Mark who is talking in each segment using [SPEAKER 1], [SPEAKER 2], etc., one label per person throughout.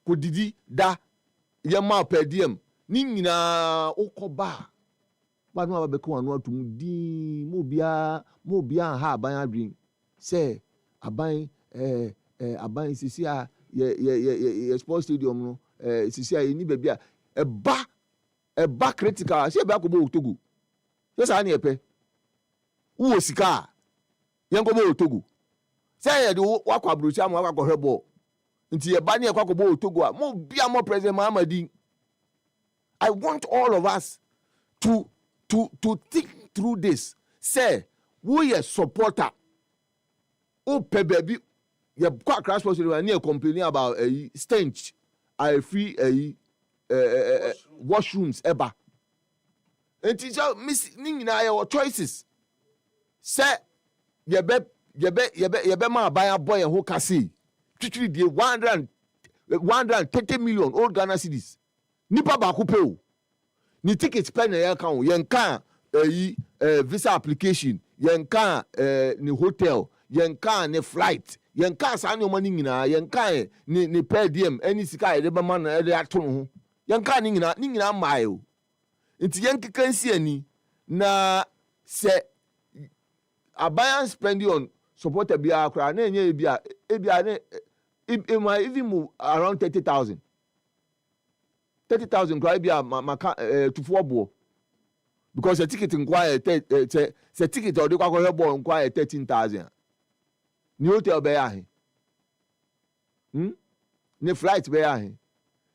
[SPEAKER 1] kodidi da yema per diem ni nyina okoba ba no abeko anu atum di mo bia ha aban adwin say aban aban sisi a ye sports stadium no sisi a ni bebia eba critical se be akobo Togo se sa na epe wo sika yen ko bo Togo say ye de wakwa abrochi am wakwa hwebo nti ye ba na ye kwako bo Togo a mo bia mo president Mahamadi. I want all of us to think through this. Say we a supporter o pe baby ye kwa crash sports near complaining about a stench I free washrooms eba and teacher miss nina your choices say ye be ma buy boy and who can see 130 million old Ghana cedis nipa ba ko pe o ni ticket pen na ye kan yen kan visa application yen kan ni hotel yen kan ni flight yen kan sa ni o mani nyina yen kan ni per diem any sika e de ba man e de ato ho yen kan ni nyina mai o nti yen kekansi ani na se abayan spending on supporter bia akra na enye bia ne it might even move around 30,000 kwa bia maka to football because the ticket inquire the ticket or the kwa ball inquire 13,000 ni hotel be ya he ni flight be ya he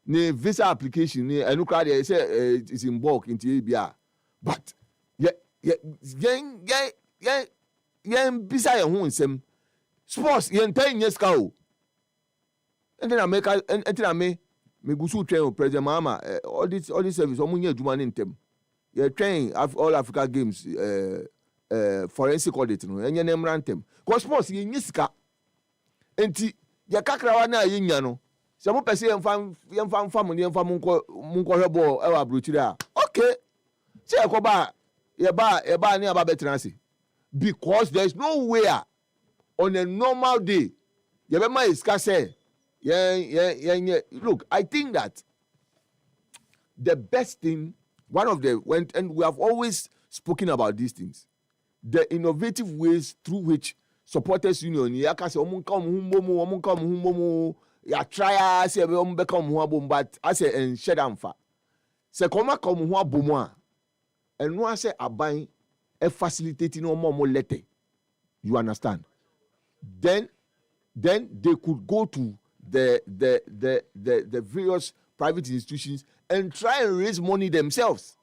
[SPEAKER 1] ni visa application ni enu kwa dey say it's in bulk into bia but yen bisa ye hu nsem sports yen tan yeska o enti na me gusu train o president Mahama all this service omunye adwuma ne ntem ye train all Africa games forensic audit no enye na emra ntem cause sports yen nyisika enti ye kakrawa na yenya no se mo pese yen fam mo nko hwebo e wa brochire a okay se ekoba ye ba ni aba betranse because there is no way on a normal day you be my iska say look, I think that the best thing, and we have always spoken about these things, the innovative ways through which supporters union ya say ya try say but I say and shed amfa say come ho abomu a eno say aban e facilitating no more letter, you understand, then they could go to the various private institutions and try and raise money themselves.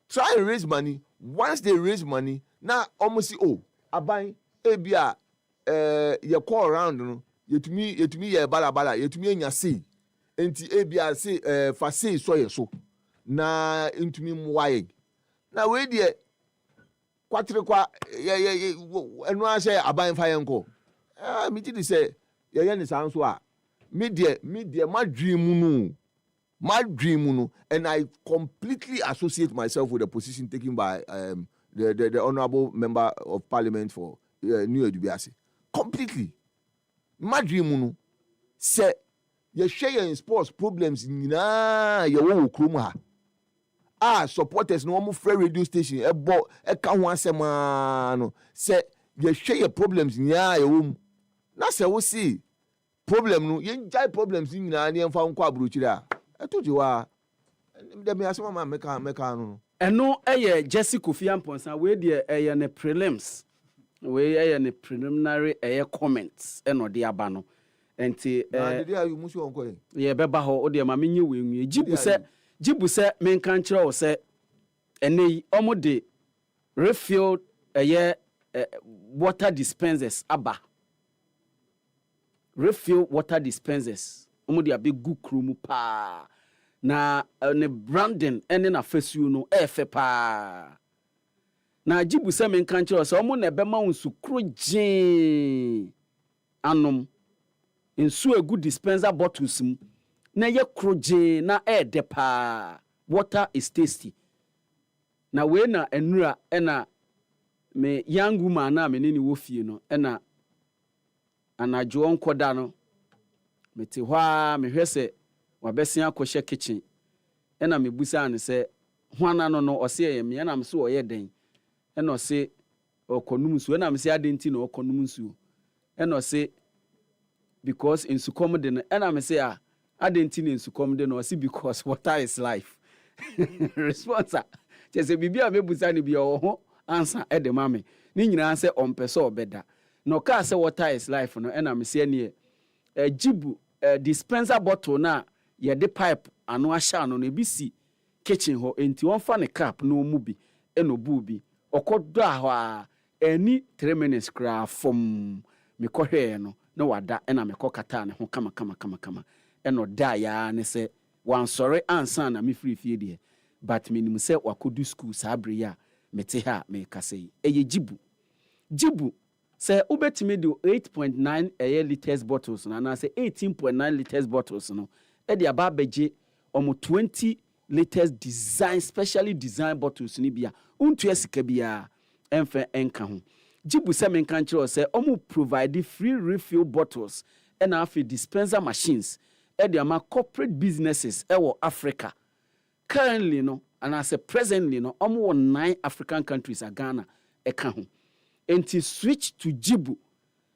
[SPEAKER 1] Try and raise money. Once they raise money, now almost aban ebia you call around no yetumi ye bala yetumi enya sei enti ebia say fa sei so na entumi mwaye na we de kwatre kwa enu a say aban fa yenko me did say ye ni san so a me de my dream no and I completely associate myself with the position taken by the honorable member of parliament for New Edubiase completely my dream no say ye share in sports problems nyina ye wo krom ha supporters no mo free radio station e ka ho asema no say ye share problems nyina ye wo na say we see problem no ye jai problems nyina ne mfa nko abrochire a etoji wa dem ya asema ma meka no
[SPEAKER 2] eno eye Jesse Kofi Amponsa we de eye ne prelims we eye ne preliminary eye comments eno de aba no enti
[SPEAKER 1] na de ayu musu onko
[SPEAKER 2] ye beba ho o de ma menye we nwie jibu se menka nkire o se enei omode refill eye water dispensers aba refill water dispensers omode abegu kromu pa na ne branding ene na fesu no efe pa na jibu se menka nkire se omo na be ma unsu krojin anom nsu egu dispenser bottles mu na ye krojin na de pa water is tasty na we na enura ena me young woman na me ni wo fie no ena anajo onkoda no mete hɔ a mehwɛ sɛ wabɛsen akɔhyɛ kitchen ɛna mebusa ne sɛ hwana no ɔse ɛyɛ me ɛna mso ɔyɛ den ɛna ɔse ɔkɔnum nsuo ɛna mse ade nti na ɔkɔnum nsuo ɛna ɔse because nsukɔm de no ɛna mse a ade nti na nsukɔm de no ɔse because water is life response a kyɛ sɛ biribi a mɛbusa no bi ɔwɔ ho ansa ɛde ma me ne nyinaa sɛ ɔmpɛ sɛ ɔbɛda na ɔkaa sɛ water is life no ɛna mse ɛneɛ jibu dispenser bottle na yɛde pipe ano ahyɛ ano no ebi si kitchen hɔ enti wɔmfa ne cap na ɔmu bi ɛna ɔbu bi ɔkɔdɔ hɔ a ɛni 3 minutes koraa fom mekɔhwɛɛ no na wada ɛna mekɔkata ne ho kama ɛna ɔda ya ne sɛ wansɔre ansa na mefiri fie deɛ but menim sɛ wakɔdu school saa bere yi a mete ha mekasa yi ɛyɛ jibu sɛ wobɛtumi de 8.9 liters bottles no anaasɛ 18.9 liters bottles no ɛde aba abɛgye ɔmo 20 liters design specially designed bottles no bi a wontua sika biara ɛmfa ɛnka ho jibu sɛ menka nkyerɛ sɛ ɔmo provide free refill bottles ɛna afei dispenser machines ɛde ama corporate businesses ɛwɔ Africa currently no anaasɛ presently no ɔmo wɔ 9 African countries a Ghana ɛka ho enti switch to jibu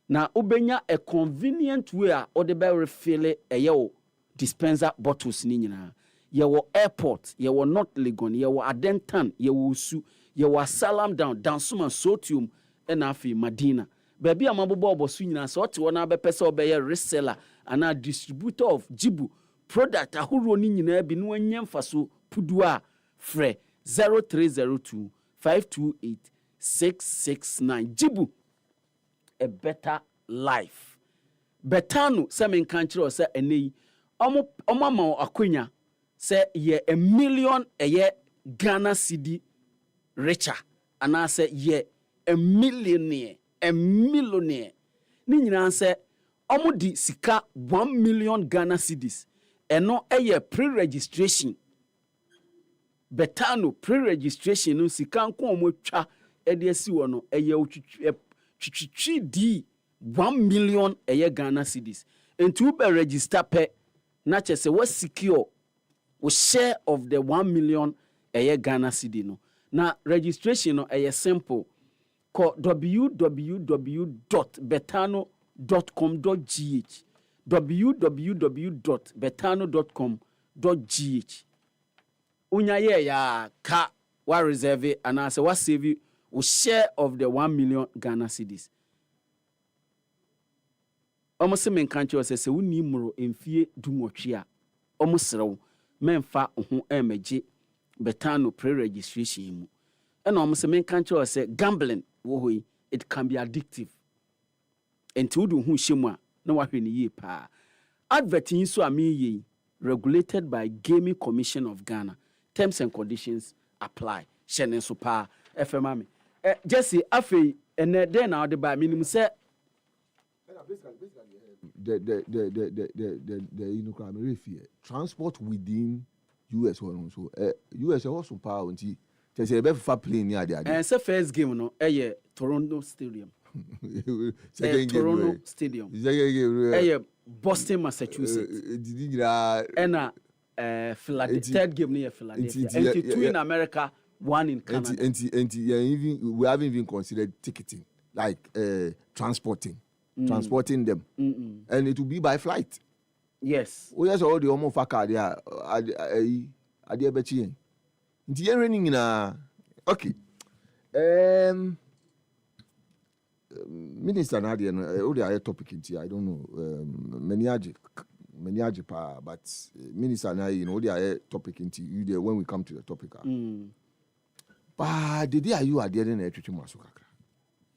[SPEAKER 2] na ubenya a convenient way a ode be refill ɛyɛ dispenser bottles ni nyina yɛwɔ airport yɛwɔ North Legon yɛwɔ Adentan yɛwɔ Usu yɛwɔ Salam Dansuma Sotium ɛna afi Madina baabi a mabobɔ obosu nyina sɛ ɔte wɔ na bɛpɛ sɛ ɔbɛyɛ reseller ana distributor of jibu product ahoro ni nyina bi no anya mfaso pudu a frɛ 0302 528 669 jibu a better life betano se men kan kire o se enei omo ma akonya se ye a million eye Ghana cedi richer ana se ye a millionaire ni nyina se omo di sika 1 million Ghana cedis eno eye pre-registration betano pre-registration no sika nko omo twa ede asi wo no eye twitwi di 1 million eye Ghana cedis enti wo be register pe na chese we secure we share of the 1 million eye Ghana cedi no na registration no eye simple call www.betano.com.gh www.betano.com.gh unya ye ya ka wa reserve anase wa save we share of the 1 million Ghana cedis. Almost se men kanche se woni muro emfie dumotwe a omosrew memfa ho emeje betano pre-registration mu. And almost se men kanche se gambling wo hoi it can be addictive. Enti wudu hu hyemu a na wahwe ne yie pa. Adverting so ami regulated by Gaming Commission of Ghana. Terms and conditions apply. Shenen so pa FMA. Jesse afei ene den na ode ba minimum say
[SPEAKER 1] the you know crime fear transport within US one so US also power until say be fa plane near there
[SPEAKER 2] and say first game no Toronto Stadium
[SPEAKER 1] Toronto
[SPEAKER 2] Stadium Boston Massachusetts and Philadelphia third game near Philadelphia and two in America one in Canada
[SPEAKER 1] and we haven't even considered ticketing like transporting them and it will be by flight.
[SPEAKER 2] Yes.
[SPEAKER 1] Oh yes, all the homo faka there ade bechi nti yen running na okay minister na there no the topic nti I don't know many aje pa but minister na you know the topic nti you there when we come to the topic but the day are you there na etwetwe maso kakra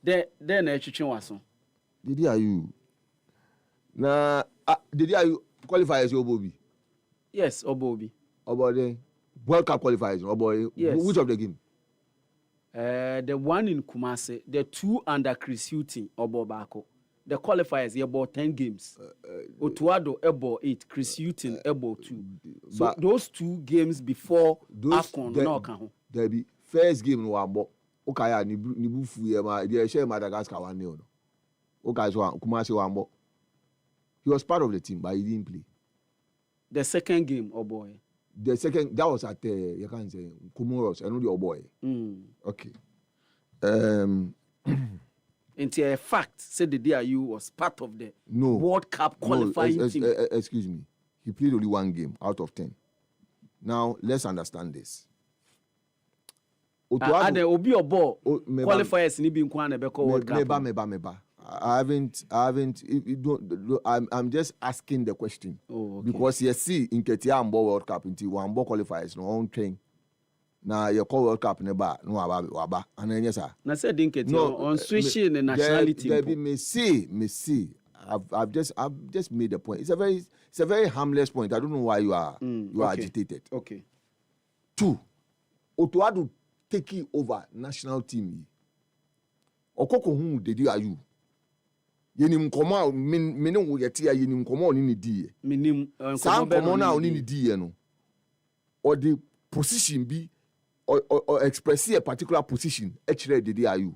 [SPEAKER 2] there na etwetwe waso
[SPEAKER 1] the day are you na the day are you qualifiers Obobi?
[SPEAKER 2] Yes, Obobi.
[SPEAKER 1] Obode World Cup qualifiers Oboy.
[SPEAKER 2] Yes.
[SPEAKER 1] Which of the game?
[SPEAKER 2] The one in Kumasi, the two under Chris Hutton Obobako. The qualifiers here about 10 games. Otuado about 8, Chris Hutton about 2. So those 2 games before AFCON no kan.
[SPEAKER 1] There be first game no abo. Okaya ni bufu ye ma dey share Madagascar 1-0 no. Okay so Kumasi wambo. He was part of the team, but he didn't play.
[SPEAKER 2] The second game, oh boy.
[SPEAKER 1] The second, that was at you can say Comoros. I know the oh boy. Okay.
[SPEAKER 2] Into a fact, said the DIU was part of the World Cup qualifying team.
[SPEAKER 1] Excuse me. He played only one game out of 10. Now let's understand this.
[SPEAKER 2] The Obi Obo qualifiers ni bi nkwa na beko World Cup.
[SPEAKER 1] Meba. I haven't. I'm just asking the question.
[SPEAKER 2] Oh, okay.
[SPEAKER 1] Because you see, in Ketia Ambo World Cup, into one more qualifiers, no own train. Now you call World Cup neba no waba and then yes sir.
[SPEAKER 2] Na said in Ketia on switching the nationality.
[SPEAKER 1] Me see. I've just made a point. It's a very harmless point. I don't know why you are agitated.
[SPEAKER 2] Okay.
[SPEAKER 1] 2, Otuado taking over national team. Okoko hu dedi ayu. Yenim komo me no yete ya yenim komo oni ni die.
[SPEAKER 2] Minim
[SPEAKER 1] komo na oni ni die no. Or the position be or express a particular position ekire dedi ayu.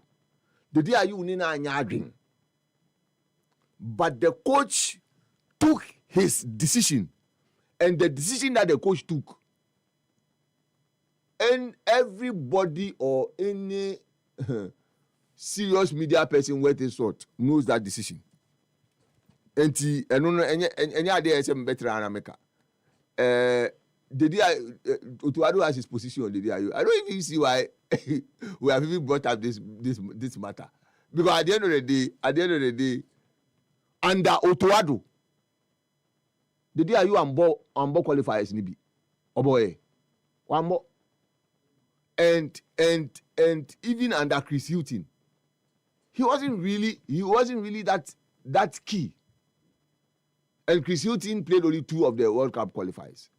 [SPEAKER 1] Dedi ayu ni na anya adwen. But the coach took his decision, and the decision that the coach took, and everybody or any serious media person worth his salt knows that decision. And any idea is better than America. Otuado has his position on the day. I don't even see why we have even brought up this matter, because at the end of the day, under Otuado, the day you and Bo qualifiers nibi, oh boy, one more, and even under Chris Hilton, he wasn't really that key. And Chris Hilton played only 2 of the World Cup qualifiers.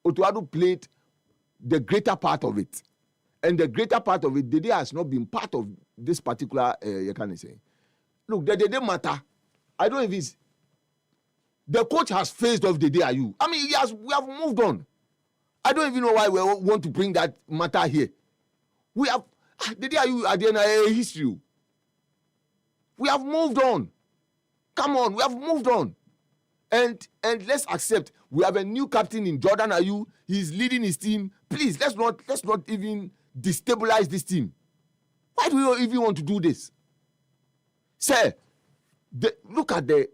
[SPEAKER 1] Otuado played the greater part of it, and the greater part of it, Dede has not been part of this particular. You can say, look, the Dede matter. I don't even. The coach has phased off Dede Ayew. I mean, we have moved on. I don't even know why we want to bring that matter here. We have Dede Ayew at the end of history. We have moved on. Come on, we have moved on. And let's accept we have a new captain in Jordan Ayew. He's leading his team. Please, let's not even destabilize this team. Why do you even want to do this? Sir, look at the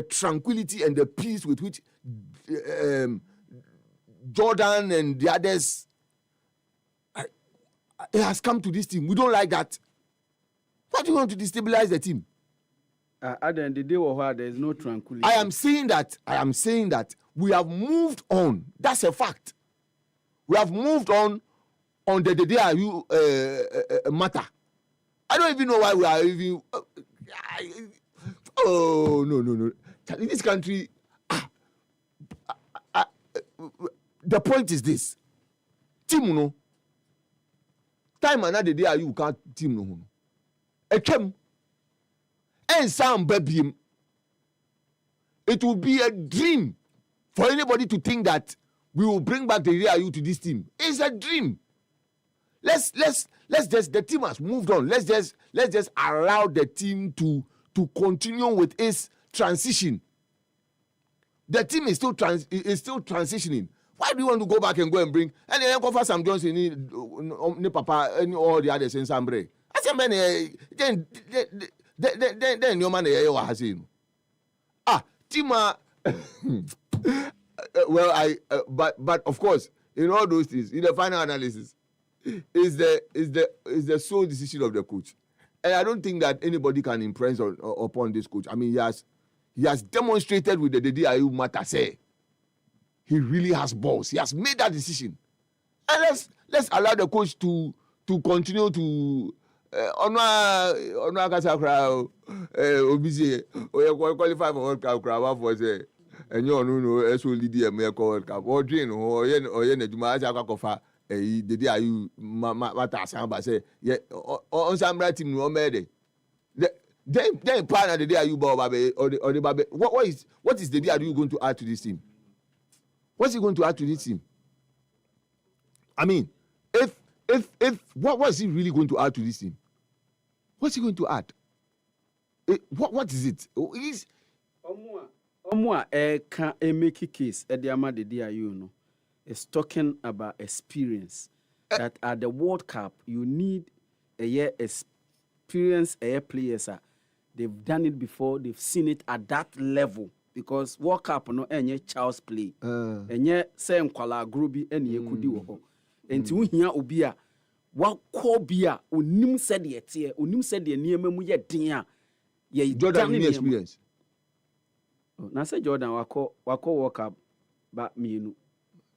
[SPEAKER 1] tranquility and the peace with which Jordan and the others it has come to this team. We don't like that. Why do you want to destabilize the team?
[SPEAKER 2] At the end of the day, there is no tranquility.
[SPEAKER 1] I am saying that we have moved on. That's a fact. We have moved on the Dede Ayew matter. I don't even know why we are even. No. In this country, the point is this: team no time another day you can't team no. Ekem and some baby. It will be a dream for anybody to think that we will bring back the Ayew to this team. It's a dream. Let's just the team has moved on. Let's just allow the team to continue with its transition. The team is still transitioning. Why do you want to go back and bring and then offer Sam Johnson ni papa any all the others in Sambre? I say man then your man has seen. Tima well but of course in all those things in the final analysis is the sole decision of the coach, and I don't think that anybody can impress upon this coach. I mean, he has demonstrated with the Dede Ayew matter. Say he really has balls. He has made that decision, and let's allow the coach to continue to honor Kasakra Obisi qualify for World Cup. Crowd for say and you know so lead the World Cup or drain or yen Juma Kofa. Dede Ayew matter samba say yeah on Samra team no made then partner Dede Ayew or the babe what is Dede Ayew going to add to this team? What's he going to add to this team? I mean, if what is he really going to add to this team? What's he going to add? What is it?
[SPEAKER 2] Omwa can make a case at the Amade DIU no is talking about experience that at the World Cup you need a year experience players they've done it before, they've seen it at that level because World Cup no any child's play enye say nkwala grobi ene ekudi wo ho enti wo hia obi a wakọ bi a onim said ye tie onim said ye niema mu ye den a ye
[SPEAKER 1] Jordan experience.
[SPEAKER 2] Na say Jordan wakọ World Cup ba mienu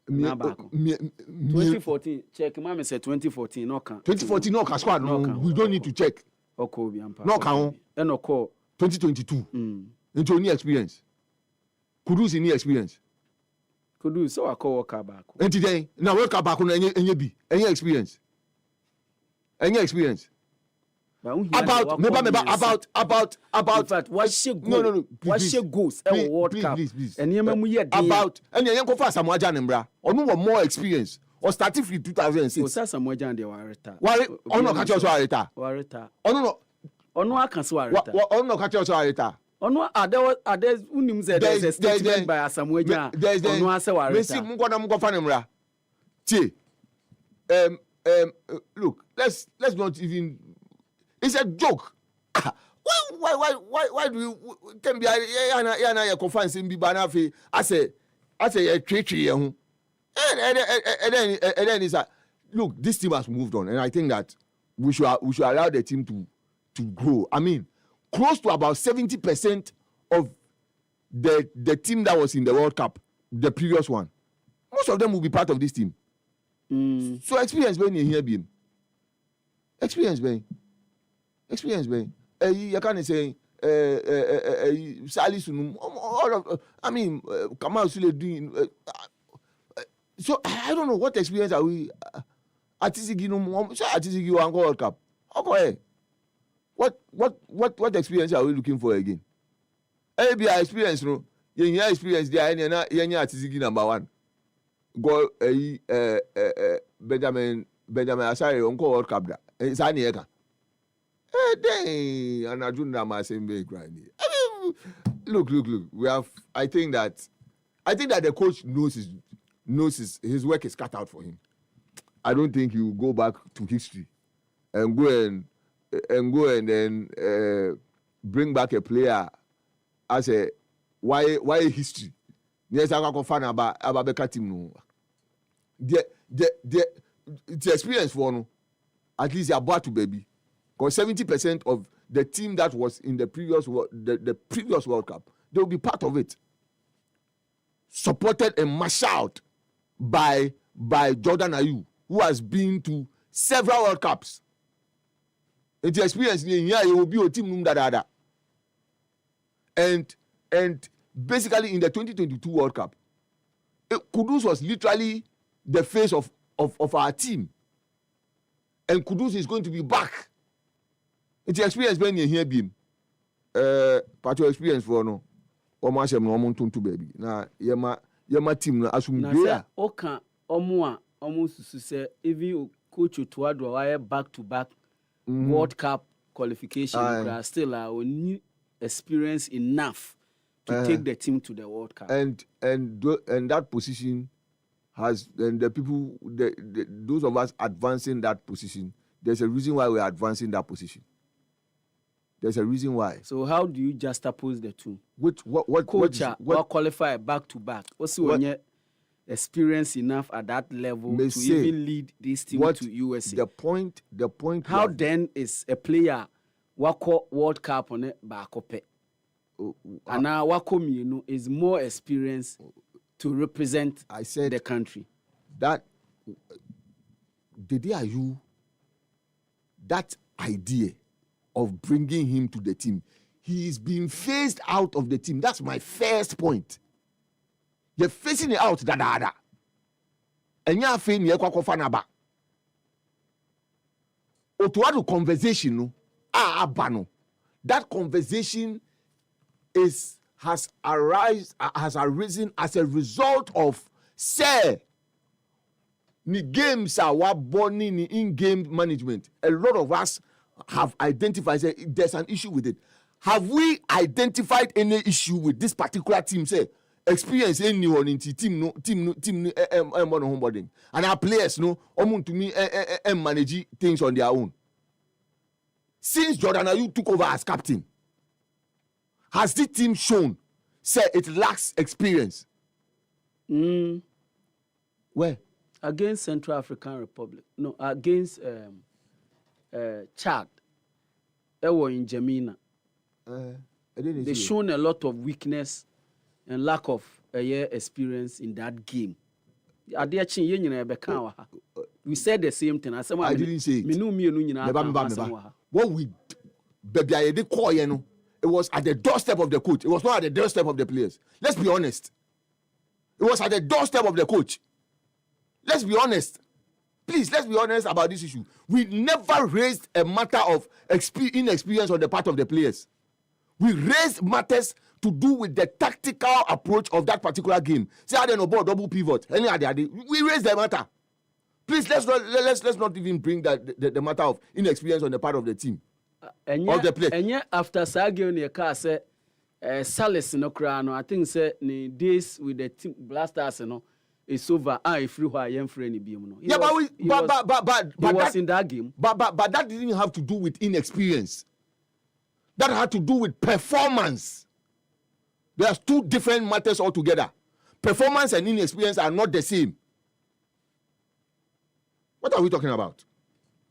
[SPEAKER 2] na ba ko 2014 check mama say 2014 no kan
[SPEAKER 1] 2014 no kan squad no we don't need to check
[SPEAKER 2] oko bi ampa
[SPEAKER 1] no kan
[SPEAKER 2] e no call
[SPEAKER 1] 2022 into any experience Kudus any experience
[SPEAKER 2] Kudus so wakọ World Cup ba ko
[SPEAKER 1] enti den na World Cup ba ko no enye bi enye experience about
[SPEAKER 2] in fact what she go
[SPEAKER 1] no
[SPEAKER 2] what she goes e World Cup and mu ye dey
[SPEAKER 1] about and yen ko fa Samuel Jan mbra onu wo more experience or starting from 2006
[SPEAKER 2] o sa Samuel Jan dey wareta
[SPEAKER 1] onu ka cho so
[SPEAKER 2] wareta
[SPEAKER 1] onu
[SPEAKER 2] aka so wareta
[SPEAKER 1] onu ka cho so wareta
[SPEAKER 2] onu ade unim ze there is a statement by Samuel Jan onu ase wareta
[SPEAKER 1] Messi mko fa mbra tie look let's not even it's a joke why do you can be yana ya conference bi ba na fe as a twetwe ye ho and then is look this team has moved on and I think that we should allow the team to grow. I mean close to about 70% of the team that was in the World Cup, the previous one, most of them will be part of this team. So experience when you hear him. Experience when you can't say Salisu all of I mean Kamal Sule doing so I don't know what experience are we Atisigi no Atisigi World Cup. Okay. What experience are we looking for again? Maybe experience no you experience there any Atisigi number 1. Go Benjamin Asare on World Cup da. Sani eka. Then anajunda ma sembe grind. I mean look we have I think that the coach knows his work is cut out for him. I don't think he will go back to history and go and then bring back a player as a why history. Yes, I can find about Beka team no. The experience for no, at least you're about to baby. Because 70% of the team that was in the previous World Cup, they will be part of it. Supported and marshaled by Jordan Ayew, who has been to several World Cups. The experience here you will be a team da. And basically in the 2022 World Cup, Kudus was literally the face of our team. And Kudus is going to be back. It's experience when you hear him. Part of experience for no. Almost a moment to baby. Now, yama team na assume
[SPEAKER 2] there. Oka almost to say even coach Otuado wire back to back World Cup qualification still new experience enough to take the team to the World Cup.
[SPEAKER 1] And that position has and the people those of us advancing that position, there's a reason why we're advancing that position. There's a reason why.
[SPEAKER 2] So how do you juxtapose the two?
[SPEAKER 1] What
[SPEAKER 2] coach what qualify back to back? Also when you experience enough at that level to even lead this team to USA.
[SPEAKER 1] The point
[SPEAKER 2] how then is a player wako World Cup on it back up? And now wako mienu is more experience to represent the country.
[SPEAKER 1] That that idea of bringing him to the team, he is being phased out of the team. That's my first point. You're phasing it out, da. And you're saying you're kwa Otuado conversation, no, abano. That conversation has arisen as a result of the games are born in in-game management. A lot of us have identified there's an issue with it. have we identified any issue with this particular team? Say experience any one in team no homeboarding, and our players no to me manage things on their own. Since Jordan Ayew took over as captain, has this team shown say it lacks experience? Where?
[SPEAKER 2] Against Central African Republic. No, against Chad. They were in Jamina. They shown a lot of weakness and lack of experience in that game. We said the same thing.
[SPEAKER 1] I didn't say it. What we it was at the doorstep of the coach. It was not at the doorstep of the players. Let's be honest. It was at the doorstep of the coach. Let's be honest. Please, let's be honest about this issue. We never raised a matter of inexperience on the part of the players. We raised matters to do with the tactical approach of that particular game. Say I don't know about double pivot. We raised the matter. Please, let's not even bring the matter of inexperience on the part of the team. Of the play.
[SPEAKER 2] And yet, after Sagio Nika said, Salis no crown, I think say ni days with the team blasters, it's over. If you are young friend,
[SPEAKER 1] yeah, but
[SPEAKER 2] was in that game.
[SPEAKER 1] But that didn't have to do with inexperience. That had to do with performance. There's two different matters altogether. Performance and inexperience are not the same. What are we talking about?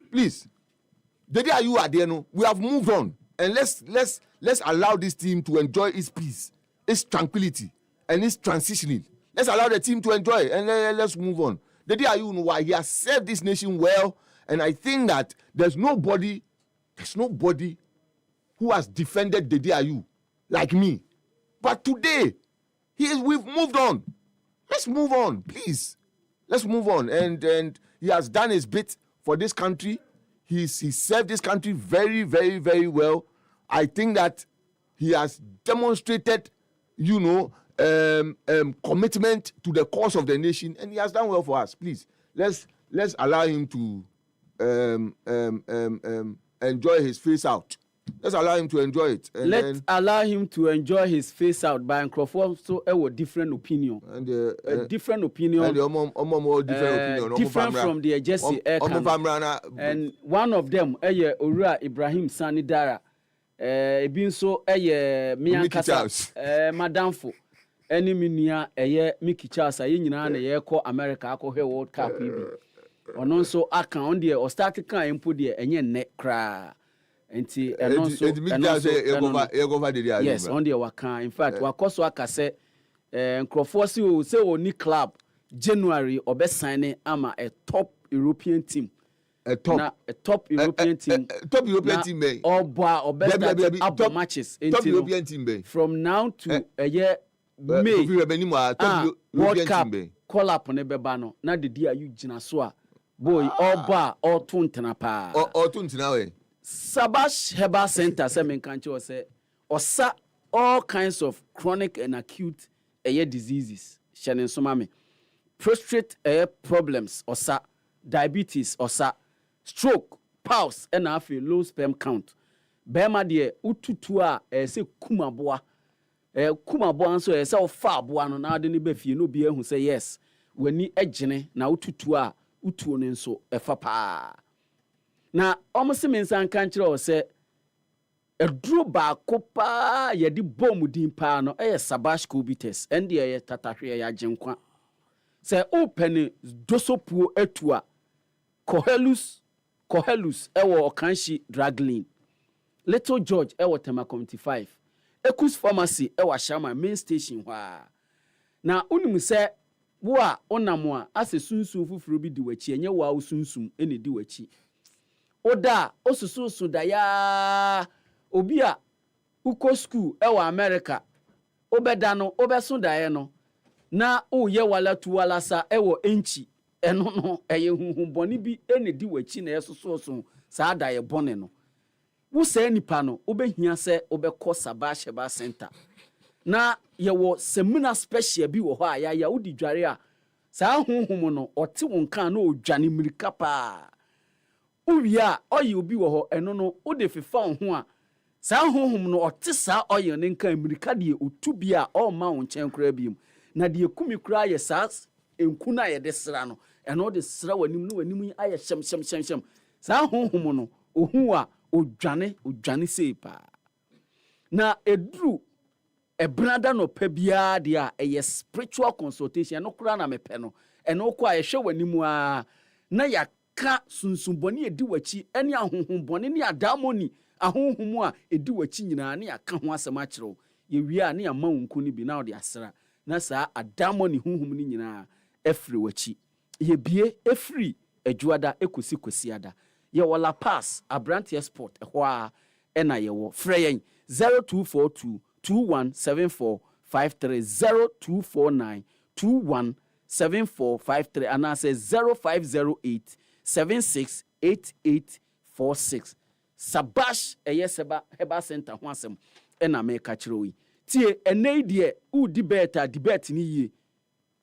[SPEAKER 1] Please. The day you are there, we have moved on, and let's allow this team to enjoy its peace, its tranquility, and its transitioning. Let's allow the team to enjoy it, and let's move on. The day you know why he has served this nation well, and I think that there's nobody who has defended the DIU like me. But today, we've moved on. Let's move on, please. Let's move on, and he has done his bit for this country. He served this country very, very, very well. I think that he has demonstrated, commitment to the cause of the nation, and he has done well for us. Please, let's allow him to enjoy his face out. Let's allow him to enjoy it.
[SPEAKER 2] Let's allow him to enjoy his face out by Crawford. So a different opinion.
[SPEAKER 1] And
[SPEAKER 2] different opinion.
[SPEAKER 1] And
[SPEAKER 2] different from the Jesse and one of them, Ura Ibrahim Sani Dara. Being so Miankasa, Madamfo. Any minia Mickey Charles, call America, call her World Cup. Or non so account there or start to come and put there and your neck cry. Yes, on the waka. In fact, wakoso akase Crawford say oni club January or best signing ama a top European team.
[SPEAKER 1] A top
[SPEAKER 2] European team.
[SPEAKER 1] Top European team may.
[SPEAKER 2] Or best top matches.
[SPEAKER 1] Top European team may.
[SPEAKER 2] From now to a year May. World Cup call up on a bebano. Now the dia you jinaswa. Boy, or tuntanapa.
[SPEAKER 1] Or tuntanawe.
[SPEAKER 2] Sabash Herbal Center, Semen Kancho say, osa all kinds of chronic and acute diseases. Shannon Somami. Prostate problems, osa, diabetes, osa, stroke, pulse, and low sperm count. Bema de ututua say kumaboa. Kumaboa so say ofa boa no na de ne be fie no bia hu say yes. Wani ejene na ututua utuo ne nso efa pa. Na almost means an country or say a drew ba copa ye di bomb din pa no sabash kubites and the tatahwe ya jinkwa. Say open dosopu etua Cohelus ewo okanshi dragline. Little George ewo tema community 5. Ekus pharmacy ewa shama main station wa. Na unimu se wa onamwa ase sunsun fufuru bi di wachi enye wa usunsum ene di wachi. Oda osusu da ya obi a uko school ewa America obeda no obeso da ye no na oye wala tu wala sa ewo enchi eno no eye huhu boni bi ene di wachi na yesoso sa da ye bone no wo se nipa no obehia se obekọ Sabash Herbal Center na ye wo semina special bi wo ho a ya odi dware a sa huhum no ote wonkan na odwane mirika pa Uya oyi obi wo ho eno no ode fefa ho a Sa honhom no otisa oil ne nka Amerika de otubia o ma won chen kra biem na de kumi kra ye sa enku na ye de sra no eno de sra wanim no wanim aye shem sa honhom no ohu a odwane sei pa na edru ebrada no pa bia de a eye spiritual consultation no kra na mepe no eno kwa ye hwe wanim a na ya ka sunsunboni edi wachi ene ahonhomboni ne adamoni ahonhomu a edi wachi nyina ne aka ho asem a kire ye wi a ne ya manwunku ni bi na ode asra na saa adamoni honhom ni nyina efri wachi ye bie efri adwuada ekosi ada ye wala pass abrantie sport ho a ena ye wo freyen 0242 217453 0249 217453 and I say 0508 768846 Sabash Eyeseba Heba Center ho asem ena me ka kire wi tie enei de u debate ni yie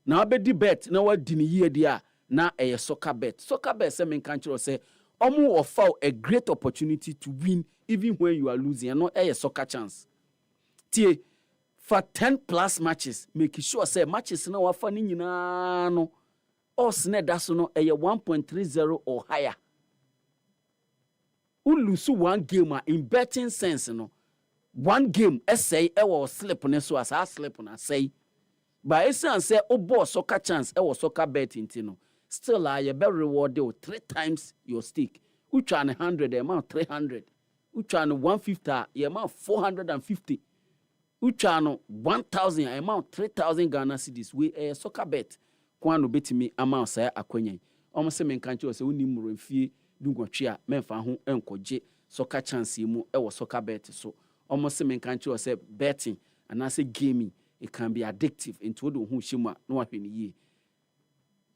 [SPEAKER 2] na obedi bet na wadi ni yie de a na eye soccer bet se me kan kire say omo offer a great opportunity to win even when you are losing and no eye soccer chance tie for 10 plus matches make sure say matches na wafa ni nyina no odds na da so no eye 1.30 or higher. U lose one game in betting sense no one game essay e was slip ne so as slip na say but esan say o boss soccer chance e was soccer betting no still you be rewarded with 3 times your stake. U try 100 amount 300, u try 150 amount 450, u try 1000 amount 3000 Ghana cedis we a soccer bet kwano betimi amount say akwanyan omo se men kan che say uni muromfie dungwatwe a memfa ho enkoje soccer chance mu e wo soccer bet so omo se men kan che say betting and say gaming it can be addictive into do hu hima no ahwe ye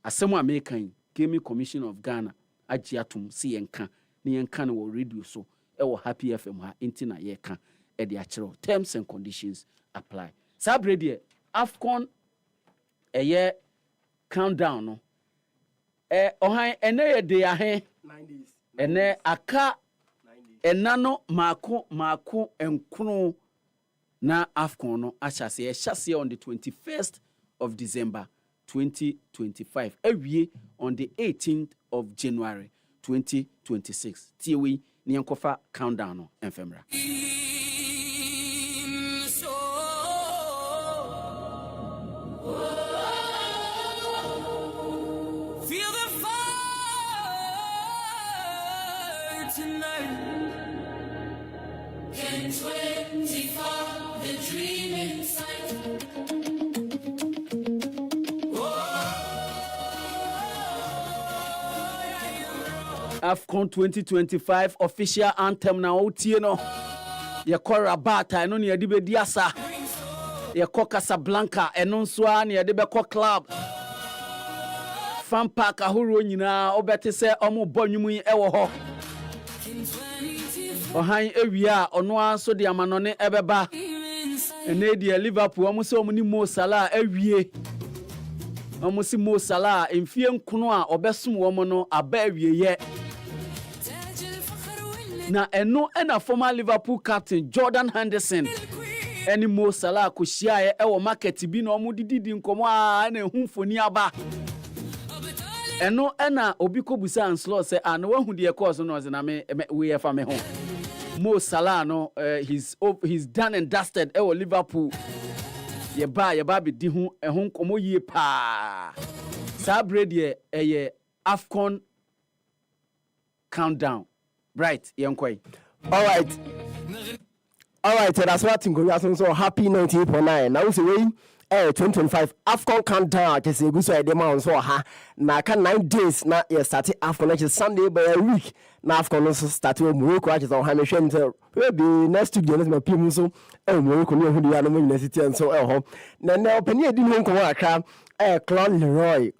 [SPEAKER 2] asem American Gaming Commission of Ghana agiatum si yenka ne yenka no wo radio so e wo Happy FM ha enti na yeka e de akere terms and conditions apply. Sabrede Afcon eye countdown no ohan ene ye de ahe
[SPEAKER 3] 90s
[SPEAKER 2] ene aka enano mako enkunu na Afcon no achase on the 21st of December 2025 awie on the 18th of January 2026 tiwi ni enkofa countdown no enfemra. Afcon 2025 official anthem na otie no ye kora bata eno ne yede be diasa ye ko Casablanca eno nso a ne yede be ko club fan park ahoro nyina obete se omo bonwum yi ewo ho ohan ewia ono anso de amanone ebeba ene de Liverpool omo se omo ni Mo Salah awie omo si Mo Salah emfie nkono a obesom wo mo no aba awie ye na eno ena former Liverpool captain Jordan Henderson eni Mo Salah ko hia e wo market bi na omo dididi nkomo a na ehunfoni aba eno ena obi ko busa anslo se ana wahu de course no ze na me we efa me ho Mo Salah no he's done and dusted e wo Liverpool ye ba be di hu ehun nkomo yie pa Sabrede eye Afcon countdown. Right, Yankoi.
[SPEAKER 3] All right, that's what I'm going to so happy 98.9. Now, it's way 2025 Afcon countdown. I say, go so I demand so ha. Na can 9 days na ye start Afcon next Sunday by a week. Na Afcon also start with Morocco. I just on Hamish maybe next week. Let's make people so. Morocco, you who do university and so home. Now, Penny didn't come out. Claude Leroy.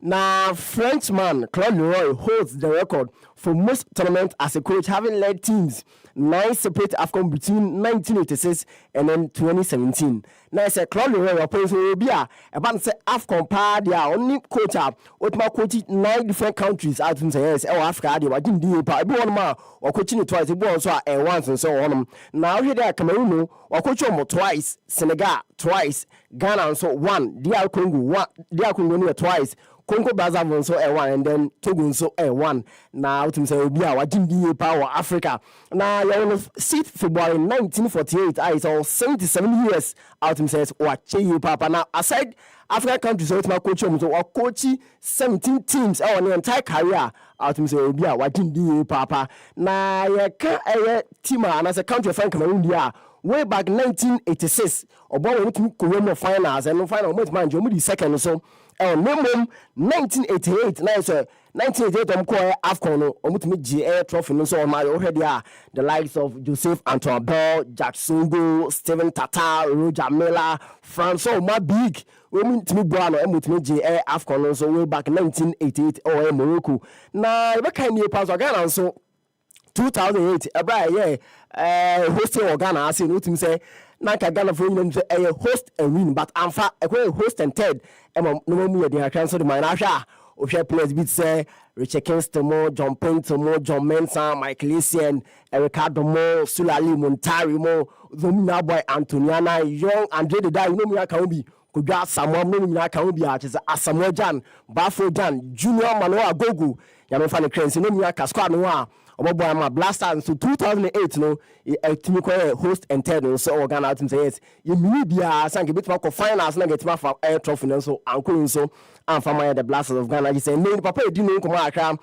[SPEAKER 3] Now, Frenchman Claude Leroy holds the record for most tournaments as a coach, having led teams 9 separate Afcon between 1986 and then 2017. Now, I said Claude Leroy, opposed to Obia, about say Afcon pa, they are only coach up, what my coach 9 different countries out in the Africa, they were wagin di pa ebi won ma wakochi ni twice ebi won so a once nso wonum na ohwe dey Cameroon no wakochi mo twice, Senegal twice, Ghana nso one, DR Congo no twice, Congo Brazzaville nso one, and then Togo nso one. Na utum say obi a wagin di pa wa Africa. Na you seat February 1948 I saw 77 years utum says wache papa. Now aside African countries so my coach so coach 17 teams on the entire career out me say obi a wagin di papa. Na ye ka team and as a country of Cameroon dia way back 1986 obo we tumi ko no finals and no final mo man jo mo di second so minimum 1988 na so 1988 ko AFCON no omutumi GA trophy no so ma already the likes of Joseph Antoine Bell, Jack Songo, Steven Tata, Roger Miller, Francois Ma big we mutumi boa no emutumi GA AFCON no so way back 1988 or Morocco na e be kan ni pass Ghana so 2008 ebra hosting Ghana as no team say na ka Ghana for you say host and win but amfa host and third no mu ye dey transfer the man ahwa o share players bit say Richard Kingston, John Penton, John Mensah, Michael Essien, Ricardo Mo, Sulali Montari Mo, Zomina boy Antoniana, Young Andre the Dai, no me aka bi Kudwa Samuel no me aka bi a chese Asamoah Jan, Bafo Jan, Junior Manoa Gogo, ya me fa ne Crense no me aka squad no a Oboboy ama Blasters so 2008 no team ko host and third no so Ghana team say yes you media sanke betima ko finals na get ma fa trophy no so anko so and for the Blasters of Ghana you say no papa edi no ko ma akra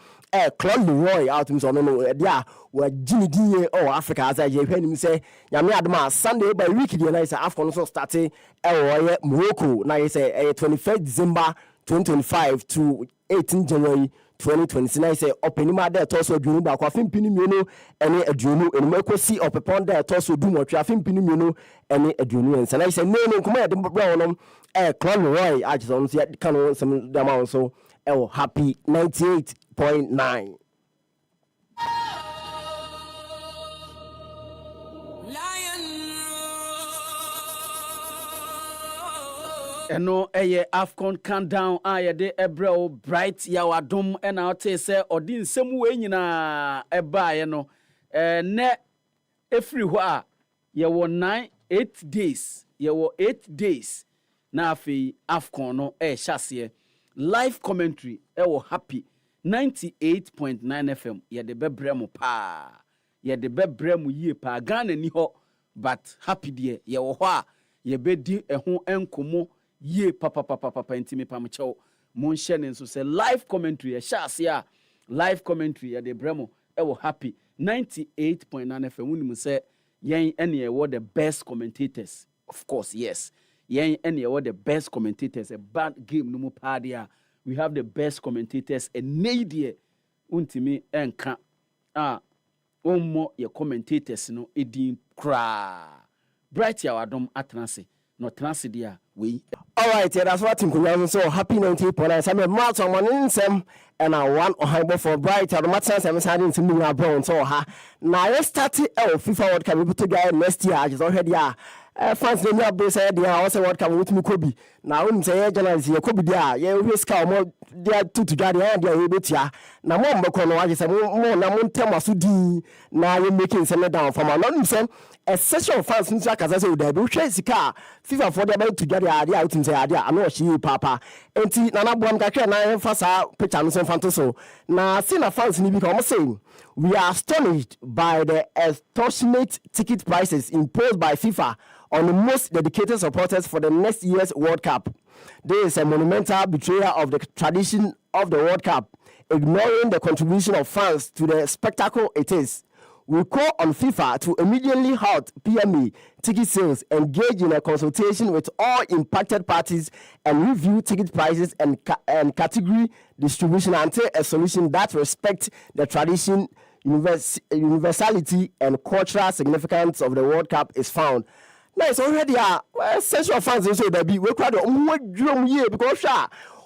[SPEAKER 3] Claude Leroy out so no dia wa Jimmy die Africa as je hwe nim say nyame adoma Sunday by week die na say AFCON so start Morocco na say 21st December 2025 to 18 January 2029 say opening ma there toso adwunu ba kwa fimpini mienu ene adwunu enuma ekosi opepon there toso du motwa fimpini mienu ene adwunu ensa na say no kuma ya de bra wonom Claude Roy ajison so ya kan some dama so happy 98.9
[SPEAKER 2] eno AFCON countdown de ebrel bright yawadom ena ote se odi nsem we nyina ebaaye no ne every ho a ye wo 8 days ye wo 8 days na afi AFCON no hyase live commentary wo happy 98.9 FM ye de bebrem pa ye de bebrem yie pa Ghana ni ho but happy de ye wo ho a ye bedi eho enkomo ye papa intimi pamcho mon share nso say live commentary hyase a live commentary de bremo wo happy 98.9 FM wonimu say yen ene wo the best commentators of course yes yen ene wo the best commentators a bad game no mu padia we have the best commentators and needie untimi enka ommo ye commentators no edin kra bright yawadom atnase no transe dia we
[SPEAKER 3] all right that's what team Kunya so happy 98.9 some mouth on one nsem and I want Ohio for bright and match some side into me brown so ha now let's start FIFA World Cup we to go next year just already fans dey me up say dey also World Cup with me Kobe now when say journalist ye Kobe dia ye risk mo dia tutu dia dia ye betia na mo mbeko no age say mo na mo ntem aso din na ye making some down from alone say a session of fans nso akasa say we hwe sika FIFA for dey to dia dia out say dia ana o shi papa enti na na boam kakra na fasa picture no so fanto so na see na fans ni bi ka mo say we are astonished by the extortionate ticket prices imposed by FIFA on the most dedicated supporters for the next year's World Cup. This is a monumental betrayal of the tradition of the World Cup, ignoring the contribution of fans to the spectacle it is. We call on FIFA to immediately halt PME ticket sales, engage in a consultation with all impacted parties, and review ticket prices and category distribution until a solution that respects the tradition, universality, and cultural significance of the World Cup is found. Now it's already a session of fans so that we crowd year because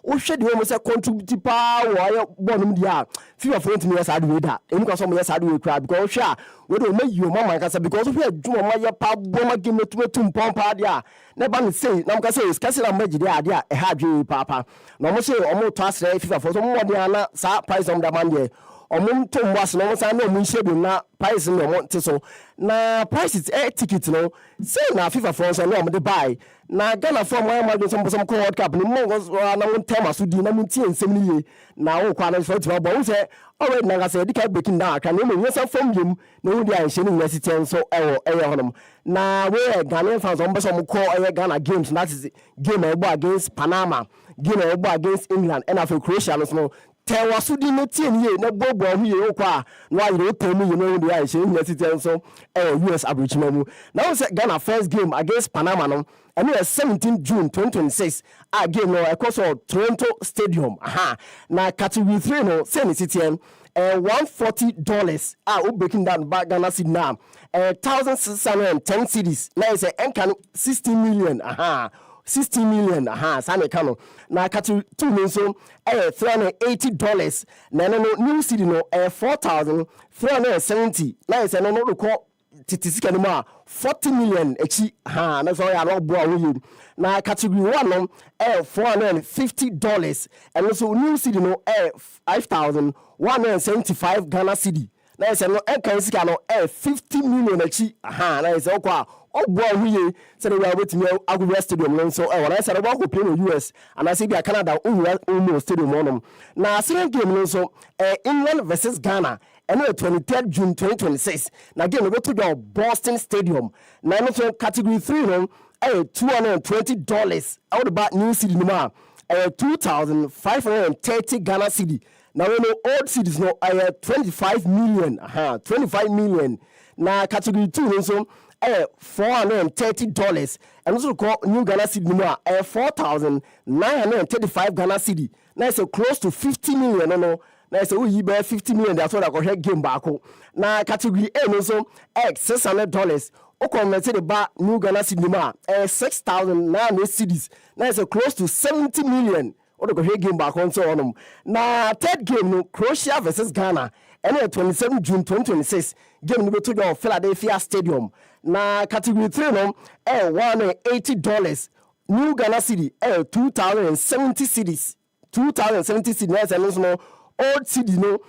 [SPEAKER 3] o hwede we say contribute pa wo bonum dia FIFA for ntimi yes adu da eni kwa so mo yes adu kra because hwa we do mayi o mama kasa because hwa adwuma ma ye pa boma game tum pompa dia na ba no say na mka say skase na maji dia ade a ha adwe papa na mo say o mo to asre FIFA for so mo dia na sa price on the man there omum to was no say no mun shebu na price no mo te so na prices ticket no say na FIFA France no mo de buy na Ghana for my imagine some call World Cup no mo na won tema so di na mun tie nsem ni ye na wo kwa na for ti bo say already na say dika breaking down aka no mo yesa from yim na wo di an she university so ewo honom na we Ghanaian fans on some call Ghana games that is game against Panama, game against England and after Croatia no tell us who didn't tie ye na bobo hu ye okwa na you tell me you know the I say university so US abridgment mu now say Ghana first game against Panama no and it 17 June 2026 game no across Toronto Stadium na category 3 no say city $140 breaking down back Ghana cedi now 1,610 cedis now is a 60 million 60 million sane kano na category 2 no so $380 na no new cedi no 4,370 now is no call titisika no ma 40 million echi na so ya no bo awu na category 1 no $450 and also new cedi no 5,175 Ghana cedi na is no kan sika no 50 million echi na is okwa ogbo awu say we are waiting Agubia stadium no so when I said about play in US and I say be Canada Umu stadium on na second game no so England versus Ghana and 23rd June 2026 na again we go to the Boston Stadium na no so category 3 no $220 out about new cedi no ma 2,530 Ghana cedi now we know old cedis no 25 million 25 million na category 2 no so $430 and also call new Ghana cedi no 4,935 Ghana cedi now it's close to 50 million no na say we be 50 million that's what I go game back na category A no so $600 o convert the ba new Ghana cedi ma 6,900 cedis na it's close to 70 million o go game back on so on na third game no Croatia versus Ghana and 27 June 2026 game no go to the Philadelphia Stadium na category 3 no $180 new Ghana cedi 2,070 cedis 2,070 cedis and no old cedi no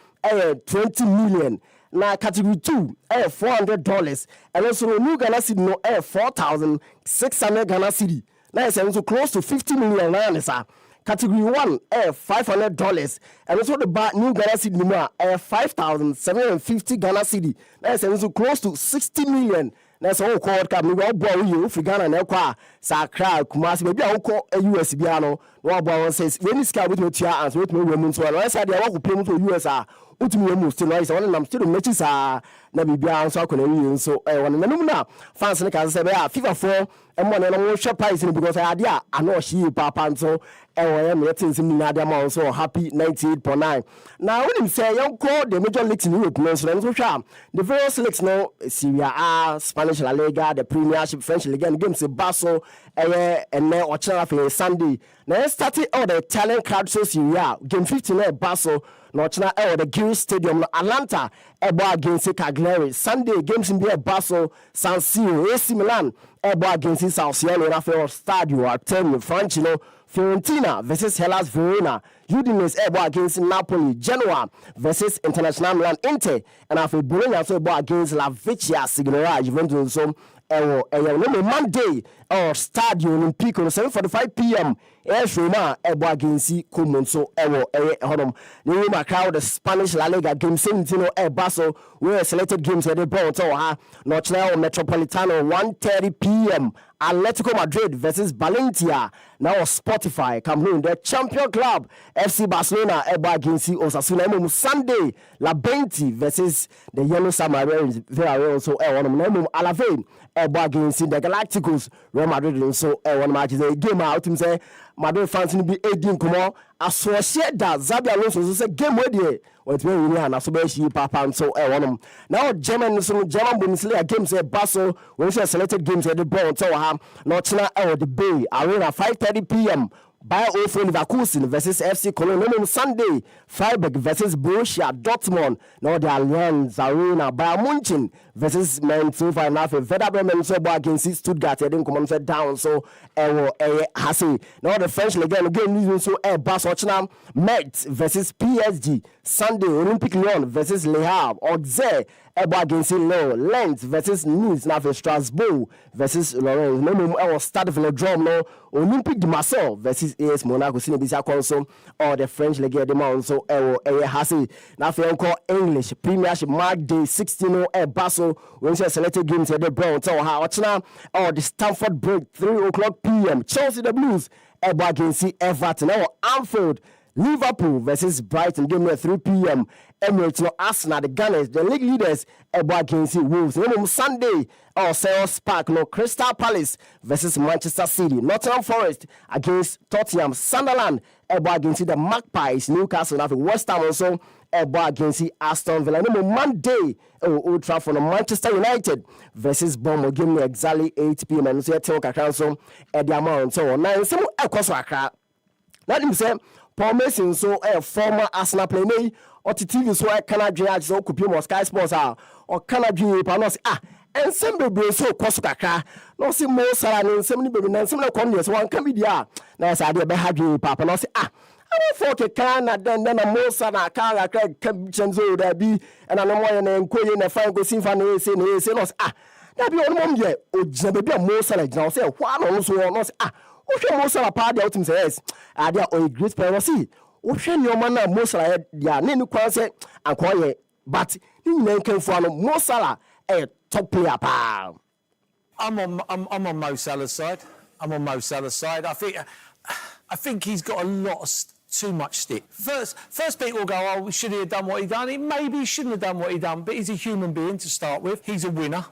[SPEAKER 3] 20 million na category 2 $400 and also new Ghana cedi no 4,600 Ghana cedi na is also close to 50 million rand sir. Category 1 $500 and also the new Ghana cedi no 5,750 Ghana cedi na is also close to 60 million. That's all called Cap. We all borrow you for Ghana and Elqua, Sakra, Kumasi, maybe I'll call a US piano. No borrow says, when this guy with your chair and with me women, so I said, I walk with payment to USA. Ultimately, most still nice. One of them still matches are Namibia, so I can so I want to know fancy like say, FIFA 4 and one and I'm shop pricing because I know she papa and so I am letting some Nadia so happy 98.9. Now, when him say, young call the major leagues in Europe, no, so the various leagues now, Syria A, Spanish La Liga, the Premiership, French League, and games in Basel, and now Ochana Sunday. Now, started all the Italian card so Syria, game 15 Basel. Nochna the Geary Stadium Atlanta ebo against Cagliari Sunday games in Basel San Siro AC Milan ebo against Sassuolo Rafael Stadio Artemio Francino Fiorentina versus Hellas Verona Udinese ebo against Napoli Genoa versus International Milan Inter and after Bologna so ebo against La Vecchia Signora Juventus so Monday or Stadio Olimpico 7:45 p.m. Roma ebo against Como so hodom the crowd the Spanish La Liga game 17 Basel where selected games at the ball so Nochna Metropolitano 1:30 p.m. Atletico Madrid versus Valencia now Spotify Cameroon the champion club FC Barcelona ebo against Osasuna Sunday La Benti versus the Yellow Submarines Villarreal so Alave ebo against the Galacticos Real Madrid so one match is a game out him say Madrid fans ni be 18 komo associate that Xabi Alonso so say game wey dey what we win na so be shi papa so one now German Bundesliga games say Basel when say selected games at the ball so ha not na the Bay Arena 5:30 p.m. Bayer 04 Leverkusen versus FC Cologne. No Sunday, Freiburg versus Borussia Dortmund. No, the Allianz Arena. Bayern Munchen versus Mainz 05. Werder Bremen so against Stuttgart. They didn't come on down. So, Hasi. Now the French League again news so Bas Ochnam. Metz versus PSG. Sunday, Olympique Lyon versus Le Havre. Auxerre against Lens versus Nice. Now for Strasbourg versus Lorient. No, Stade Velodrome. No, Olympique de Marseille versus AS Monaco. Sinebisa Conso or the French League de Mount. So, Hasi. Now for English Premiership Mark Day 16 Basel. When she selected games at the Brown. So, how or the Stamford Bridge 3:00 p.m. Chelsea the Blues against Everton. Now, Anfield. Liverpool versus Brighton game at 3 p.m. Emirates no Arsenal the Gunners the league leaders against Wolves. Sunday Selhurst Park no Crystal Palace versus Manchester City. Nottingham Forest against Tottenham. Sunderland against the Magpies. Newcastle and West Ham also against Aston Villa. Monday Old Trafford no Manchester United versus Bournemouth game exactly 8 p.m. and so you tell kakra so the amount so now some ekoso akra. Let him say Paul Mason so a former Arsenal player or TV so I cannot judge so could be more Sky Sports or cannot be panos and some baby so cost kakra no see more Salah and some baby and some come so one can be there nice idea be happy papa no say I don't for can then a more Salah can chenzo there be and I know more and ko na fine go sin fan say no that be on mom there o jabe be more Salah now say why no so no say Oshe Mosala party out says, "Adia o great player see. Oshe nyoma na Mosala dia ne nukwa se ankoye, but ni nyinaa for no Mosala a top player pa."
[SPEAKER 4] I'm on Mo Salah's side. I'm on Mo Salah's side. I think he's got a lot of too much stick. First people go, "Oh, should he have done what he done?" Maybe he shouldn't have done what he done, but he's a human being to start with. He's a winner.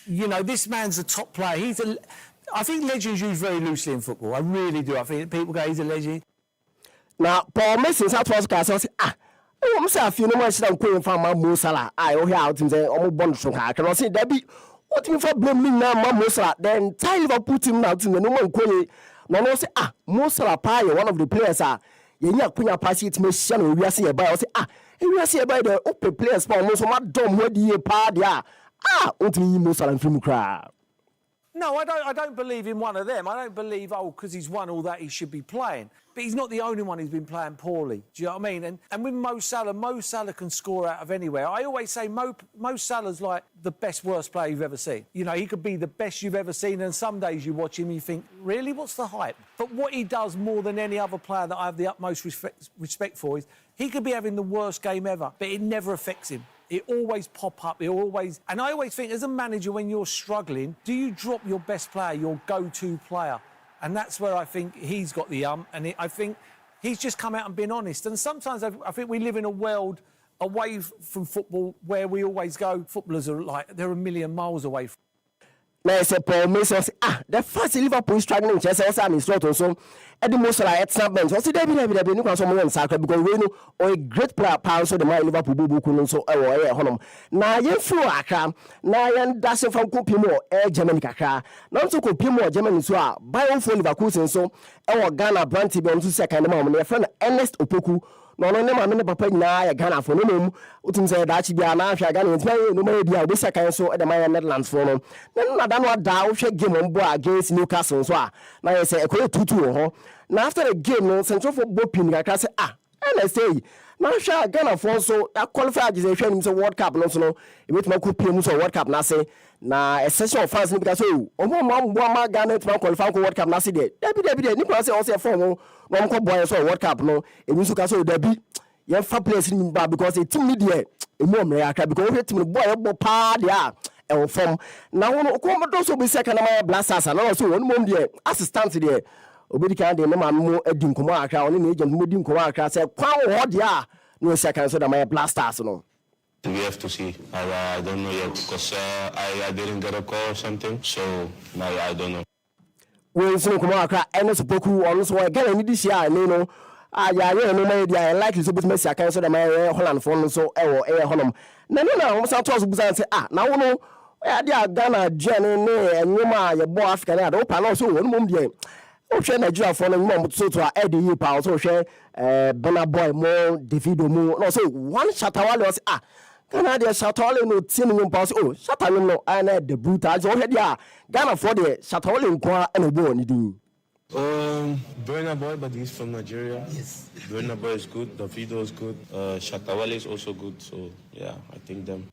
[SPEAKER 4] You know, this man's a top player. I think legends used very loosely in football. I really do. I think people go, he's a legend.
[SPEAKER 3] Now, Paul Mason, South West Castle, I'm saying, if you know what I'm calling from Mo Salah, I owe out in the almost bond from her. Can I say, Debbie, what do you for blaming now, Mo Salah? Then Tyler put him out in the no one calling. No, say, Mo Salah, one of the players are. You put your pass it, Miss Shannon, we are seeing by. I say, we are seeing by the open players, but most of my dumb, where do you party? Only Mo Salah and film crowd.
[SPEAKER 4] No, I don't believe in one of them. I don't believe, because he's won all that, he should be playing. But he's not the only one who's been playing poorly. Do you know what I mean? And with Mo Salah can score out of anywhere. I always say Mo Salah's like the best, worst player you've ever seen. You know, he could be the best you've ever seen, and some days you watch him and you think, really, what's the hype? But what he does more than any other player that I have the utmost respect for is he could be having the worst game ever, but it never affects him. It always pop up. And I always think, as a manager, when you're struggling, do you drop your best player, your go-to player? And that's where I think he's got the and I think he's just come out and been honest. And sometimes I think we live in a world away from football where we always go, footballers are like, they're a million miles away from.
[SPEAKER 3] Now, say Paul Mason say, the first Liverpool struggling Chelsea also an instructor so Eddie Mosala at snap bench. So David no can someone sacred because we know or a great player pound so the my Liverpool bubu so honum. Na yen fro aka na yen dash from Kopimo Germany kakra. Na so Kopimo Germany so a buy for Leverkusen so e Ghana Branty be on to second man my friend Ernest Opoku. No ma papa nyina ya Ghana for no mum utim say da chi bia na ahwa Ghana ntia no ma dia obisa kan so e de my Netherlands for no na da no da wo hwe game on bo against Newcastle so na you say e ko 2-2 ho na after the game no central for bopin kakra say and say na hwa Ghana for so that qualify as hwe nim so World Cup no so no e betima ko piem so World Cup na say na a session of fans ni because so omo Ghana to qualify for World Cup na say there David ni ko say o say form no ko boy so World Cup no e nso ka so David ye fa players ni ba because a team media e mo mre aka because we team boy bo pa dia e wo form na wono ko mo so be second na blasters na so won mom dia assistant dia obedi kan de ma mo adi nkomo aka oni na agent mo di nkomo aka say kwan wo dia no second so da my blasters no.
[SPEAKER 5] We have to see. I don't know yet because I didn't get a call or something, so I don't know.
[SPEAKER 3] We so come akra Ernest Opoku on so again any this year no ya no my dia like so bit Messi akan so da my Holland for so honum na so to so busan say na wo no ya dia Ghana Jen ne enyuma ye bo Africa na do pa na so won mom dia share Nigeria for no more so to Eddie you pa also share Burna Boy more Davido more no so one Shatawale was Canada Shatawale no tin no pass Shatawale no and the brute as already Ghana for the Shatawale nko and obo ni din.
[SPEAKER 5] Burna Boy, but he's from Nigeria. Yes. Burna Boy is good. Davido is good. Shatawale is also good. So yeah, I think them.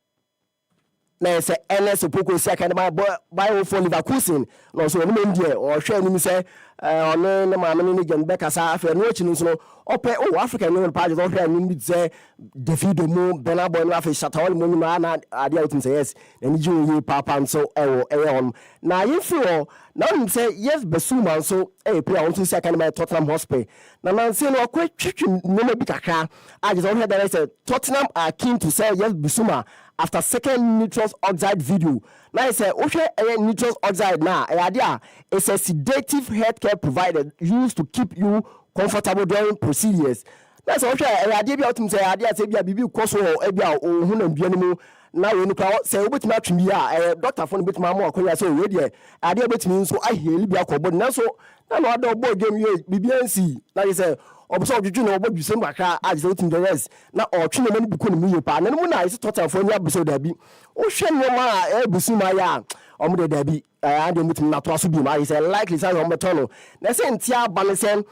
[SPEAKER 3] Na say NS Opoko say kind of buy for Leverkusen no so no ndie or hwe ni say ono na ma me gen be kasa afa no chi no so ope Africa no pa je hwe ni say Davido mu Burna Boy no afa Shatawale mu na ade out say yes na ni ji papa so on na yefi na nim say yes Besuma so player on to say kind of Tottenham Hotspur na say no kwa twitwi no bi kakra I just heard that say Tottenham are keen to say yes Besuma after second nitrous oxide video. Now it's a nitrous oxide now. It's a sedative healthcare provider used to keep you comfortable during procedures. That's okay. Idea about him say idea say bibi koso ebia ohun na bianimu na we nuka say obetimi atwimi a doctor for obetimi am akoya say we dey idea obetimi so aheli bia ko body na so na no ada obo game ye bibi ansi na say obuso odwudwu na obo dwusem kakra agye otim the rest na otwe na mani biko ne mu yepa na mu na ise total for nya buso da bi o hwe nyoma a ebusu ma ya omo de da bi ande mutim na to aso bi ma ise likely say omo tono na say ntia balance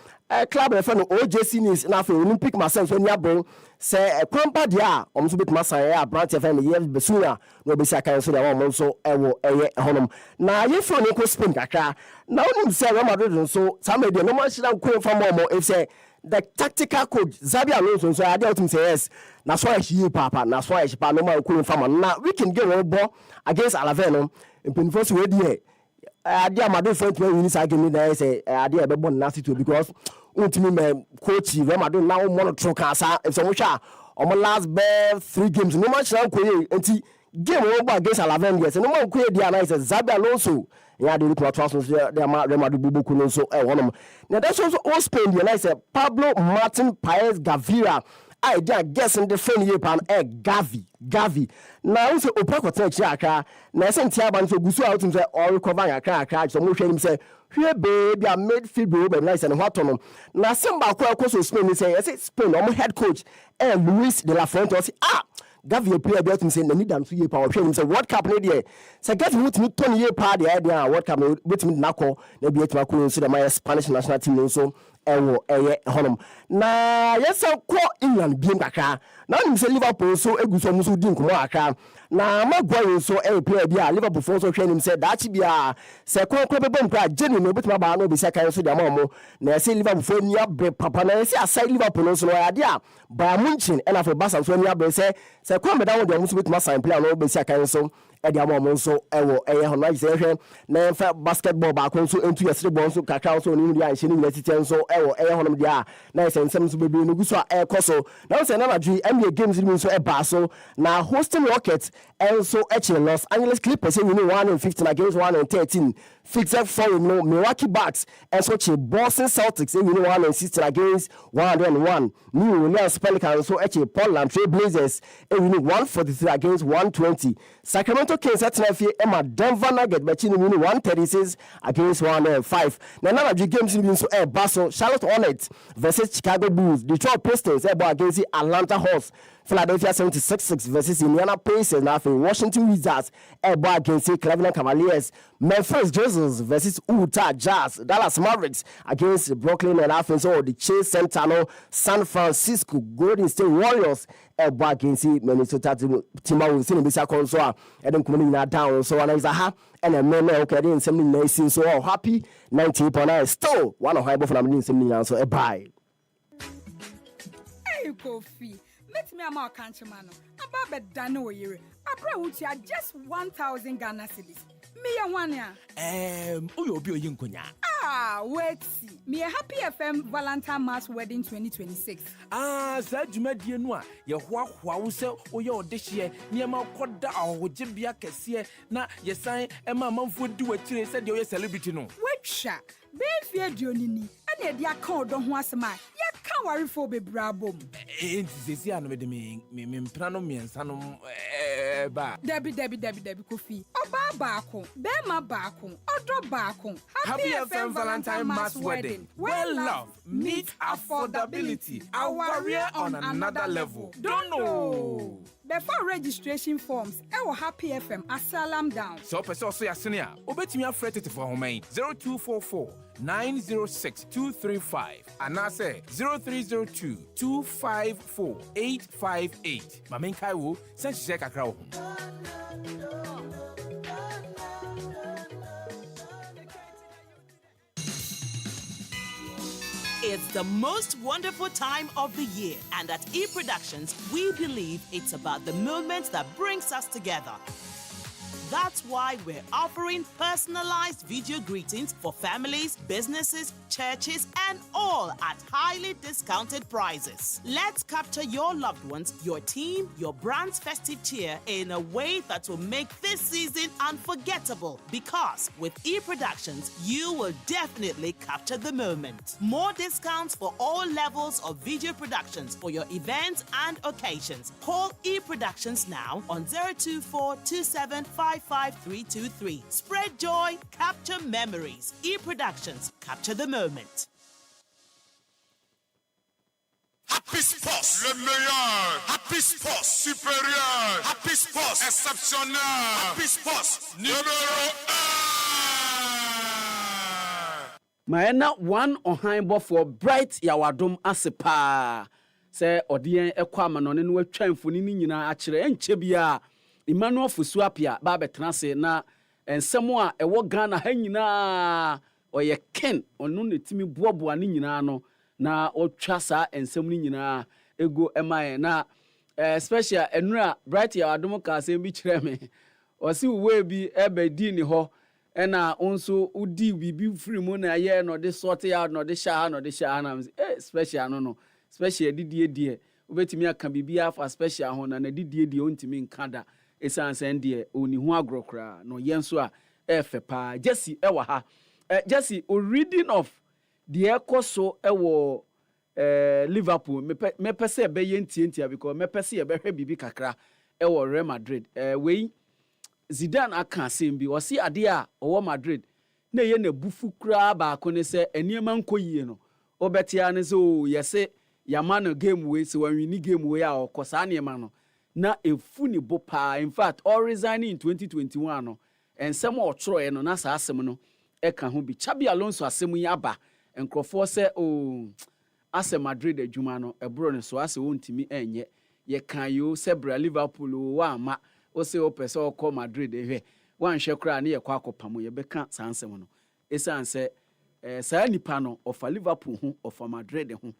[SPEAKER 3] club refer no OJC News na for Olympic myself so nya bon say kwampa dia omo so betima san ya branch FM ye besuna no be saka so da omo so ewo eye honom na ye fro ne ko Spain kakra na onim say Real Madrid so samedi no man shira ko fam omo if say the tactical coach Xabi Alonso so I doubt him say yes na so he papa na so he papa no man ko fam na we can get one ball against Alaveno in Penfos we dey ade amado for to win this game there say ade e be born nasty too because untimi me coach Real Madrid now monitor kasa if so sha omo last 3 games no man shall ko ye enti game over against Alaveno yes no man ko ye dia na say Xabi Alonso ya de ko atwa so de ma Real Madrid bubu kuno so wonom na that's also all Spain dia na say Pablo Martin Paez Gavira I guess in the friend ye pan Gavi na we say opakota chi aka na say ntia ban so gusu out say all recover aka so mo hwe nim say hwe baby a midfield bro be nice and what on na semba kwa so Spain say yes Spain head coach Luis de la Fuente say Gavi a player about him saying, "Need them 2 year power." Him say, "What cup need there?" Say, "Get with me 20 year power the idea. What cup with me nako? Maybe it ma so the my Spanish national team so honum." Na yes, ko England bien kakra. Na him say Liverpool so eguso muso din komo aka. Na Maguire so player bia Liverpool for so hwe him say that bia say ko be bom pra genu no betima ba no be say kan so dia mamo. Na say Liverpool for nia bre papa na say aside Liverpool so no ade a ba Munchen and for Barca so nia bre say kwa me da wo de muso betima sign player no be say kan so e dia mamo so hono say hwe na fa basketball ba ko so entu yesre bon so kakra so ni dia anhye ni university so hono dia na say nsem so bebre no guso koso na say na dwi NBA games ni so ba so na hosting Rockets and so Los Angeles Clippers you know 115 against 113 fixed for Milwaukee Bucks and so Boston Celtics you know 116 against 101 New Orleans Pelicans so Portland Trail Blazers you know 143 against 120 Sacramento Kings at Emma Denver Nuggets but you know 136 against 105 now the games in so Basel Charlotte Hornets versus Chicago Bulls Detroit Pistons against the Atlanta Hawks Philadelphia 76ers versus Indiana Pacers now for Washington Wizards against Cleveland Cavaliers Memphis Grizzlies versus Utah Jazz Dallas Mavericks against Brooklyn and Athens or the Chase Center San Francisco Golden State Warriors against Minnesota Timberwolves in bisa konso and then coming na down so and is aha and a man okay then something nice so happy 90.9 still one of high for na something so bye
[SPEAKER 6] hey Kofi let me am country man about bedano yere abra wuti just 1000 Ghana cedis me ya wan ya
[SPEAKER 7] uyo obi oyi nkonya
[SPEAKER 6] wait see me a Happy FM Valentine Mass Wedding 2026
[SPEAKER 7] sa dwumadie no a ye hoahoa wo se oye odehye niema koda ahoje bia kese na ye san ema manfo di wakire se de oye celebrity no
[SPEAKER 6] wetwa be fie dionini ane e dia kan odo ho asema ya kan warefo bebrabom
[SPEAKER 7] sesi anu me de me mpra no miensa no ba
[SPEAKER 6] Debbie Kofi Ọba baako, bema baako, odo baako.
[SPEAKER 7] Happy FM Valentine Mass Wedding. Well love meet affordability. Our warrior on another level. Don't know.
[SPEAKER 6] Before registration forms, ewo Happy FM asalam down.
[SPEAKER 7] So person also ya senior. Obetimi afrete te for home 0244 906 235 and I say 0302 254 858. Mamen kai wo send she kakra wo.
[SPEAKER 8] It's the most wonderful time of the year, and at E-Productions, we believe it's about the moments that brings us together. That's why we're offering personalized video greetings for families, businesses, churches, and all at highly discounted prices. Let's capture your loved ones, your team, your brand's festive cheer in a way that will make this season unforgettable. Because with E-Productions, you will definitely capture the moment. More discounts for all levels of video productions for your events and occasions. Call E-Productions now on 024 27 55323. Spread joy, capture memories. E-Productions, capture the moment.
[SPEAKER 9] Happy Sports, le meilleur. Happy Sports, supérieur. Happy Sports, exceptionnel. Happy Sports, numéro 1.
[SPEAKER 2] Maena one ohanbo for bright yawadom asepa. Se odien ekwa manone no atwa mfoni ni nyina akire enche bia Emmanuel Fusuapia ba betrase na ensemo a ewo Ghana ha nyina oye ken onu netimi boaboa ni nyina no na otwa sa ensem ni nyina ego emaye na special enura bright yawadom ka asem bi kire me osi we bi ebedi ni ho ena onso udi bibi free mu na ye no de sort ya no de sha no de sha na special no special didie obetimi aka bibia for special ho na didie ontimi nkada esanse ndie oni hu agrokra no yenso a efe pa Jesse ewa ha Jesse o reading of the ekoso ewo Liverpool me pese be yentie because me pese e be hwe bibi kakra ewo Real Madrid we Zidane aka sembi o si ade a owo Madrid na ye na bufu kra ba ko ne se eniema nkoyie no obetia ne so yese yamano game we so wanwini game we a okosa aniema no na efu ni bopa. In fact all resigning in 2021 no ensem otro no na sa asem no eka ho bi Xabi Alonso asem yi aba enkrofo se o ase Madrid adwuma no ebro ne so ase wontimi enye ye kan yo se bra Liverpool wa ama o se o pese o ko Madrid ehwe wan hwe kra na ye kwa akopam ye beka sansem no esanse sa nipa no ofa Liverpool ho ofa Madrid ho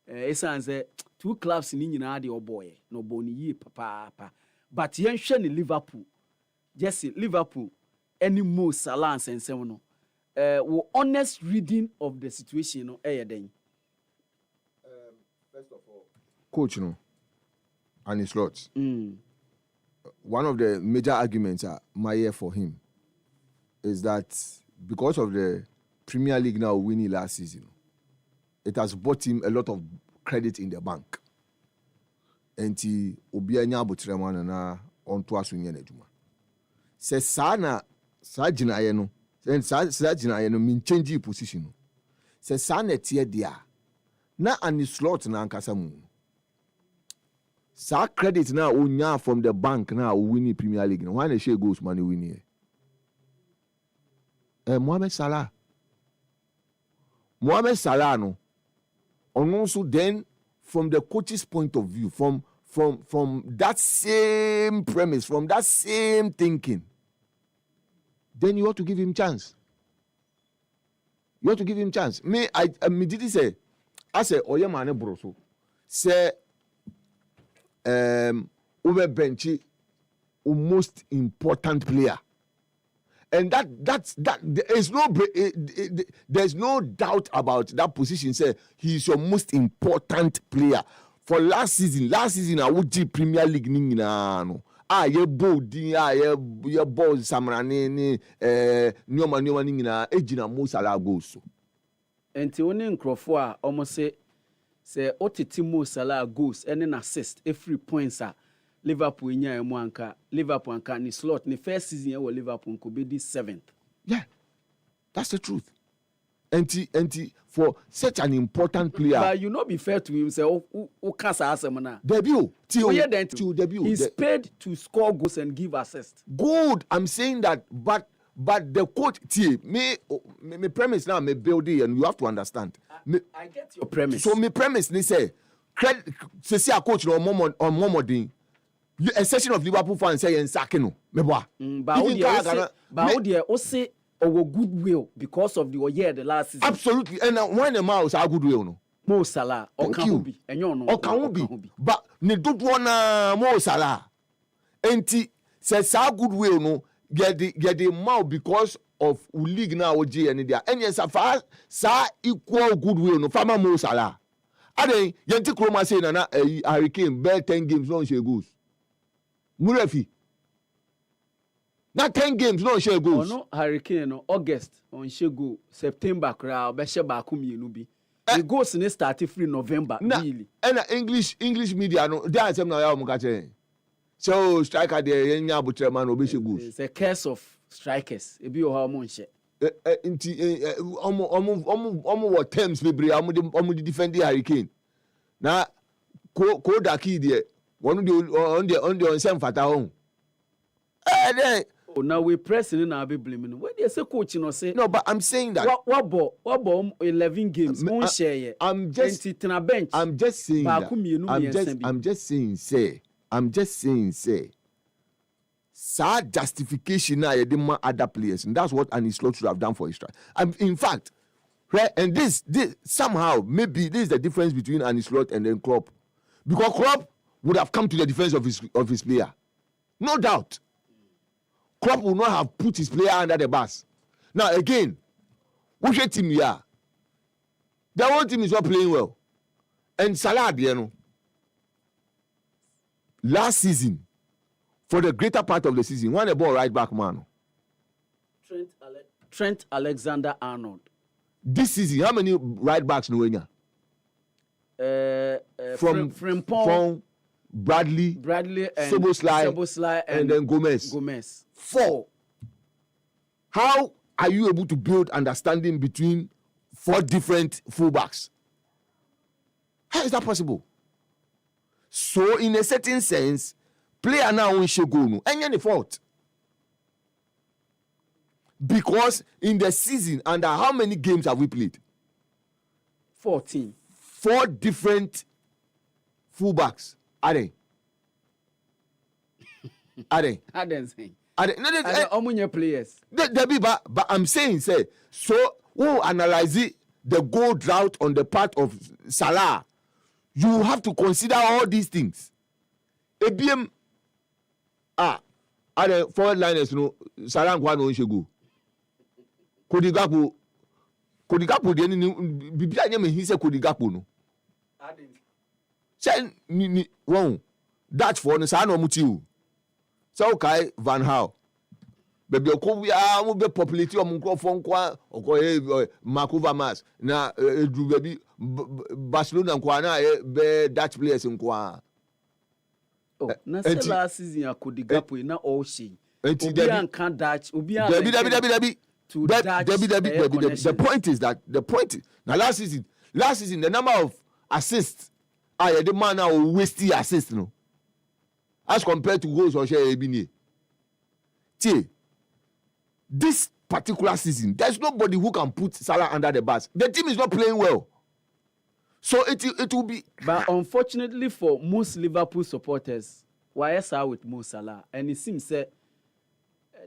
[SPEAKER 2] esanse two clubs ni nyina de oboye no boni yi papa but yen hwe ni Liverpool Jesse Liverpool any Mo Salah nsensem no wo honest reading of the situation no den
[SPEAKER 1] first of all coach no and his slots one of the major arguments my year for him is that because of the Premier League now winning last season, it has bought him a lot of credit in the bank. And he obianya abotrema na onto asunye na adwuma. Se sana sa ginaye no, sa ginaye no min change position no. Se sana tie dia na ani slot na ankasa mu. Sa credit na onya from the bank na o win Premier League no. Why na share goals man win here? Mohamed Salah no and also then from the coach's point of view from that same premise, from that same thinking, then you ought to give him chance. You ought to give him chance. Me I immediately say I say oye mane broso say over benchy most important player. And that's there's no doubt about that position. Say he's your most important player for last season. I would do Premier League ni no. Ye bodi ye ball samrane ni nyoma ni na ejina Mo Salah goals.
[SPEAKER 2] Enti woni nkrofo a omo se otete Mo Salah goals ene na assist every points a Liverpool nya emu anka Liverpool anka ni slot ni first season ya Liverpool ko be di 7th.
[SPEAKER 1] Yeah, that's the truth. And for such an important player,
[SPEAKER 2] but you not be fair to him. Say, "Oh, can't say na."
[SPEAKER 1] debut
[SPEAKER 2] Till
[SPEAKER 1] debut.
[SPEAKER 2] He's paid to score goals and give assists.
[SPEAKER 1] Good. I'm saying that, but the coach, me premise now, me building, and you have to understand.
[SPEAKER 2] I get your premise.
[SPEAKER 1] So me premise, they say, say a coach on Momodin. A session of Liverpool fans say in Sakeno. Me boy.
[SPEAKER 2] But say goodwill because of the year the last season.
[SPEAKER 1] Absolutely. And when the mouse are goodwill no.
[SPEAKER 2] Mo Salah or Kahubi.
[SPEAKER 1] Or Kahubi. But ne do one Mo Salah. Enti says sa goodwill no get the mouth because of league now OG and there. And yes, sa equal goodwill no farmer Mo Salah. Ade yenti kroma say na Hurricane bear 10 games no share goals. Murefi. Not 10 games, no share goals.
[SPEAKER 2] No Hurricane no August on Shego September crowd be share back you be. The goals in started free November really.
[SPEAKER 1] And English media no they are saying now ya mukache. So striker there nya butre man obi share goals.
[SPEAKER 2] It's a curse of strikers. E bi o ha mo nche.
[SPEAKER 1] Omo what terms bebre omo defend the Hurricane. Na ko daki there one on the same fata home.
[SPEAKER 2] Now we pressing in our be blaming. When they say coach, say
[SPEAKER 1] no, but I'm saying that
[SPEAKER 2] what ball 11 games, won't share.
[SPEAKER 1] I'm just
[SPEAKER 2] bench.
[SPEAKER 1] I'm just saying that. I'm just saying say. Sad justification now you demand other players, and that's what Anislot should have done for Israel. In fact, right, and this somehow maybe this is the difference between Anislot and then Klopp, because Klopp would have come to the defense of his player, no doubt. Klopp will not have put his player under the bus. Now again, which team you are? The whole team is not playing well. And Salah, you know, last season, for the greater part of the season, when the ball right back man.
[SPEAKER 2] Trent Alexander-Arnold.
[SPEAKER 1] This season, how many right backs no Wenya? From Bradley and
[SPEAKER 2] Soboslai
[SPEAKER 1] and then Gomez. 4. How are you able to build understanding between 4 different fullbacks? How is that possible? So, in a certain sense, player now won't show goal no, and any fault. Because in the season, under how many games have we played?
[SPEAKER 2] 14.
[SPEAKER 1] 4 different fullbacks. Are they?
[SPEAKER 2] No, players.
[SPEAKER 1] But I'm saying, say, so who analyze the goal drought on the part of Salah? You have to consider all these things. ABM, are the forward liners, no, Salah and Kwano Shegu. Kodigapu, Bibia Yame, he said Kodigapu, no. Say, wrong. That's for the Sano Mutiu. So, okay, Van Hal. Baby, we are populating of Munkofon, or Markova Mas. Now, baby, Barcelona and Kwana, Dutch players in Kwa.
[SPEAKER 2] Oh, last season, I could Digapu in all she. Obian can't Dutch, Obian. The point is that now last season, the number of assists, the man now wasting assists, no. As compared to goals or share Ebini. This particular season, there's nobody who can put Salah under the bus. The team is not playing well. So it will be. But unfortunately for most Liverpool supporters, why are with Mo Salah? And it seems that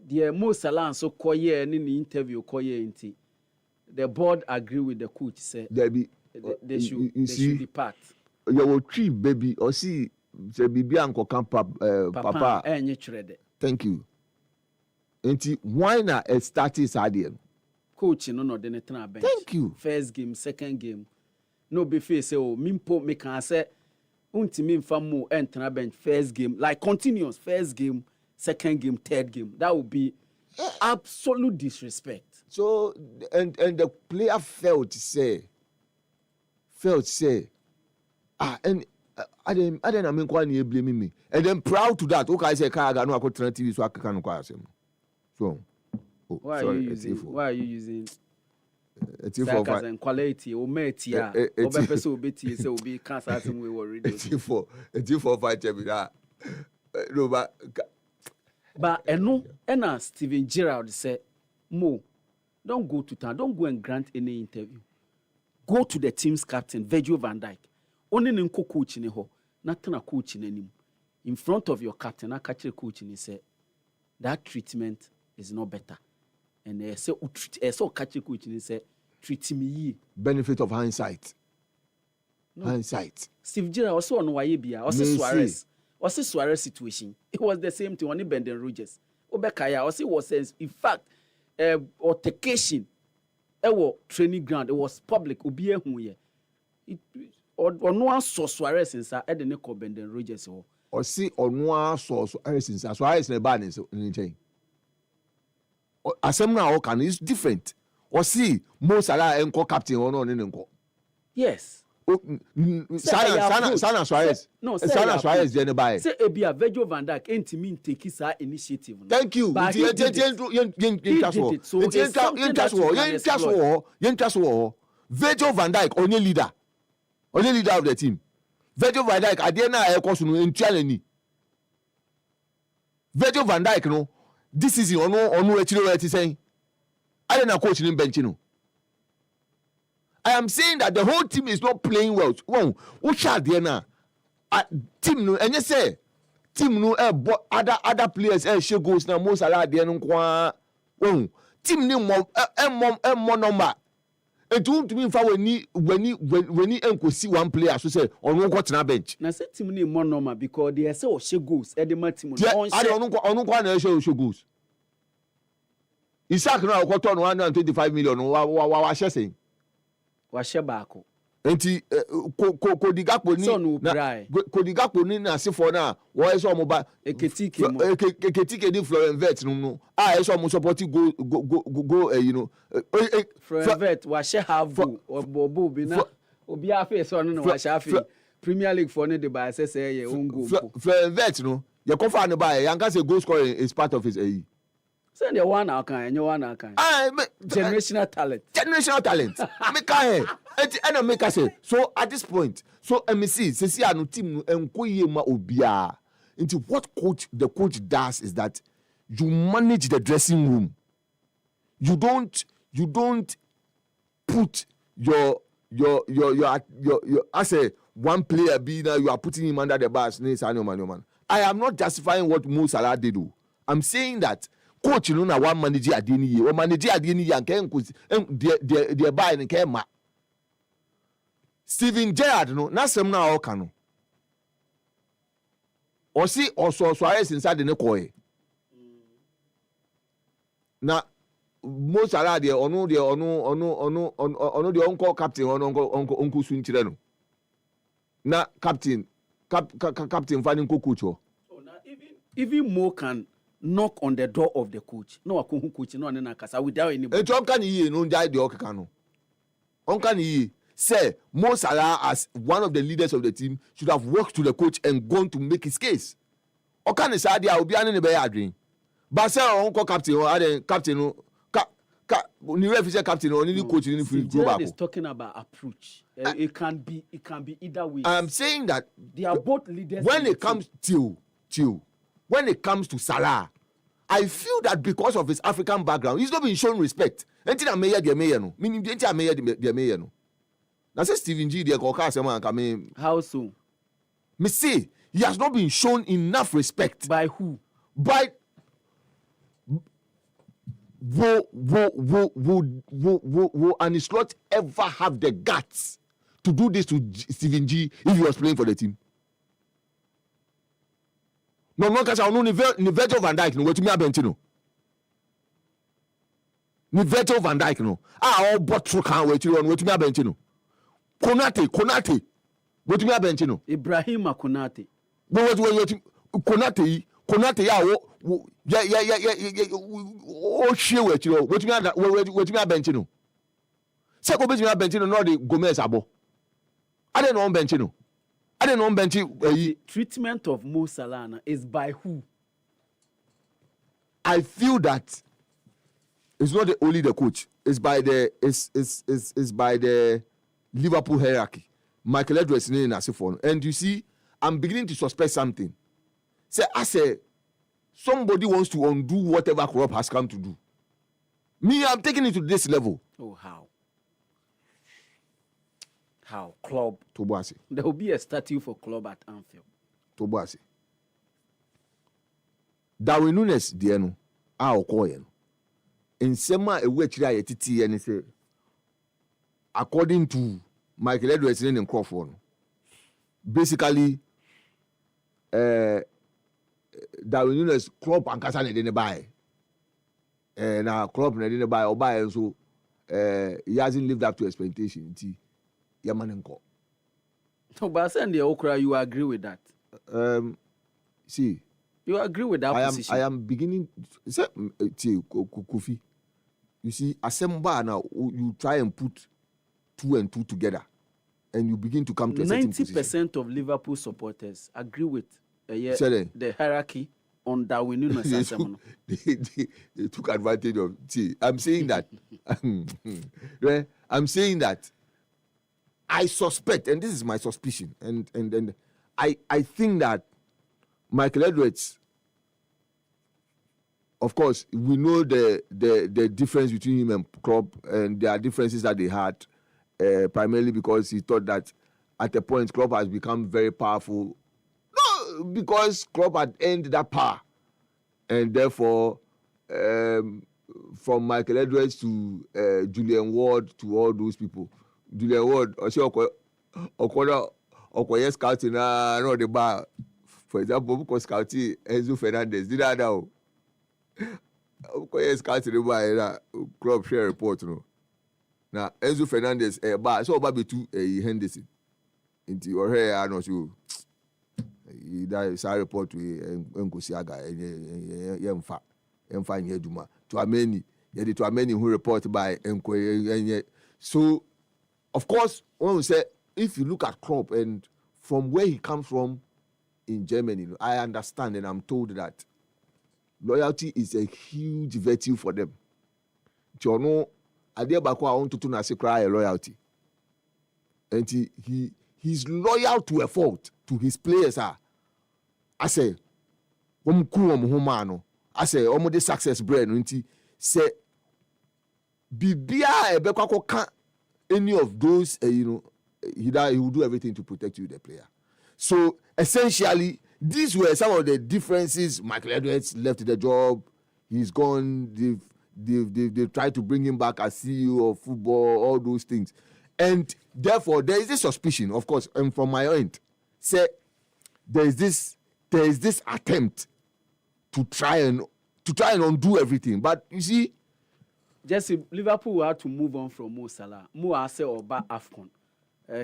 [SPEAKER 2] the Mo Salah so quiet in the interview quiet. The board agree with the coach. Say they should depart.
[SPEAKER 1] You will treat baby or see. Papa. Thank you. Why not start his idea?
[SPEAKER 2] Coach, no, the bench.
[SPEAKER 1] Thank you.
[SPEAKER 2] First game, second game. No be face say, oh, Mimpo me can say, unti min famu enter bench first game, like continuous first game, second game, third game. That would be absolute disrespect.
[SPEAKER 1] So, and the player felt say, I mean kwani blame me. And then proud to that. Okay, I say car no akọ trend TV so akeka no kwa asem. So
[SPEAKER 2] why are you using
[SPEAKER 1] T4
[SPEAKER 2] and quality o meti a obepese obeti say obi can certain way already.
[SPEAKER 1] T4 fight me that. No
[SPEAKER 2] but eno na Steven Gerrard say Mo, don't go to town, don't go and grant any interview. Go to the team's captain Virgil van Dijk. Only nko coach ni ho, nothing a coach in him. In front of your captain, I catch a coach and he say that treatment is not better. And they say so catch a coach and he say treat me.
[SPEAKER 1] Benefit of hindsight.
[SPEAKER 2] No.
[SPEAKER 1] Hindsight.
[SPEAKER 2] Steve Gerrard also on Wayebia, also Suarez situation. It was the same thing on Brendan Rodgers. Obekaya also was in fact altercation. Training ground. It was public. Obi ehu ye. Or no one saw Suarez inside. I didn't call Brendan Rodgers.
[SPEAKER 1] Or see or no one saw Suarez inside. Suarez ne ban in chain. Asemna Okan is different. Or see Mo Salah enko captain or no nenko.
[SPEAKER 2] Yes.
[SPEAKER 1] Sana Suarez.
[SPEAKER 2] No,
[SPEAKER 1] Sana Suarez je ne buy.
[SPEAKER 2] Say Ebia Virgil van Dijk enti mean take his initiative.
[SPEAKER 1] Thank you. Virgil van Dijk only leader of the team. Virgil van Dijk adena ekoso no entuale ni. Virgil van Dijk no this is onu echiro where ti saying. I don't coach in bench no. I am saying that the whole team is not playing well. Wow, what shall there now? Team no, and you say team no other players share goals now. Most Salah there no kwa. Wow, team no more number. And to me when he enko see one player so say on one quarter bench.
[SPEAKER 2] Na say team no more number because they say o share goals. E dey ma team no.
[SPEAKER 1] On kwa na share goals. Isaac no akoto no 125 million wa share saying.
[SPEAKER 2] Washe baako
[SPEAKER 1] enti Kodigapo ni na sefo na wo eso mo ba eketike ni Florent Vert no eso mo support go you know
[SPEAKER 2] Florent Vert washe have obo bi na obi afa so no washe afa Premier League for ne de ba say ye own goal
[SPEAKER 1] Florent Vert no ye kofa ne ba ye yanka say goal scoring is part of his
[SPEAKER 2] Send the one out can, generational talent.
[SPEAKER 1] Make I make I say. So at this point, so MEC, see no team enkoye ma obia. Into what the coach does is that you manage the dressing room. You don't put your as a one player be now you are putting him under the bus. I am not justifying what Mo Salah did. I'm saying that coach no na one manager adeni ye o manager adeni ye anke nkosi de buy nke ma Steven Gerrard no na sem na o ka no o si oso Suarez inside ne koye na Mo Salah de onu de onko captain onko suntire no na captain fani nko coach o
[SPEAKER 2] even Mo can knock on the door of the coach. No akon coach no na kasa without anybody.
[SPEAKER 1] Eto onka ni ye no jai de okeka no. Onka ni ye say Mo Salah as one of the leaders of the team should have worked to the coach and gone to make his case. Onka ni sa dia obi ane ne be adwin. But say onko captain or captain no ni referee say captain or ni coach ni free go back.
[SPEAKER 2] Is talking about approach. It can be either way.
[SPEAKER 1] I'm saying that
[SPEAKER 2] they are both leaders.
[SPEAKER 1] When it comes to when it comes to Salah, I feel that because of his African background, he's not being shown respect. Enti na mayor de mayor no. Meaning enti na mayor de mayor no. Na say Steven G de ko ka asema nka me.
[SPEAKER 2] How so?
[SPEAKER 1] Me say he has not been shown enough respect.
[SPEAKER 2] By who?
[SPEAKER 1] By and he's not ever have the guts to do this to Steven G if he was playing for the team. No kasa onu ni Virgil van Dijk no wetumi abenti no. Ni Virgil van Dijk no. All bottle kan wetumi abenti no. Konate wetumi abenti no.
[SPEAKER 2] Ibrahima Konate.
[SPEAKER 1] No wetumi Konate ya wo ya o hwe wetumi abenti no. Se ko betumi abenti no the Gomez abo. Ade no benchi no. I don't know bench.
[SPEAKER 2] The treatment of Mo Salah is by who?
[SPEAKER 1] I feel that it's not only the coach. It's by the it's by the Liverpool hierarchy. Michael Edwards in Asifon. And you see, I'm beginning to suspect something. I say somebody wants to undo whatever Klopp has come to do. Me, I'm taking it to this level.
[SPEAKER 2] Oh, how? How? Club.
[SPEAKER 1] Toboase.
[SPEAKER 2] There will be a statue for Club at Anfield.
[SPEAKER 1] Toboase. Darwin Nunes, dear no, I'll call you. In Sema, a witch, I titi and say, according to Michael Edwards in Crawford, basically, Darwin Nunes, Klopp and Kassan didn't buy. Now Klopp didn't buy or buy, so he hasn't lived up to expectation. Yamanenko.
[SPEAKER 2] So, but send the okra, you agree with that?
[SPEAKER 1] See,
[SPEAKER 2] you agree with that position?
[SPEAKER 1] I am beginning. Kofi, you see, Asemba now you try and put 2 and 2 together, and you begin to come to a certain position.
[SPEAKER 2] 90% of Liverpool supporters agree with the hierarchy on Darwin Nunes.
[SPEAKER 1] They took advantage of. See, I'm saying that. I'm saying that. I suspect, and this is my suspicion, and I think that Michael Edwards, of course, we know the difference between him and Klopp, and there are differences that they had, primarily because he thought that at a point Klopp has become very powerful. No, because Klopp had earned that power, and therefore, from Michael Edwards to Julian Ward to all those people. Julian Ward, or scouting no the bar. For example, because scouting Enzo Fernandez did that now. Scouting the bar club share report no. Now Enzo Fernandez bar so baby to Henderson. Into your hair I know you. That is a report to Nkosiaga Yemfa Nyeduma. To many who report by Nkoye. So of course, when we say, if you look at Klopp and from where he comes from in Germany, I understand and I'm told that loyalty is a huge virtue for them. You know, I want to cry loyalty. And he's loyal to a fault to his players. I say, I say, the success brand. Say, Bibia Ebekako can't. Any of those, he will do everything to protect you, the player. So essentially, these were some of the differences. Michael Edwards left the job. He's gone. They've tried to bring him back as CEO of football, all those things. And therefore, there is this suspicion, of course, and from my end, say there is this attempt to try and undo everything. But you see,
[SPEAKER 2] just Liverpool will have to move on from Mo Salah. Mo Ase Oba AFCON.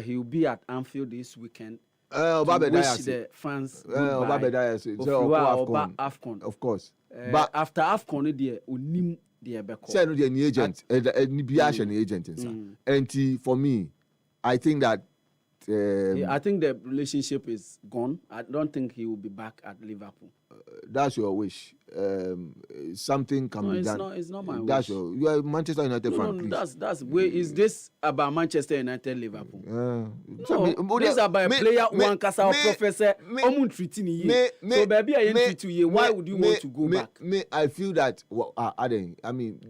[SPEAKER 2] He will be at Anfield this weekend. To wish the fans
[SPEAKER 1] Oba
[SPEAKER 2] AFCON.
[SPEAKER 1] Of course.
[SPEAKER 2] But after AFCON, they unim the Ebeko.
[SPEAKER 1] Say no, the agent, the agent, and for me, I think that.
[SPEAKER 2] I think the relationship is gone. I don't think he will be back at Liverpool.
[SPEAKER 1] That's your wish. Something can be done.
[SPEAKER 2] It's not my
[SPEAKER 1] wish. You are Manchester United fan.
[SPEAKER 2] No, that's where is this about Manchester United Liverpool? This is about a player one casa professor. So baby, I treat you. Why would you want to go back?
[SPEAKER 1] I feel that.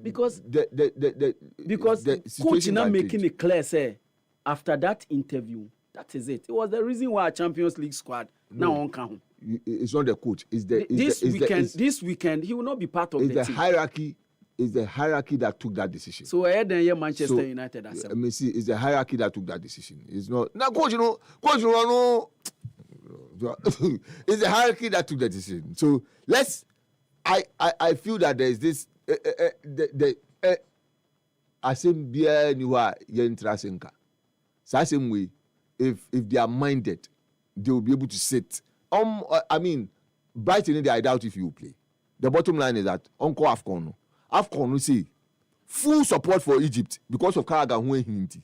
[SPEAKER 2] Because
[SPEAKER 1] the
[SPEAKER 2] coach now making it clear, say after that interview. That is it. It was the reason why our Champions League squad now on count.
[SPEAKER 1] It's not the coach. It's the
[SPEAKER 2] this weekend he will not be part of the team.
[SPEAKER 1] Hierarchy. It's the hierarchy that took that decision.
[SPEAKER 2] So ahead then Manchester United as well.
[SPEAKER 1] It's the hierarchy that took that decision. It's not now coach. No. It's the hierarchy that took the decision. So I feel that there is this. Asem bia niwa yentrasenka. Same way. If they are minded, they will be able to sit. Brighton, I doubt if you will play. The bottom line is that Uncle AFCON will say full support for Egypt because of Karaga who hinti.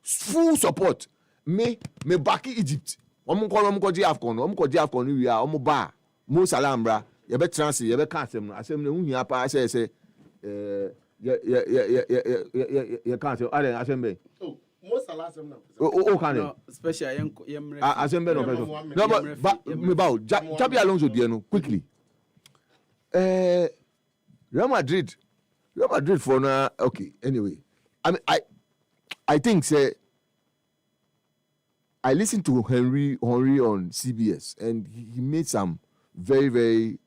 [SPEAKER 1] Full support. Me back Egypt. Omo ko ji AFCON we are omo ba Mo Salah mbra ye be trans ye be ka asem no hia pa say ye can't say assemble.
[SPEAKER 10] Oh, most alasem na.
[SPEAKER 1] Oh, can
[SPEAKER 2] no, special
[SPEAKER 1] assemble no. No, but me about Xabi Alonso there no quickly. Real Madrid for now. Okay, anyway. I mean, I think say I listened to Henry on CBS and he made some very, very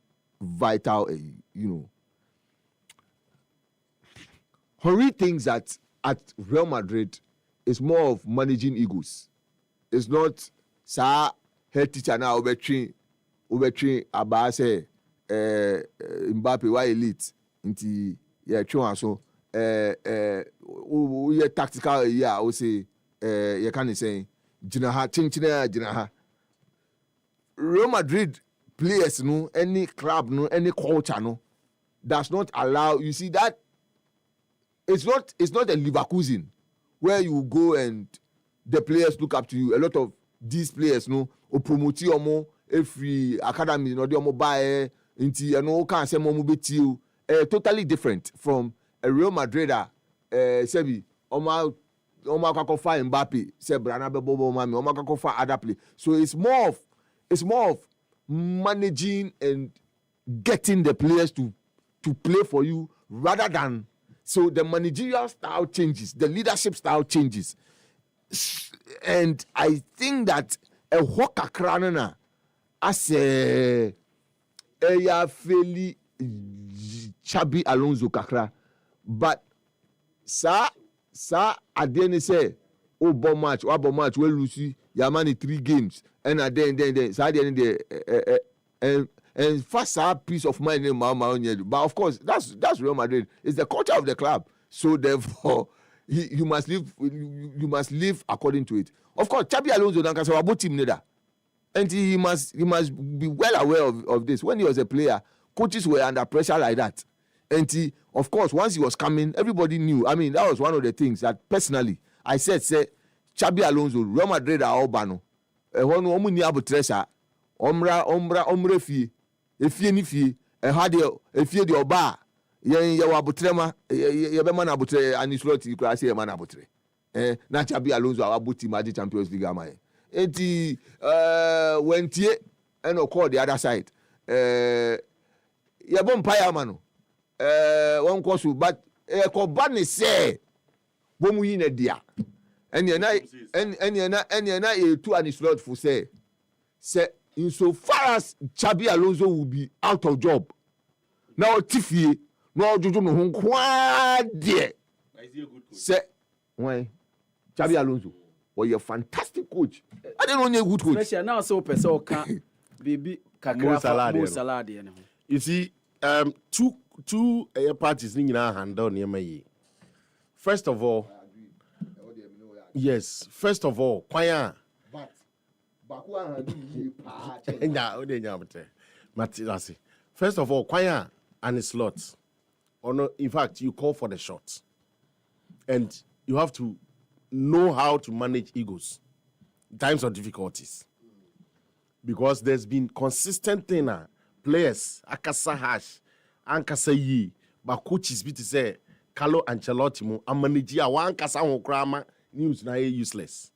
[SPEAKER 1] vital, Henry thinks that at Real Madrid, it's more of managing egos. It's not, sir, head teacher now, Obetri, Abase, Mbappe, why elite, into, yeah, true, so, we tactical, yeah, I would say, you can't say, Jinaha. Real Madrid players, no, any club, no, any culture, no, does not allow, you see that, it's not a Leverkusen where you go and the players look up to you. A lot of these players, no, or promote you more every academy, no, they are buy into you know can't say more mobile totally different from a Real Madrid. Sebi, Oma Kakofa Mbappe, Sebrana Bobo Mami, Oma Kakofa other play. So it's more of managing and getting the players to play for you rather than. So the managerial style changes, the leadership style changes. And I think that a Hoka Kranana as a fairly Xabi Alonso Kakra. But sa adene say bo match, we lose Yamani 3 games. And then sa adene and first peace of mind in but of course that's Real Madrid. It's the culture of the club, so therefore you must live according to it. Of course, Xabi Alonso don't say about team neither, and he must be well aware of this. When he was a player, coaches were under pressure like that, and of course once he was coming, everybody knew. I mean, that was one of the things that personally I said Xabi Alonso, Real Madrid are Obano, omu ni abutresa, omra fie. Efie ni fie had efie de oba ye wabutrema ye be man abutre anislot you can say man abutre na Xabi Alonso abuti Magic Champions League amaye enti wentie and call the other side ye bon paya mano one course but ko ban say bomu yi na dia enya na e tu anislot for say insofar as Xabi Alonso will be out of job, now Tiffy, no Jojo no there. Say, why Xabi Alonso? Oh, you're a fantastic coach. I don't know a good coach.
[SPEAKER 2] Especially now, so person can baby Mo Salah.
[SPEAKER 10] You see, two parties in our hand down near me. First of all, Kwaya. First of all, Kwaya and his slots. Or no, in fact, you call for the shots. And you have to know how to manage egos in times of difficulties. Because there's been consistent thing players, Akasa Hash, Ankasa Yi, but coaches be to say, Carlo Ancelotti mo, and manager, one Kasa Wokrama, news na useless.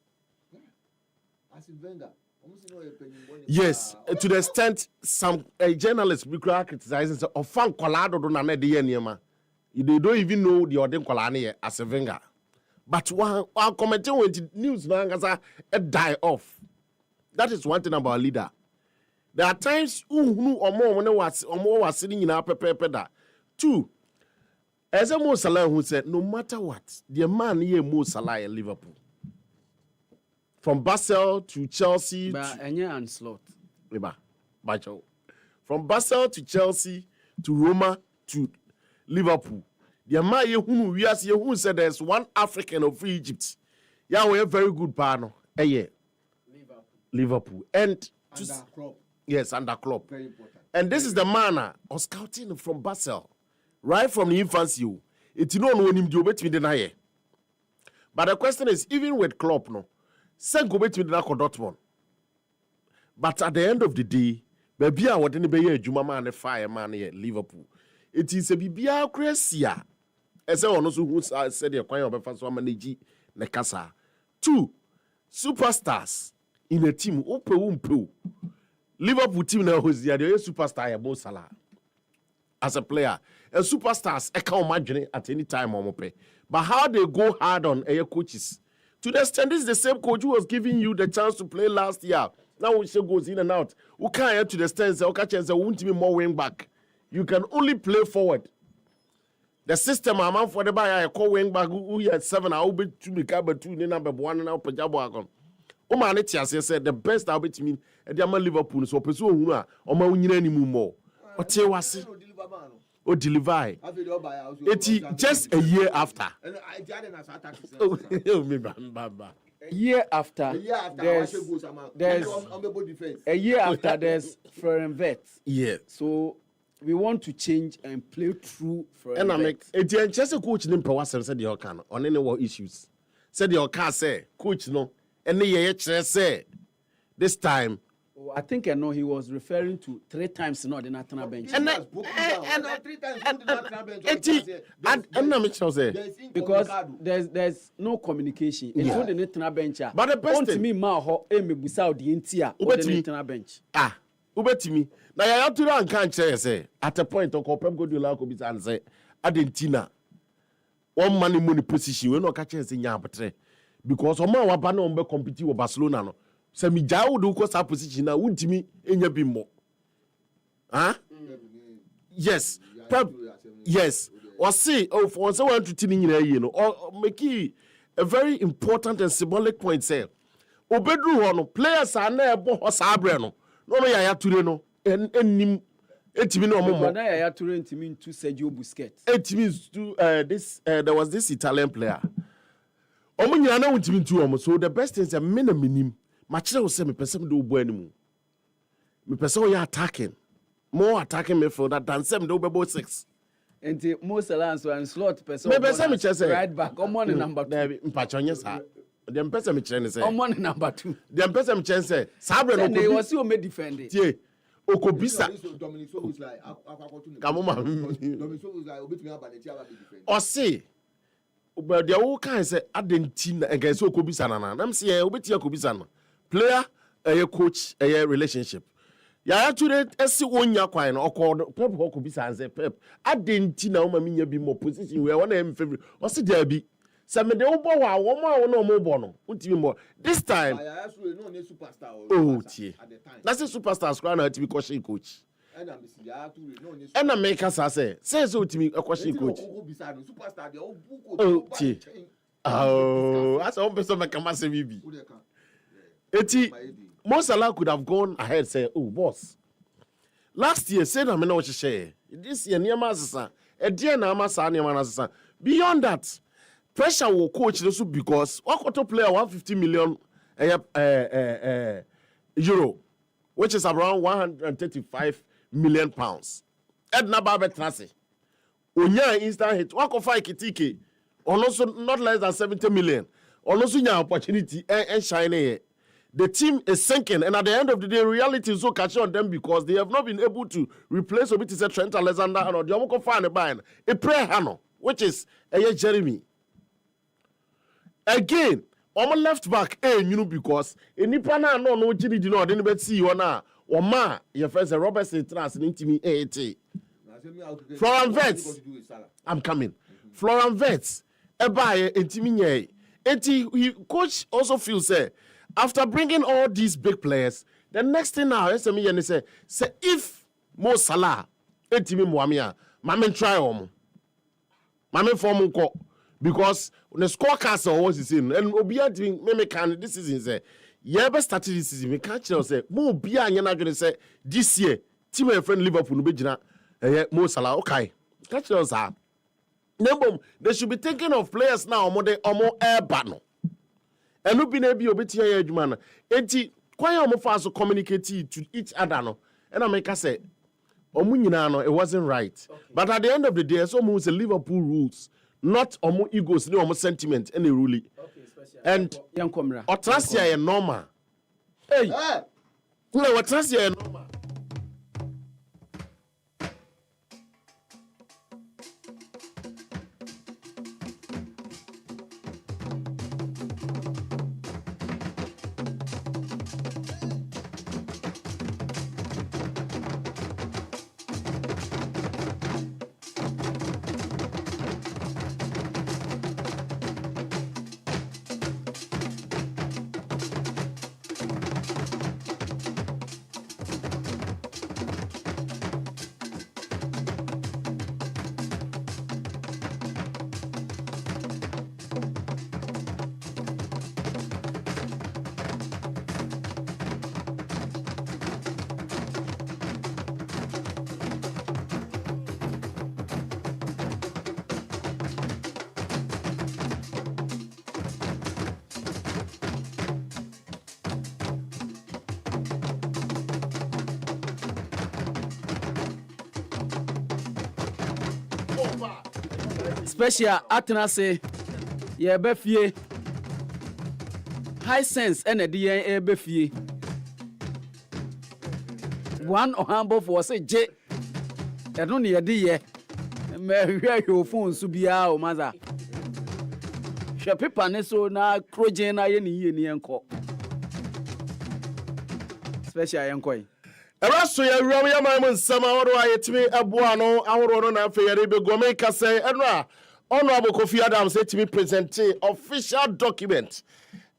[SPEAKER 10] Yes, to the extent some journalists be criticizing say ofan kolado do na na de yema. They don't even know the ordin kolane as a Wenger. But one commenting when news na ngasa die off. That is one thing about a leader. There are times who or more was sitting in our pepe da. Two, as a Mo Salah who said, no matter what, the man here Mo Salah in Liverpool. From Basel to Chelsea. From Basel to Chelsea to Roma to Liverpool. The man who said there's one African of Egypt. Yeah, we're a very good partner. Liverpool. And under Klopp. Yes, under Klopp. Very important. And this is the man of scouting from Basel. Right from the infancy. It's not when him do bet me deny. But the question is, even with Klopp, no. Sen go bet me deny Dortmund. But at the end of the day, baby, I want to be a Juma man, a fire man here, Liverpool. It is a BBA crazy. As I also who said the choir of a first one manage Nekasa. 2 superstars in a team. Liverpool team now who's the superstar Mo Salah. As a player, and superstars I can't imagine at any time on pay. But how they go hard on air coaches. To the extent this is the same coach who was giving you the chance to play last year. Now we goes in and out. Who can't get to the stand say okay chance won't be more wing back. You can only play forward. The system I'm for the buy I call wing back who had 7 I'll be 2 become 2 number 1 now Pajabo. O man it said the best I'll be to me at the Liverpool so pursue who or my any more. Or tell was or deliver. It's just a year after.
[SPEAKER 2] A year after, there's a year after there's Florian Wirtz.
[SPEAKER 10] Yeah.
[SPEAKER 2] So we want to change and play through Florian
[SPEAKER 10] And I
[SPEAKER 2] Wirtz.
[SPEAKER 10] make it just a coach named Pawasem said the can on any war issues. Said the car say coach no any year say this time.
[SPEAKER 2] I think I know he was referring to 3 times not the national bench.
[SPEAKER 10] And
[SPEAKER 2] Because there's no communication. It's on the national bench.
[SPEAKER 10] But the best
[SPEAKER 2] to me, Maho, Amy Busau, the Intia, or the national bench.
[SPEAKER 10] Ubetimi. Now, I have to run can't say at a point of Pep Guardiola could be and say, Argentina, one money position, we're not catching in Yabatre. Because Oma Wabano be competing with Barcelona. No. So me jaw do cause our position now won't me in your bimbo. Huh? Yes. Pep, yes. Or say, oh, for someone to tell you know, or make a very important and symbolic point say, Obedru hono, players are never sabreno. No, I have to know, and nim. It means no more.
[SPEAKER 2] I have to rent him into Sergio Busquets.
[SPEAKER 10] It means to this. There was this Italian player. Omunyana won't mean to so the best is a minimum. Machina will say me person do bueno. Me person we attacking, more attacking midfielder than some do about 6.
[SPEAKER 2] And the most alliance and slot person.
[SPEAKER 10] Me person me say
[SPEAKER 2] right back. I'm on number 2.
[SPEAKER 10] Mpachonya sa. Dem person me chene say.
[SPEAKER 2] I'm on number 2.
[SPEAKER 10] Dem person me chene say. Sabre no.
[SPEAKER 2] They was you me defend it.
[SPEAKER 10] Tie. Okobisa.
[SPEAKER 1] Dominic so was like
[SPEAKER 10] Kamoma.
[SPEAKER 1] Dominic so was like obetumi abaneti aba be defend.
[SPEAKER 10] O say but the whole kind say Argentina against Okobisa na. Nam say obeti Okobisa na. Player, a coach, a relationship. Ya today, esi onya kwan or called Pep Hokubisa and say Pep. Argentina, Mamiya be more position where one of them favorite. Or see there be some of the old boy, one more bono. More. This time, oh, that's a superstar squad to be question coach. And I make us say so to me a question coach. Oh, that's all person like a massive baby. Mo Salah could have gone ahead say, oh, boss. Last year, said I'm not share. This year, near Massa, a dear Namasa, near Manasa. Beyond that, pressure will coach the soup because what quarter player 150 million euro, which is around 135 million pounds. Edna Babet Nasi. Unya instant hit, what of 5 kitiki, or also not less than 70 million, or also your opportunity and shiny. The team is sinking, and at the end of the day, reality is so catching on them because they have not been able to replace Obiti Trent Alexander and the Omoko Fan Bine, a prayer Hano, which is Jeremy. Again, on left back, because in Nipana no Jimmy did not anybody see you now, or ma, your friends are Robertson Trans and Intimi AT. Florian Wirtz, I'm coming. Florian Wirtz, a buyer, Intimi. Coach also feels after bringing all these big players, the next thing now, SME and say if Mo Salah, etimi Mwamia, Mamen try Mamen form ko because the scorecards are always the same. And Obia doing me can this season say, yeah, best started this season. Me can't say Mo Obia and you're gonna say this year, team my friend Liverpool no be jina Mo Salah. Okay, catch us up. They should be thinking of players now. More air battle. And no been able to be a man. Enti, quite almost communicate to each other. No, and I make us say, it wasn't right. Okay. But at the end of the day, it's almost the Liverpool rules, not omo egos, no omo sentiment, any ruling. Okay, and young Comra. Otrasia normal. Hey, No, what's that here?
[SPEAKER 2] Special atena se ye be fie high sense and the ye be fie one humble for say je e no ne ye de ye me hwe your phone so bia o maza hwe paper ne so na krogen na ye ne ye ne enko special enko
[SPEAKER 10] Eraso ya ruwa ya mamu nsama aworo ayetimi aboa no aworo no na afa yare be gome ka say enra Honorable Kofi Adams etimi present official document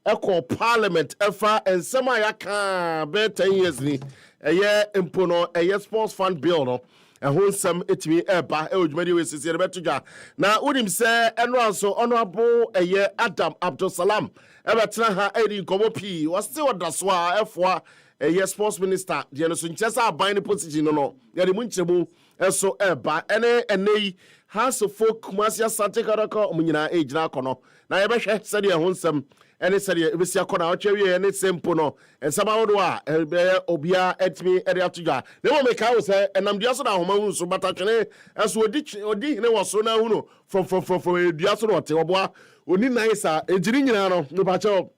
[SPEAKER 10] eko parliament efa ensama ya ka be 10 years ni eye impono eye sports fund bill no ehun sam etimi eba e odwumadi we sisi re betudwa na udim say enra so Honorable eye Adam Abdul Salam ebetena ha edi komo pi was still daso a efwa yes, sports minister, the Sunchesa buying position no, yet the Munchebu, and so eba, ene, has a folk, Masia Sante Karaka, Munina age Nakono. Now, I bet said you wholesome, and it said you see a corner, cherry, and it's simple, and somehow do I, Obia, Etmi, Ediatuga. They will make house, and I'm just now, so but actually, as we ditch or did, was so now, from Diaso or Teoboa, we need nice, engineering, no pacho.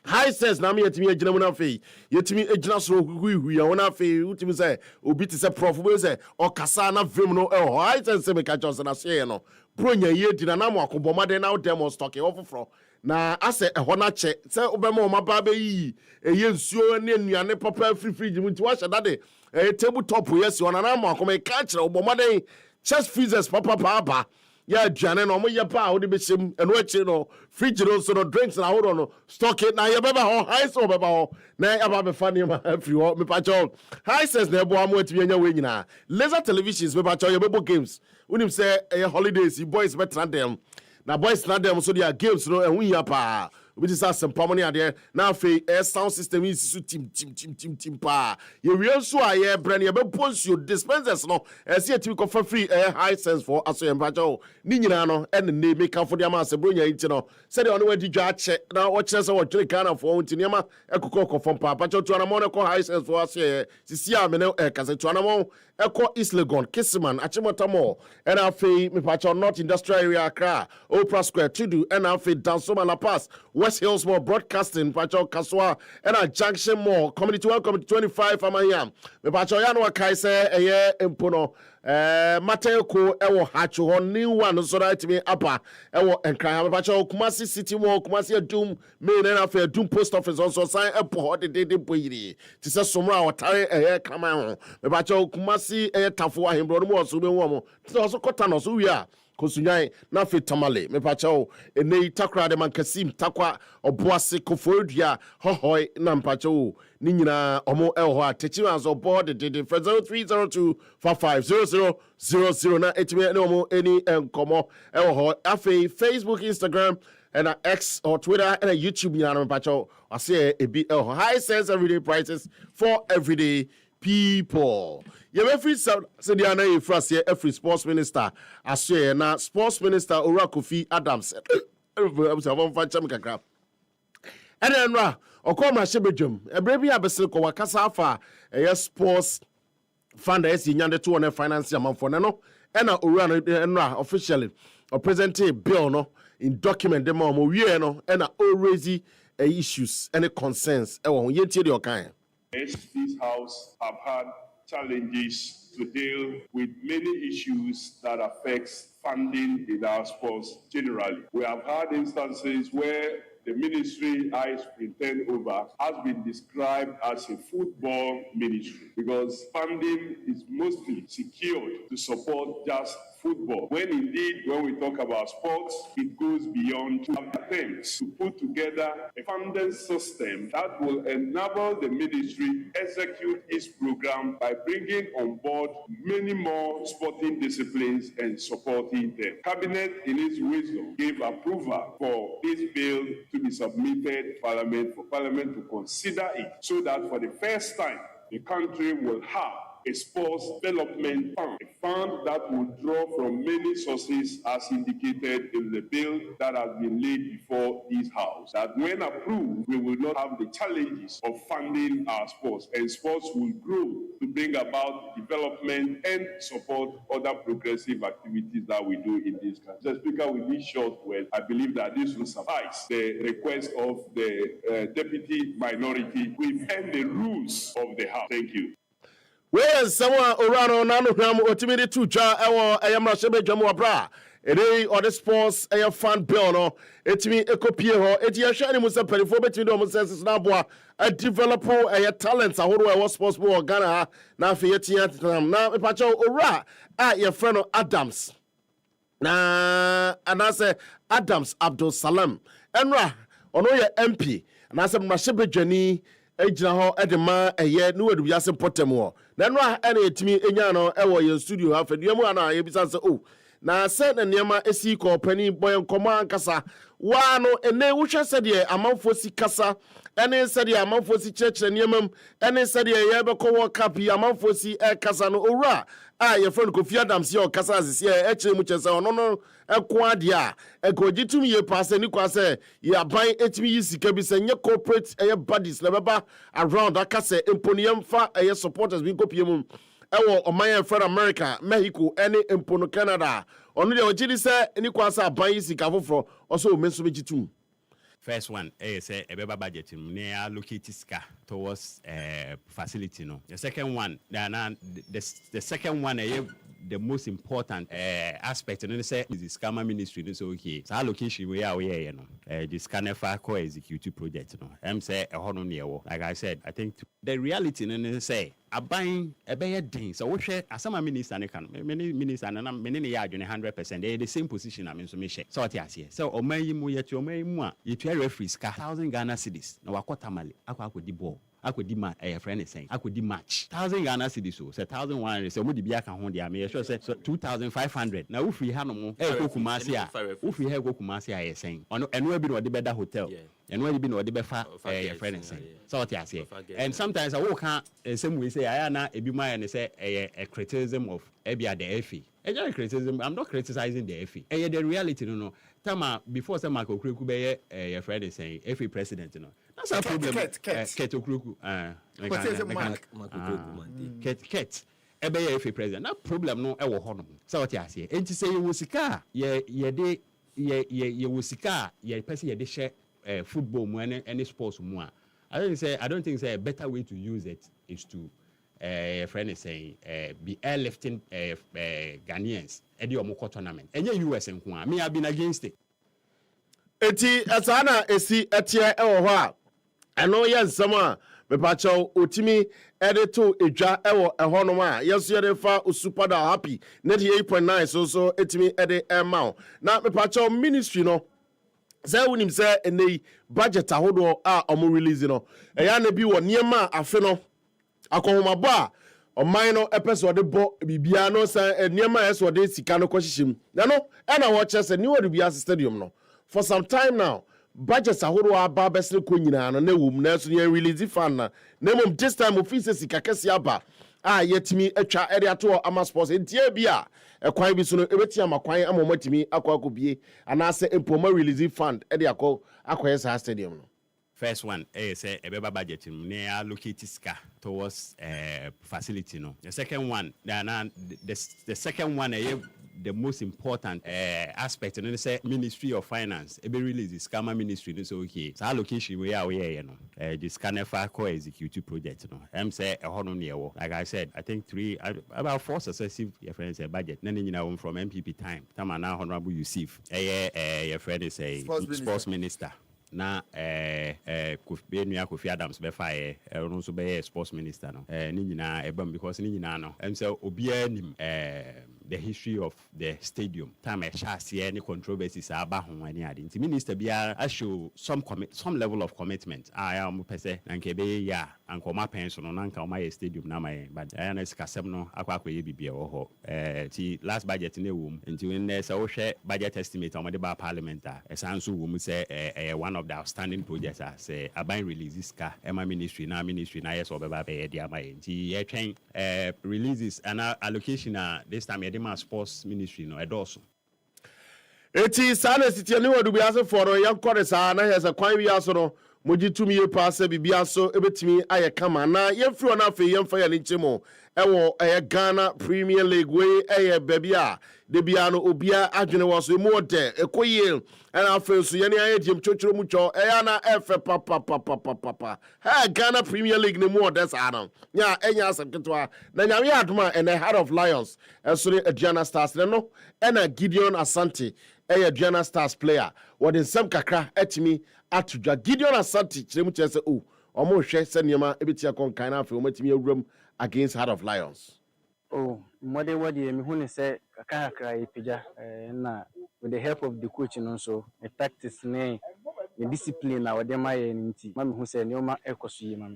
[SPEAKER 10] High says na me yetimi agina mu na fe yetimi agina so hu ya wona fe utimi say obi ti say prof we say o kasa na vim no high says say me ka chose na say no bronya ye di na na mo akobomade na demo stock e ofofro na ase e ho na che say obema o maba be yi eye nsuo ne nuane papa fridge mu nti wa hye dade table top yes ona na mo akoma ka kire obomade chest freezers papa yeah, Jane, no more yapa, would be sim and watching no fridge, so no drinks and I hold on stock it now. You better high so beba nay about funny if you want me patch. High says never I'm waiting to be in your wing now. Laser televisions, me patch your bebo games. When him say holidays, you boys better than them. Now boys not them, so they are games, no, and we yapa. Which is some money out there. Now, air sound system is team pa. You real so I air brand you post your dispensers no. As yet we for free air high sense for us and Bajo. Ninano and the name make up for the amas and bring you know. Said the only way to judge now watch us or drink kind of phone to Yama Eco from Papa to Monaco high sense for us here. Sisia Meno Casatanamo Eco Islegon Kissiman Achimotamo and our fee me patch not industrial area Accra Oprah Square to do and our fee Dansoma La Paz. West Hills Mall Broadcasting, Pacho Kaswa, and a Junction Mall, Community Welcome 25 Amayam. The Pacho Yanwa Kaise, a year impono, Mateo Ewo Hacho, new one, so that me upper, Ewo and Kaya Pacho, Kumasi City Mall, Kumasi Doom, main and affair, Doom Post Office also sign up for the day Puidi. To say Sumra or Tire a hair come out. The Pacho Kumasi a Tafua, him, Bromo, Subiwomo, also Cotano, so we are. Kosunyai na fe tamale me pacho ene takra de man kasim takwa oboase kofodia hohoi na mpacho ni nyina omo elho atechi anzo board de 0302550000 na etime na omo eni enkomo elho afi Facebook, Instagram and X or Twitter and YouTube nyana me pacho ase ebi elho high sense everyday prices for everyday people. You every said the ana phrase here every sports minister as say na sports minister Ora Kofi Adams and then ra okoma shebedwum ebrebi abese ko wakasa afa sports fund as nyande to on finance amfo no and Ora no officially or present a bill no in document them mo wie no and already issues and concerns e wo yetie de okan
[SPEAKER 11] Yes, this House have had challenges to deal with many issues that affects funding in our sports generally. We have had instances where the ministry I superintend over has been described as a football ministry because funding is mostly secured to support just football. When indeed, when we talk about sports, it goes beyond attempts to put together a funding system that will enable the ministry execute its program by bringing on board many more sporting disciplines and supporting them. Cabinet, in its wisdom, gave approval for this bill to be submitted to Parliament for Parliament to consider it so that for the first time, the country will have a sports development fund, a fund that will draw from many sources as indicated in the bill that has been laid before this House. That when approved, we will not have the challenges of funding our sports, and sports will grow to bring about development and support other progressive activities that we do in this country. Mr. Speaker, with this short word, I believe that this will suffice the request of the Deputy Minority within the rules of the House. Thank you.
[SPEAKER 10] Where's someone around Nano Ham or Timmy two cha I am Rashebe Jamwabra? Or the sports a fan bill no it me a copy or it ya shani musa perifo between the senses nabwa a developer a talents a whole was sports more Ghana na fiatia na a pacho ora your friend Adams na and I say Adams Abdul Salam Enra ono ye MP and I say Rashebe Jani ejina ho edema eye no wadu yase potem ho na no a na etimi enya no e wo ye studio ha faduamu ana ye bisa se o na se na niema esi ko pani boy nkomo ankasa wa no ene wo hwe se de amanfo si kasa ene se de amanfo si chechre niemam ene se de ye be ko wo cap yi amanfo si e kasa no owura a ye friend Kofi Adams ye o kasa asisi e kire mu chese ono no eko ade a ekogitum ye pass ni kwa se ye aban etimi yi sika bi se nye corporate e bodies na beba around akase emponium fa e supporters bi kopie mu ewo oman friend America Mexico ene empono Canada ono de ogidi se ni kwa se aban yi sika foforo oso o menso begitum.
[SPEAKER 12] First one, say a better budget near allocate ska towards facility. No, the second one, the second one, the most important aspect, and say is the scammer ministry. So okay, so allocation we are you know, the scanner for executive project. No, I'm say a honor near. Like I said, I think the reality, and say. A buying a better thing. So we share as some minister and many ministers and many yard 100%. They the same position. I mean, so me share. So what you say? So o me yimu yet you me yimu. You try referees 1,000 Ghana cedis. No wakota mali. Ako di ball. Ako di ma. Friend is saying. Ako di match. 1,000 Ghana cedis. So 1,100. So mo di biya kan hondi. I mean, sure say so 2,500. Now if we have no more. Go Kumasi. If we have go Kumasi, I saying. And we be no the better hotel. And when you be no the better friend is saying. So what you say? And sometimes I walk same way say I na ebi my and say a criticism of ebia the FA. A criticism. I'm not criticizing the FA. The reality no. Tama before some Marco Kruku be a friend is saying FA president no. That's a problem. Keto Kruku. Ket. Ebe FA president. That problem no e wo ho no. So what you say? Enti say you wosika ye wosika ye person ye de share football mu any sports mu a. I don't think say a better way to use it is to friend is saying be airlifting Ghanaians at the Omoko tournament. And US and Kwa. Me have been against it.
[SPEAKER 10] Eti asana esi etie ewo ho a. Eno yes sama me pacho otimi edito edwa ewo eho no ma. Yes ye dey fa super da happy. Net 8.9 so etimi ede emma. Na me pacho ministry no say unim say ene budget ahodo a omo release no eya na bi wo niema afe no akohomabo a oman no epeso de bo bibia no say niema eso de sika no kohihim na no e na wo chese ni wo de bia stadium no for some time now budget ahodo aba besle ko nyina no na wom na so ye release fan na mom this time office sika kese aba a yetimi atwa area to ama sports entie bia ekwan bi so no ebeti amakwan amomatimi akobie anase empoma release fund e de akoyesa stadium no.
[SPEAKER 12] First one, say a better budget near allocate ska towards facility. No, the second one, the second one, the most important aspect and say Ministry of Finance e be release the scammer ministry so okay so allocation we are no the scanner for execute project no say like I said I think about 4 successive your friends budget na nyina from MPP time now Honorable Yusuf your friend is a sports minister na Kofi Adams be fire no so be sports minister no ni nyina ebam because ni nyina no say obia nim the history of the stadium time e chase any controversies aba ho ani ade nti minister bia I show some level of commitment am pese na nke be ya ankoma pension no na nka o my stadium na my but na sikasem no akwakoye bibia wo ho ti last budget na wom nti when say wo hwe budget estimate o de ba parliament e san so wom say one of the outstanding projects say aban releases ka ema ministry na yes obeba be dia ma nti ye twen releases and allocation this time my sports ministry no edoso
[SPEAKER 10] eti sana sitia ni wadu biase for yankore sa na hesa kwan biaso no mogitumi ye paase bibiaso ebetimi aye kama na yefri ona afi yemfa ya nchemo ewo Ghana Premier League we bebia de bia no obia adwene wo so mu ode ekoye na afi so ye ne aye diem chochoro mu cho na efe papa ha Ghana Premier League ne mu ode sa no nya enya asaketwa na nyame adoma and the Heart of Lions esore Aduana Stars no na Gideon Asante Aduana Stars player what in some kakra etimi atudwa Gideon Asante kiremu chese omo hwe se niema ebetia konkan na afi omatimi awuram against Heart of Lions.
[SPEAKER 3] Mode what you me hu say kakra ipija na with the help of the coach so the tactics ne the discipline na wode maye nti ma me hu say nioma ekoso yi ma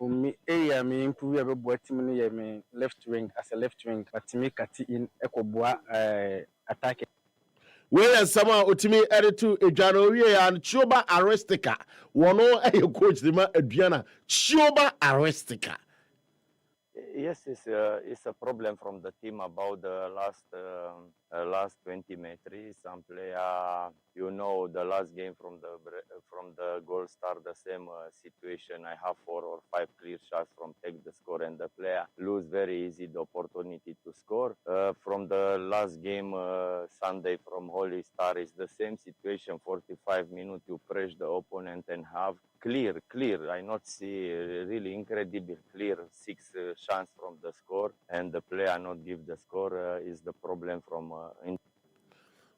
[SPEAKER 3] me me improve ya bebo team ne ye me left wing as a left wing but me cut in ekoboa attack
[SPEAKER 10] where sama otimi editu Ejano wie ya Chioba Aristica wono coach the Aduana Chioba Aristica.
[SPEAKER 13] Yes, it's a problem from the team about the last 20 meters. Some player, the last game from the goal start the same situation. I have 4 or 5 clear shots from take the score, and the player lose very easy the opportunity to score. From the last game Sunday from Holy Star is the same situation. 45 minutes you press the opponent and have clear. I not see really incredible clear 6 chance from the score, and the player not give the score is the problem from.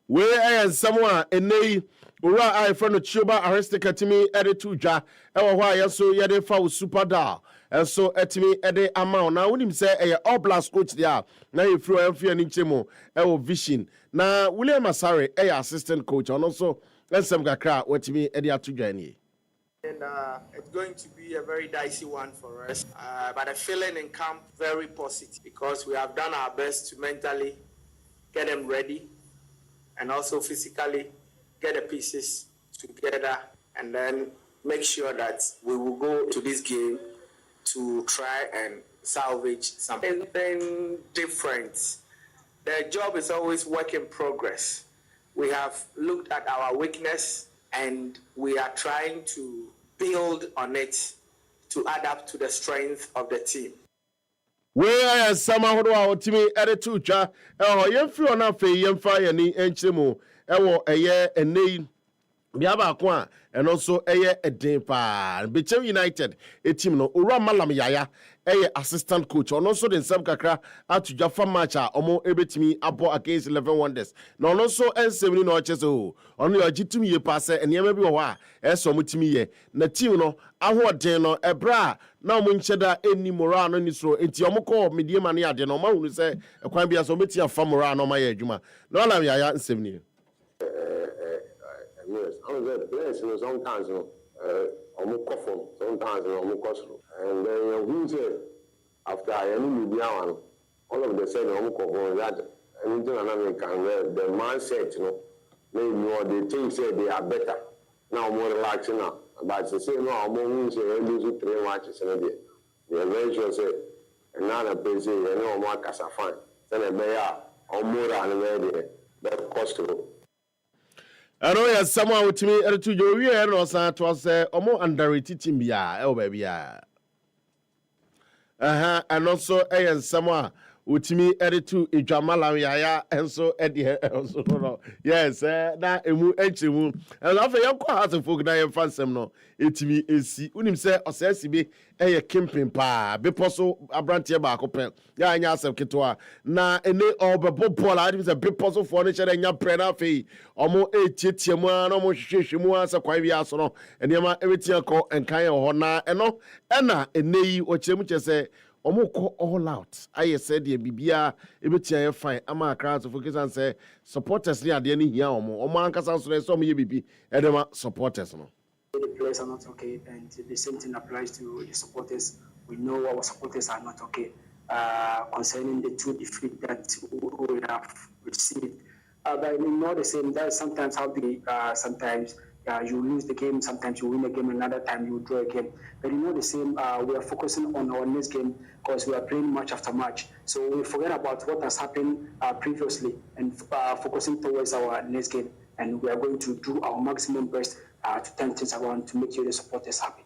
[SPEAKER 10] Where someone enei ura I friend Chioba Aristica timi editu dwa ewo ho ayeso ye de fa super da so etimi ede amount na wonim say all blast coach there na you throw every ni chemo ewo vision na William Asare assistant coach and also some kakra wetimi ede atudwa ni.
[SPEAKER 14] And it's going to be a very dicey one for us. But the feeling in camp very positive because we have done our best to mentally get them ready and also physically get the pieces together and then make sure that we will go to this game to try and salvage something different. The job is always work in progress. We have looked at our weakness and we are trying to build on it to add up to the strength of the team.
[SPEAKER 10] Where somehow otimi editu twa yemfri ona fe yemfa yani enchemu ewo eye enei biaba ko and also eye eden pa Bechem United a team no ura malam yaya assistant coach and also den sam kakra atudwa fa match omo ebetimi abo against 11 Wonders no also N70 no cheso ono yo gitumi ye pass enema bi wo a eso mutimi ye na team no ahoden no ebra na omo ncheda eni moral no ni so enti omo ko mediema ne ade no ma hunu se ekwan bia so metia fa moral no ma ye adwuma no alam yaya N70.
[SPEAKER 15] Yes, I was at the place, sometimes, almost cough, sometimes, almost cough. And then, who said, after I knew the all of the said, almost cough, that anything American, the mindset, maybe they think say they are better. Now, more relaxing now. But to say, no, I'm going to say, lose 3 matches in a day. The eventually say, another place, more Casafan. Then they are, or more than a better cost.
[SPEAKER 10] I know yes, someone with me to your ear or so to say, more underrated team, yeah, oh baby, yeah. And also, someone utimi editu ijamala yaya enso edi enso no yes na emu enchemu and afa yanko has a folk na yemfa nsem no etimi esi unim se osesi bi eye kimpin pa be poso abrantie ba akopɛ ya anya asem ketwa na ene obebo ball adi se be poso for ne chere nya pre na fe omo etietie mu na omo hwehwehwe mu asa kwan wi aso no enema ebetia ko enkan ho na eno na eneyi o kyeremu kyese Omoko all out. I said the Bibia ebetia fine. Ama crowds of focus and say supporters near the any here omo. Oman kasa so so me bibi edema supporters no.
[SPEAKER 16] The players are not okay, and the same thing applies to the supporters. We know our supporters are not okay concerning the 2 defeats that we have received. But we know the same. That is sometimes how the sometimes. You lose the game, sometimes you win a game, another time you draw a game. But you know the same, we are focusing on our next game because we are playing match after match. So we forget about what has happened previously and focusing towards our next game. And we are going to do our maximum best to turn things around to make you the supporters happy.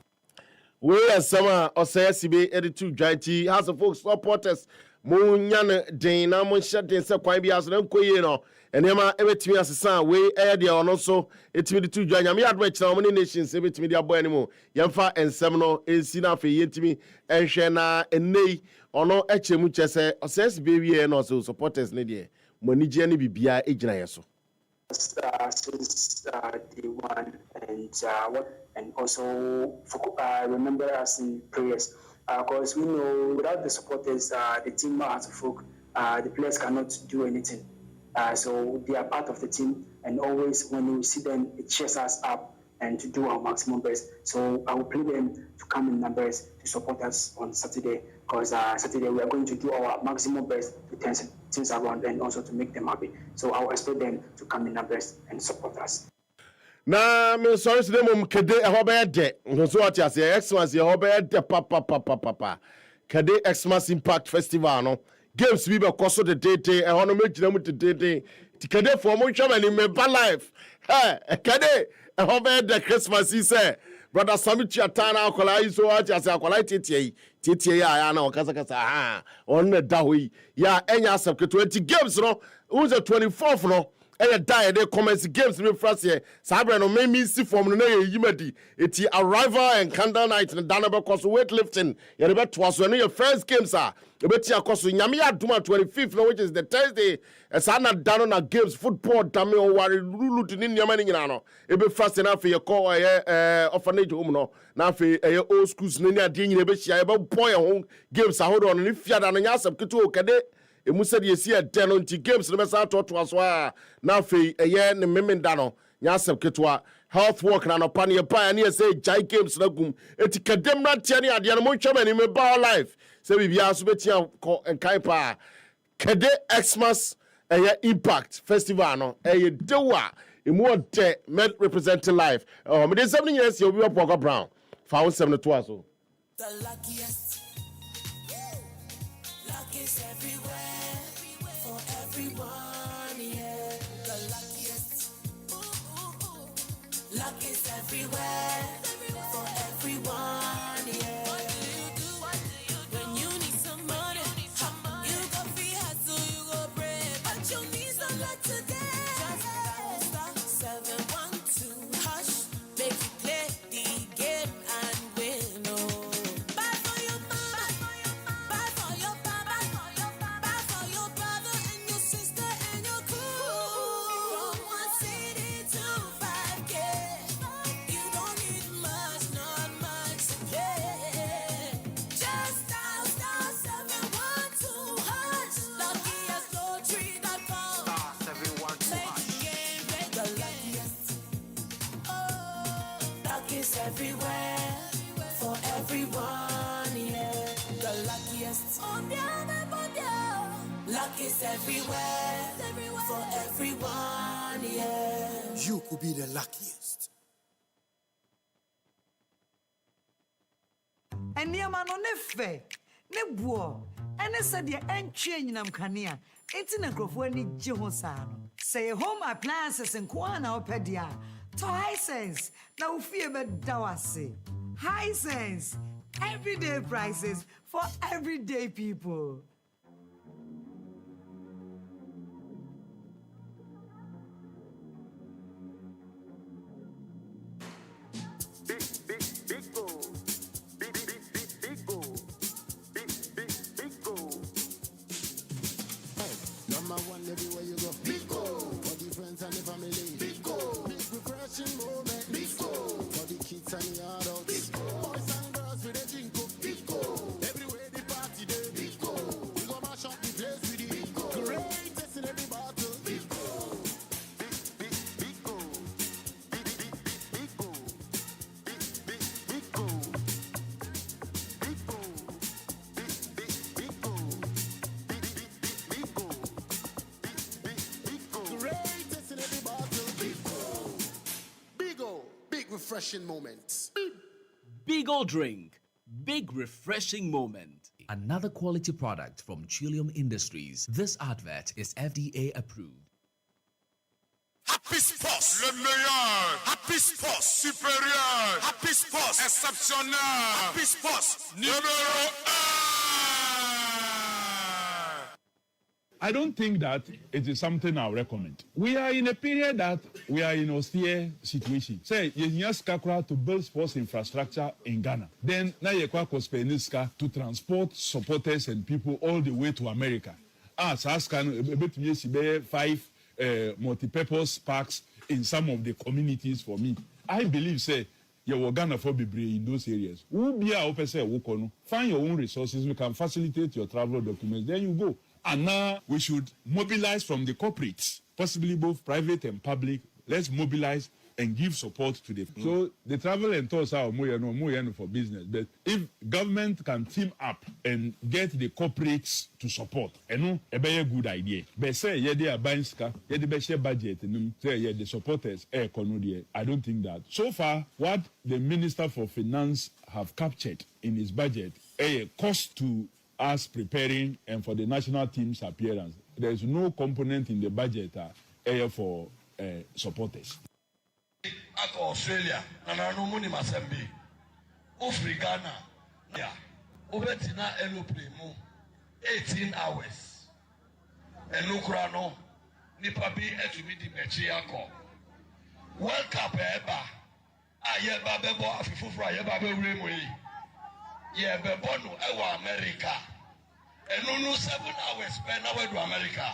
[SPEAKER 10] We are summer or say SB editor Jaiti has a folks supporters. Munyan Dana Munshat and Sakwabi as an Koyeno. And Emma everything as a son, way air the honor so it's me the 2 join. I'm yard which many nations, every media boy anymore. Yamfa and Seminole is enough for yetimi and Shana and Nay or no Echemuchese or says baby and also supporters Nadia. Monijani Bibia Ejnayaso.
[SPEAKER 16] Since day one and also remember us in prayers because we know without the supporters, the team as a folk, the players cannot do anything. So they are part of the team, and always when we see them, it cheers us up and to do our maximum best. So I will play them to come in numbers to support us on Saturday, because Saturday we are going to do our maximum best to turn things around and also to make them happy. So I will expect them to come in numbers and support us.
[SPEAKER 10] Na me sorry to them kede ehobeye de so what you say Xmas ehobeye de papa kede Xmas Impact Festival no games we be koso the day ehon no mejina mu the day kede for mo hwama ni me ba life kede ehobeye de Christmas say brother Sami Chiatana akola yi so what you say akola titie ya na okasa on na da hoyi ya enya asep ke 20 games no who's the 24th no die they commence games me first here sabre no me see form no na yimadi eti arrival and candle night na danaba cause weightlifting you be to so no your first games are you be tia cause nyame aduma 25th no which is the Thursday esa na dano na games football dame o ware lulu ni nyama ni nyina no e be first na fe ye call orphanage home no na fe old schools ni ade nyina be hia e be boy home games ahodo no ni fiada no nya asem keto o kede emu said yesi a den on ti games no be sa to so a na fe eye ne memenda no nya asem ketwa health work na no pa ne pa ne say jai games na gum eti kadem na tia ne ade no mo twema ni me ba life say bibia so betia ko enkai pa kede Xmas Impact Festival no dewa emu de med representing life me dey 7 years you OBIBA POAKWA Brown found 7 to so
[SPEAKER 17] the luckiest luck is everywhere for everyone, yeah. The luckiest luck is everywhere for everyone, yeah. What do you do when you need some money? You go be hustle, you go pray, but you need some luck today. Just dial *712 hash, make you play the game and win. Oh, buy for your mama, buy for your papa, buy for your brother and your sister and your crew. From 1 city to 5K, you don't need much, not much to play. Just dial *712 hash, luckiestlottery.com. Play the game, play the luckiest. Oh, luck is everywhere for everyone, yeah. The luckiest. Luck is everywhere for everyone, yeah.
[SPEAKER 18] You could be the luckiest.
[SPEAKER 19] Nneɛma no ne fɛ ne boɔ ɛne sɛdeɛ ɛntwe nyinam kanea enti na nkurɔfoɔ ani gye ho saa no sɛ yɛ home appliances nko a na wopɛ deɛ a tɔ Hisense na wo fie bɛda wo ase. Hisense, everyday prices for everyday people.
[SPEAKER 20] Number one everywhere you go. Big goal for the friends and the family. Big goal, big refreshing moment. Big goal for the kids and the adults. Big goal, boys and girls with a drink up. Big goal, everywhere the party day. Big goal, we go mash up the place with the big goal. Greatest in every battle. Big goal, big goal, big goal, big goal, big goal, big goal, big goal, big goal. Greatest in every battle. Big goal, big goal, big refreshing moments.
[SPEAKER 21] Beagle Drink. Big refreshing moment. Another quality product from Trillium Industries. This advert is FDA approved.
[SPEAKER 9] Happy Sports, le meilleur. Happy Sports, supérieur. Happy Sports, exceptionnel. Happy Sports, numéro 1.
[SPEAKER 22] I don't think that it is something I'll recommend. We are in a period that we are in austere situation. Say, you have to build sports infrastructure in Ghana. Then, now you have to transport supporters and people all the way to America. Five multi-purpose parks in some of the communities for me. I believe, say, you are Ghana for in those areas. Find your own resources. We can facilitate your travel documents. Then you go. And now we should mobilize from the corporates, possibly both private and public. Let's mobilize and give support to the. So the travel and tours are more for business. But if government can team up and get the corporates to support, a very good idea. But say they are buying ska, they share budget, and say the supporters I don't think that. So far, what the Minister for Finance have captured in his budget, a cost to us preparing and for the national team's appearance. There is no component in the budget for supporters.
[SPEAKER 23] Ako Australia, no money masembi. Ufri Ghana, yeah. Ubetina aeroplane mu 18 hours. Enukrano, nipabi etumi di mechi ako. World Cup eba. Ayeba bebo afifufra ayeba be uremu yi. Yeah, but Bono, America. And no 7 hours spend now to America.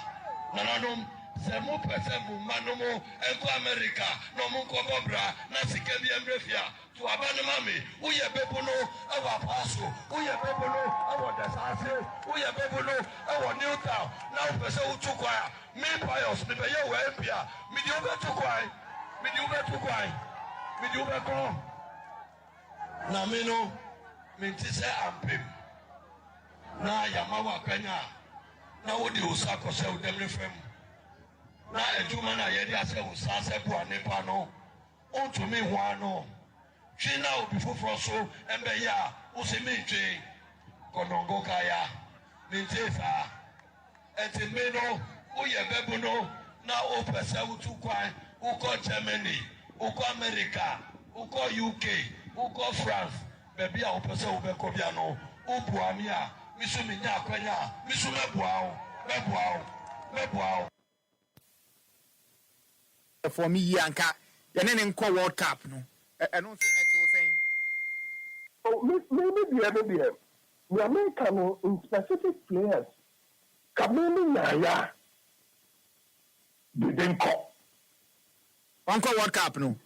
[SPEAKER 23] Nananum, Semu Pesemu, Manumo, Enko America, no Munko Bobra, Nasikebi Embrefia, to Abanamami, Uya Bebono, our Paso, Uya Bebono, our Desasses, Uya Bebono, our Newtown, now Peso Tukwaya, me Pios, Nibayo, Empia, Miduba Tukwai, Miduba Tukwai, Miduba Krom. Namino. Minti se ampem na yamawa kanya na wodi usako se udemre fem na eduma na yedi ase usase bua nepa no ontumi ho ano twina obi foforo so embe ya usemi twe konongo kaya minti sa etimeno uye bebu no na opese utu kwan uko Germany uko America uko UK uko France baby a opese ubekobiano ubuamia misumi nya kwanya misume buao mebuao
[SPEAKER 7] for me yanka yene ne nko World Cup no eno so eto saying
[SPEAKER 15] oh maybe the American in specific players kamini nyaya didn't call
[SPEAKER 7] Uncle World Cup no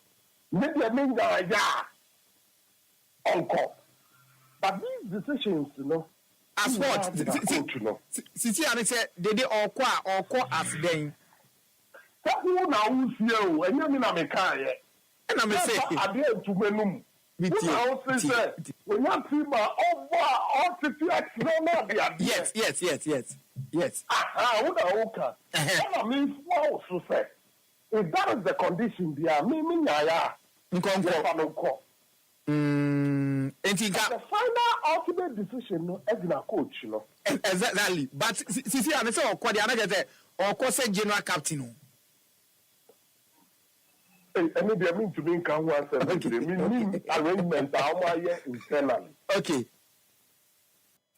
[SPEAKER 15] maybe nyaya uncle. But these decisions,
[SPEAKER 7] as what? Sisi ane say they all qua as then.
[SPEAKER 15] That who now you and you mean American.
[SPEAKER 7] And I'm say
[SPEAKER 15] I dare to menum. Now say when you see my all 50x no yes. What okay. I mean what so say. If that is the condition there, me nyaya. Nkonko. The final ultimate decision as in a coach,
[SPEAKER 7] Exactly. But see, I say or say general captain.
[SPEAKER 15] And maybe I mean to mean can one mean arrangement internally.
[SPEAKER 7] Okay.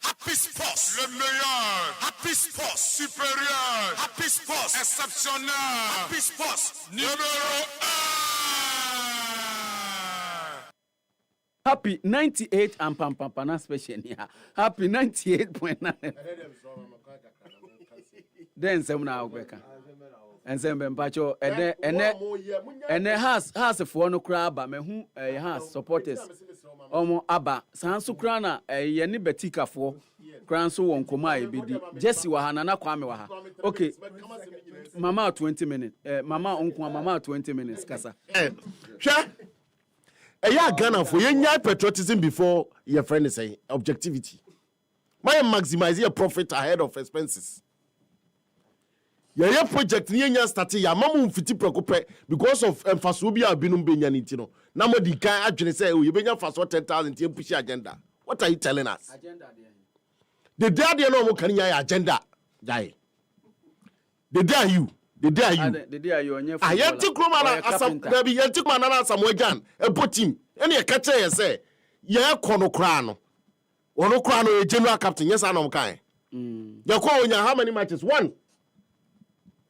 [SPEAKER 9] Happy Sports, le meilleur. Happy Sports, supérieur. Happy Sports, exceptionnel. Happy Sports, numéro 1.
[SPEAKER 2] Happy 98 and Pampana special here. Happy 98.9. Then some now beka. And some mpacho ene has for no crab but me hu has supporters. Omo aba sanso kra na ye ne betika for kran so won koma e bedi. Jesse wa hana na kwame wa ha. Okay. Mama 20 minutes. Mama onkwa mama 20 minutes kasa.
[SPEAKER 10] Hwe. Eya Ghana for ye nya patriotism before your friend is saying objectivity. My maximize your profit ahead of expenses. Your project ni nya start ya mamu mfiti prekope because of emphasis obi abinum benya nti no. Na mo di kan adwene say o ye benya faso 10,000 tie push agenda. What are you telling us? Agenda there. The day there no mo kan nya agenda. Die. The day are you. The day are you.
[SPEAKER 2] The day are you onye
[SPEAKER 10] football. Ayenti kroma na asam na bi yenti kroma na asam wajan e potim. Ene e ka che ye say ye kono kra no. Ono kra no e general captain yes anom kan. Ye ko onya how many matches? 1.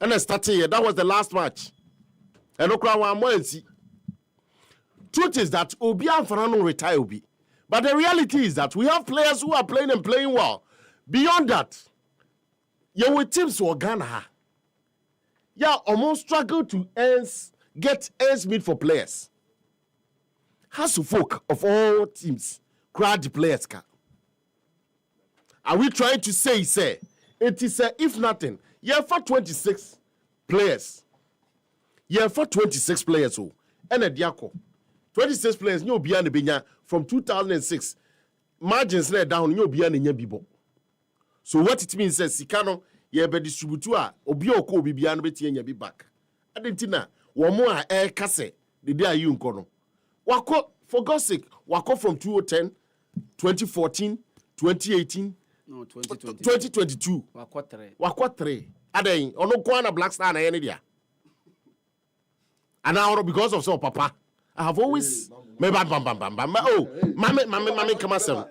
[SPEAKER 10] And then starting here, that was the last match. And okra one more see. Truth is that Obi and Fernando retire Obi. But the reality is that we have players who are playing and playing well. Beyond that, you with teams who are Ghana. Yeah, almost struggle to get ends meet for players. Has to folk of all teams crowd the players. Are we trying to say it is if nothing? Yeah, for 26 players. Yeah, for 26 players. Oh, and a diako. 26 players, no beyond the Benya from 2006. Margins lay down, no beyond the Yabibo. So what it means is, Sikano, ye be distributor, Obioko be beyond betting and be back. Adentina, one more air casse, the day you uncono. Wako, for God's sake, Wako from 2010, 2014, 2018. No, 2022. Wako 3. Adain, ono kwana Black Star na yene dia. And now because of so papa, I have always me bam. Oh, mama come asem.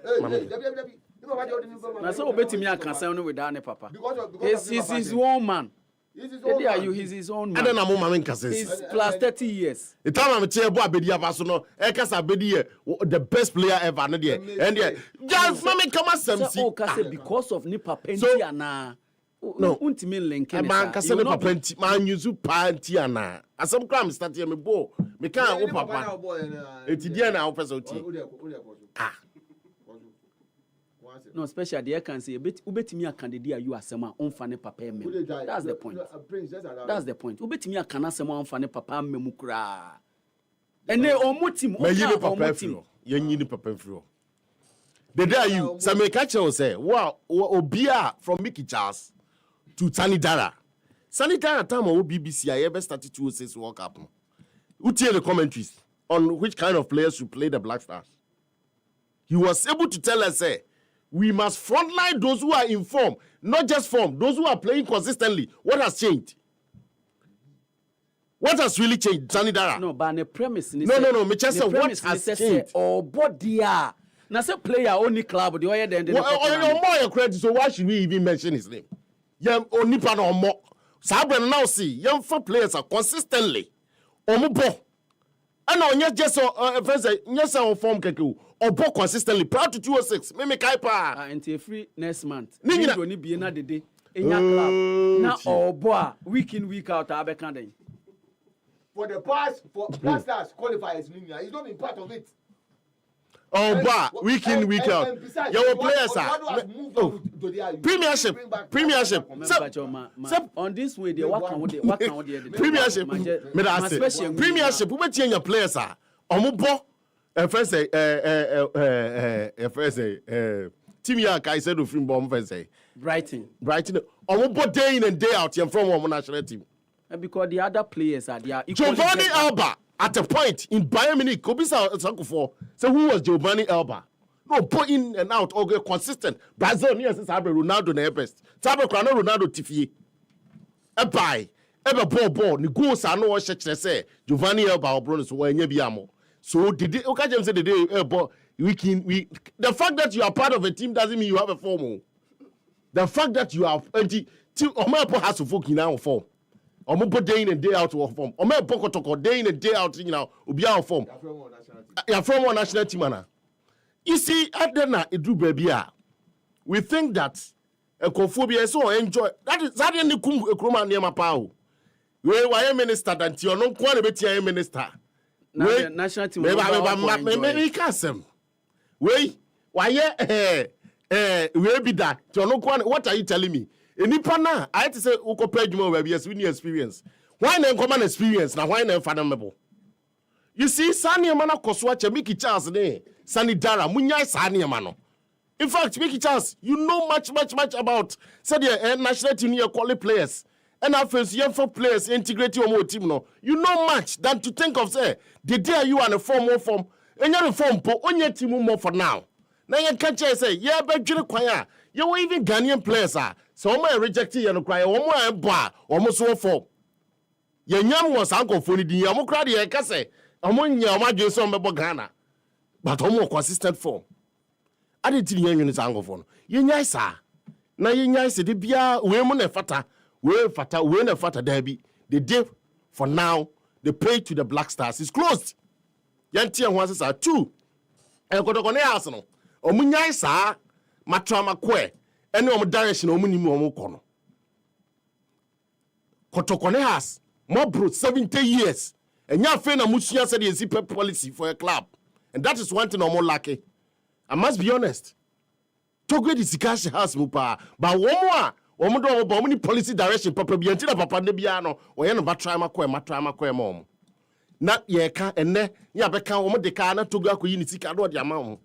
[SPEAKER 2] Na so obetimi akansan no without ne papa. He's his own man. He's his own man.
[SPEAKER 10] And then I'm mama nkase.
[SPEAKER 2] He's plus 30 years.
[SPEAKER 10] The time I'm tell boy abedi abaso no, e kasa abedi the best player ever no there. And there just mama come asem si.
[SPEAKER 2] So kase because of ni papa nti ana. No, untimi link
[SPEAKER 10] any. Man kase ni papa nti, man use panti ana. Asem kram start here me bo. Me kan o papa. Eti dia na o pesa oti. Ah.
[SPEAKER 2] No, especially the can say ubetimi akandidi you asema onfa ne papa emme. That's the point. That's the point. Ubetimi akana asema onfa ne papa emme kura. Ene omutim
[SPEAKER 10] me yini papa firo. Ye nyini papa firo. The day you some catch say wow obia from Mickey Charles to Sanidara. Sanidara time o BBC I ever started 206 World Cup. Who tell the commentaries on which kind of players should play the Black Stars. He was able to tell us say we must frontline those who are in form, not just form, those who are playing consistently. What has changed? What has really changed, Sanidara?
[SPEAKER 2] No, but the premise
[SPEAKER 10] No, Manchester, what has changed?
[SPEAKER 2] Oh, body. Now, say player only club, the way they ended
[SPEAKER 10] more credit, so why should we even mention his name? Young only pan or more. Sabra now see young four players are consistently. Omubo. And on yes, our form keku. Obo consistently proud to 206. Me kaipa.
[SPEAKER 2] Until free next month. Ni only be another day. In your club. Now Obo week in week out abekande.
[SPEAKER 1] For the past for Black Stars qualifiers, he's not been part of it.
[SPEAKER 10] Oba week in week out. Your players are Premiership.
[SPEAKER 2] On this way they what can they
[SPEAKER 10] Premiership. Premiership. We change your players are. Omubo. First say team ya kai said of bomb first say
[SPEAKER 2] Brighton.
[SPEAKER 10] Omubo day in and day out from one national team.
[SPEAKER 2] Because the other players are there.
[SPEAKER 10] Giovanni Alba at a point in Bayern Munich, Kobisa Sankufo. So who was Giovanni Alba? No, put in and out, okay, consistent. Brazil, yes, it's Ronaldo the best. Sabe Ronaldo Tiffy. A buy, ever ball, ni go sa no watch say Giovanni Alba or Bruno so when you biamo. So did it okay James say the day the fact that you are part of a team doesn't mean you have a form. The fact that you are team Omapo has to focus now form. Omo day in and day out of form. Omo Pokotoko day in and day out Ubia form. You're from one national team. You see, at the na Edu Babia, we think that Ekophobia so enjoy. That is that any kum ekroma niema pa o. We why minister dan ti ono kwa na betia minister.
[SPEAKER 2] We national team.
[SPEAKER 10] Me kasem. We why we be that ti ono kwa. What are you telling me? Enipa na I to say ukopa adwuma we yes we need experience. Why na common experience na why na fathomable? You see Sani Mana Koswache Mickey Charles ne Sani Dara Munya Sani Mano. In fact, Mickey Charles, you know much about said national team quality players. And after young for players integrate your team no. You know much than to think of say the day you are a form. And you're a form po on your team more for now. Now you can't say, yeah, but you choir. You were even Ghanaian players are. So my rejected you cry one more bar almost one for. Your young was uncle for the Yamokradi Kase. Among your major son Ghana. But more consistent form. I didn't tell you this anglophone. You nice, sir. Now you nice, the beer, women and fata, when a fata derby. The day for now, the pay to the Black Stars is closed. Yantia was are two. And got on the arsenal. Omunya, sir, Matrama que, and no direction omuni kono. Kotokone has more brute 70 years. And your friend Amusia said he is a policy for a club. And that is one thing I'm more lucky. I must be honest. Togo the Sikashi house mupa. But one more many policy direction papa be until papa nebiano or yen matrama kwe mom. Not ye can and ne ya beka woman de kana togo ku unity ka do the amount.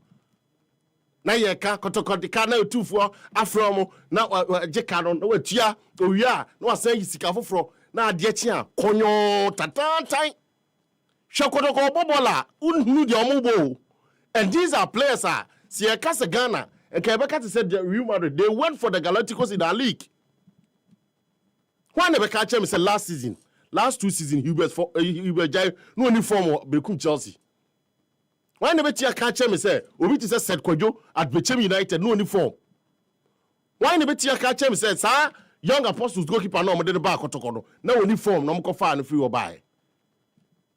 [SPEAKER 10] Na ye ka kotoko de kana 2 for afro na jekano no watua owia no asan yisika foforo na ade chia konyo tatantan. Shakotoko bobola unhu de omubo. And these are players are Siakasa Ghana and Quebec said the Real Madrid. They went for the Galacticos in our league. Why never catch him? Said last season, last 2 seasons, Hubert Jai no uniform or become Chelsea. Why never catch him? Say Obiti said Kojo at Bechem United no uniform. Why never catch him? Said sir, young apostles goalkeeper no more than the back of no uniform no more far and free or buy.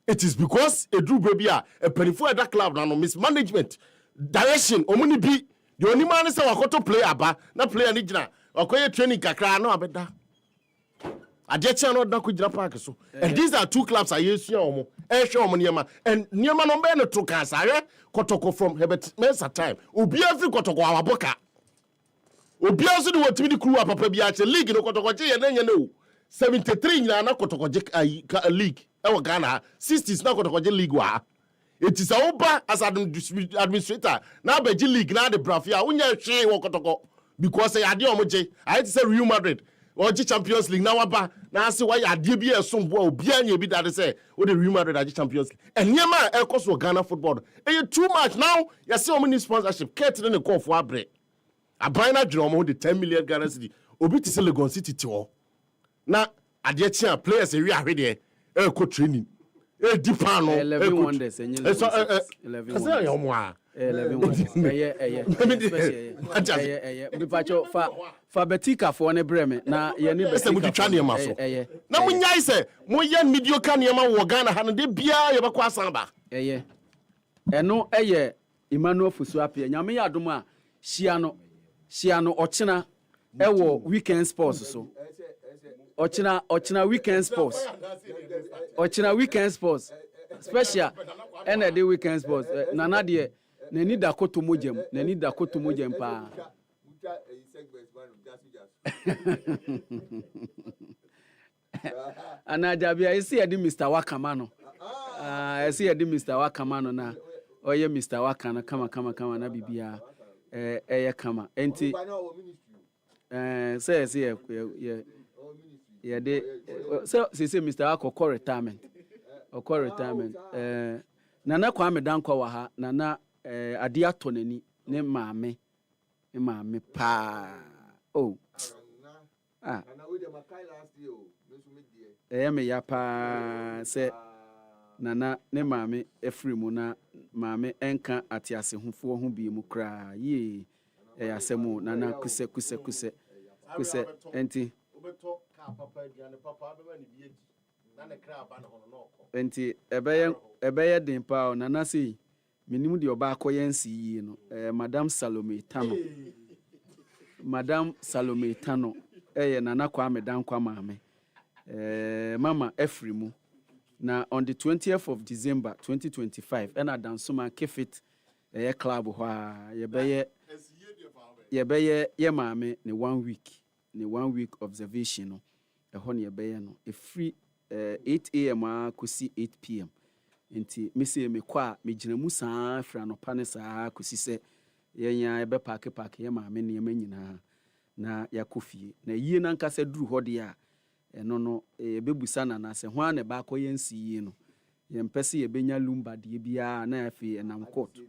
[SPEAKER 10] It is because a Drew Baby a penifo at that club now mismanagement direction omuni bi the only man is wakoto play aba na player ni gina wakoye training kakra no abeda adetia no da ko gina park so and these are 2 clubs I use here omo e hwe omo niema and niema no be no to kansa hwe kotoko from Herbert Mensah time obi afi kotoko awaboka obi aso de watimi di kuru papa bi a che league no kotoko che ye na nya no 73 nyina na kotoko je league ewo Ghana 60s na kotoko league wa it is over as administrator na beji league na the brafia unya hwe wo kotoko because ade omoje I had to say Real Madrid or Champions League na waba na say why ade bi esombo obi anya bi that say o the Real Madrid ade Champions League and nyema e koso Ghana football too much now you see how many sponsorship get in the call for abre abina drum the 10 million Ghana cedi obi ti say Legon City ti na ade chia players e wi ahwe de ko training deeper no
[SPEAKER 2] 11 wonders and 11 wonders bipacho fa betika for ne breme na ye ni betika
[SPEAKER 10] na munyai se mo ye mediocre ne ma wo Ghana ha no de bia ye bekwa asan ba
[SPEAKER 2] eno eye Emmanuel Fusuapia nyame ya adom a hia no ochina ewo weekend sports so ochina weekend sports special and the weekend sports nana de nani da koto mojem pa anajabia isi edi Mr. Wakamano isi edi Mr. Wakamano na oye Mr. Wakana kama na bibia eye kama enti say yeah they so say Mr. Wako retirement nana Kwame Dankwa wa ha nana ade atonani ne maame pa oh me ya pa se nana ne maame efrimu na maame enka atiase hufo ho bi mu kra ye asemu nana kuse enti enti ebeye den pa nana sei minimu de oba akoye nsi yi no Madam Salome Tano Madam Salome Tano Nana Kwame Dankwa Mame Mama Efrimu na on the 20th of December 2025 ena dansoma Kefit club hwa yebeye ye mame ne 1 week observation no ɛhɔ ne yɛbɛyɛ no free 8 a.m. kosi 8 p.m. nti mese me kwa a megyina mu saa fra no pa ne saa kosi sɛ yɛnya yɛbɛ paake ye mame ne yɛma nyinaa na yakɔ fie na yie na nka sɛ duru hɔ de a ɛno no yɛbɛbusa na sɛ ho a ne ba akɔ yɛnsi yie no yɛmpɛ sɛ yɛbɛnya lumba deɛ biara na afei ɛnam court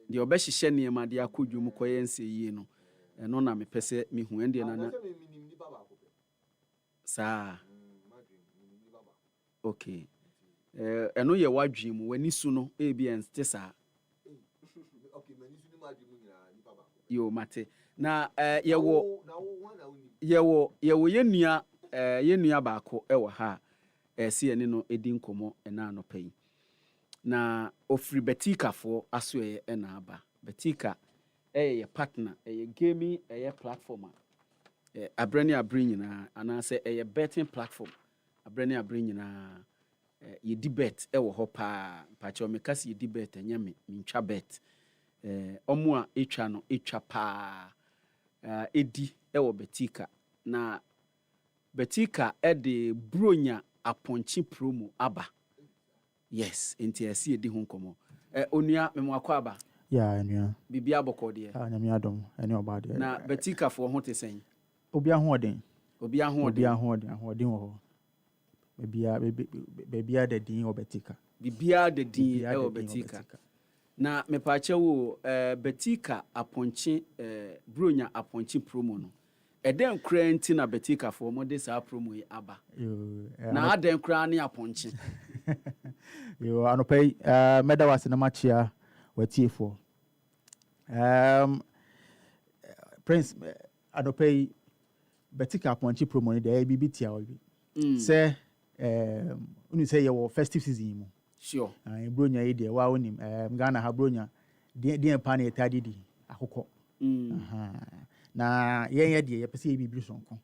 [SPEAKER 2] deɛ ɔbɛhyehyɛ nneɛma de akɔ dwom kɔ yɛnsi yie no ɛno na mepɛ sɛ mehu ɛndeɛ na saa okay ɛno yɛ wadwen mu w'ani su no ebi ɛnte saa yo mate na yɛwɔ yɛnua baako ɛwɔ ha ɛsi ɛne no edi nkɔmɔ ɛna anɔpa yi na ofiri Betika fo aso ɛna aba Betika ɛyɛ partner ɛyɛ gaming ɛyɛ platform abrani abri nyinaa anaasɛ ɛyɛ betting platform abrani abri nyinaa yɛdi bet ɛwɔ hɔ paa mpakyɛ ɔmeka sɛ yɛdi bet ɛnyɛ me ntwa bet ɔmo a etwa no etwa paa edi ɛwɔ Betika na Betika ɛde bronya apɔnkye promo aba yes nti ɛsi edi ho nkɔmɔ onua memwakɔ aba
[SPEAKER 4] ya enua
[SPEAKER 2] bibia abɔkɔ deɛ
[SPEAKER 4] nyame adom ɛne ɔba deɛ
[SPEAKER 2] na Betika fo ho te sɛn
[SPEAKER 4] obi ahoɔden
[SPEAKER 2] ahoɔden
[SPEAKER 4] wɔ hɔ bebia da din wɔ Betika
[SPEAKER 2] bibia da din ɛwɔ Betika na mepakyɛ wo Betika apɔnkye bronya apɔnkye promo no ɛdɛn kura nti na Betika fo mo de saa promo yi aba na adɛn kura ne apɔnkye
[SPEAKER 4] yo anɔpa yi mɛda wase na makyia watiefo Prince anɔpa yi Betika apɔnkye promo no deɛ bibi tia wɔ bi sɛ unu sɛ yɛwɔ festive season mu
[SPEAKER 2] sure
[SPEAKER 4] bronya yi deɛ wa onim Ghana ha bronya deɛ pa na yɛta didi akokɔ na yɛnyɛ deɛ yɛpɛ sɛ yɛbibiri sonko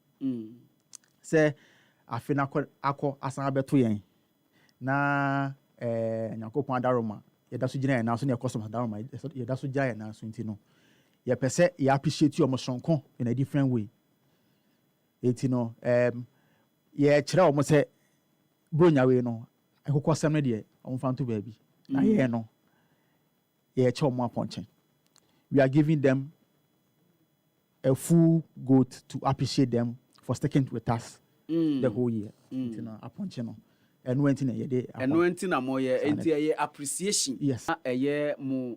[SPEAKER 4] sɛ afe na akɔ asan abɛto yɛn na Nyankopɔn adaroma yɛda so gyina yɛn nan so na yɛkɔ sɔm adaroma yɛda so gya yɛn nan so nti no yɛpɛ sɛ yɛ appreciate ɔmo sonko in a different way eti no yɛkyerɛ ɔmo sɛ bronya wei no ɛkokɔ sɛm no deɛ ɔmo fa nto baabi na yɛn no yɛkyɛ ɔmo apɔnkye we are giving them a full goat to appreciate them for sticking with us the whole year. You know, appointment. And when
[SPEAKER 2] na mo ye enti ye appreciation.
[SPEAKER 4] Yes.
[SPEAKER 2] Eye mo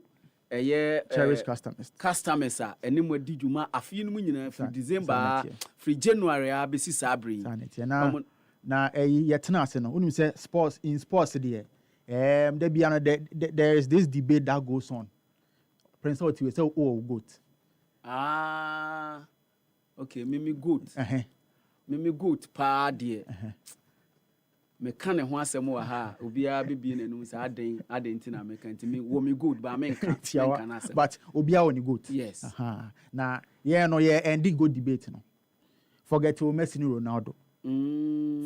[SPEAKER 4] cherished customers.
[SPEAKER 2] Customers a eni mo di dwuma afi no nyina fi December fi January a besi sabri.
[SPEAKER 4] Na yetena ase no unim say sports there. There is this debate that goes on. Prince what you say goat.
[SPEAKER 2] Okay, mimi good. Mimi good pa de. Me kan ho asem wa ha, obia bebi na num sa aden ntina me kan timi wo me good ba me kan asem.
[SPEAKER 4] But obia woni good.
[SPEAKER 2] Yes.
[SPEAKER 4] Na ending good debate no. Forget to Messi no Ronaldo.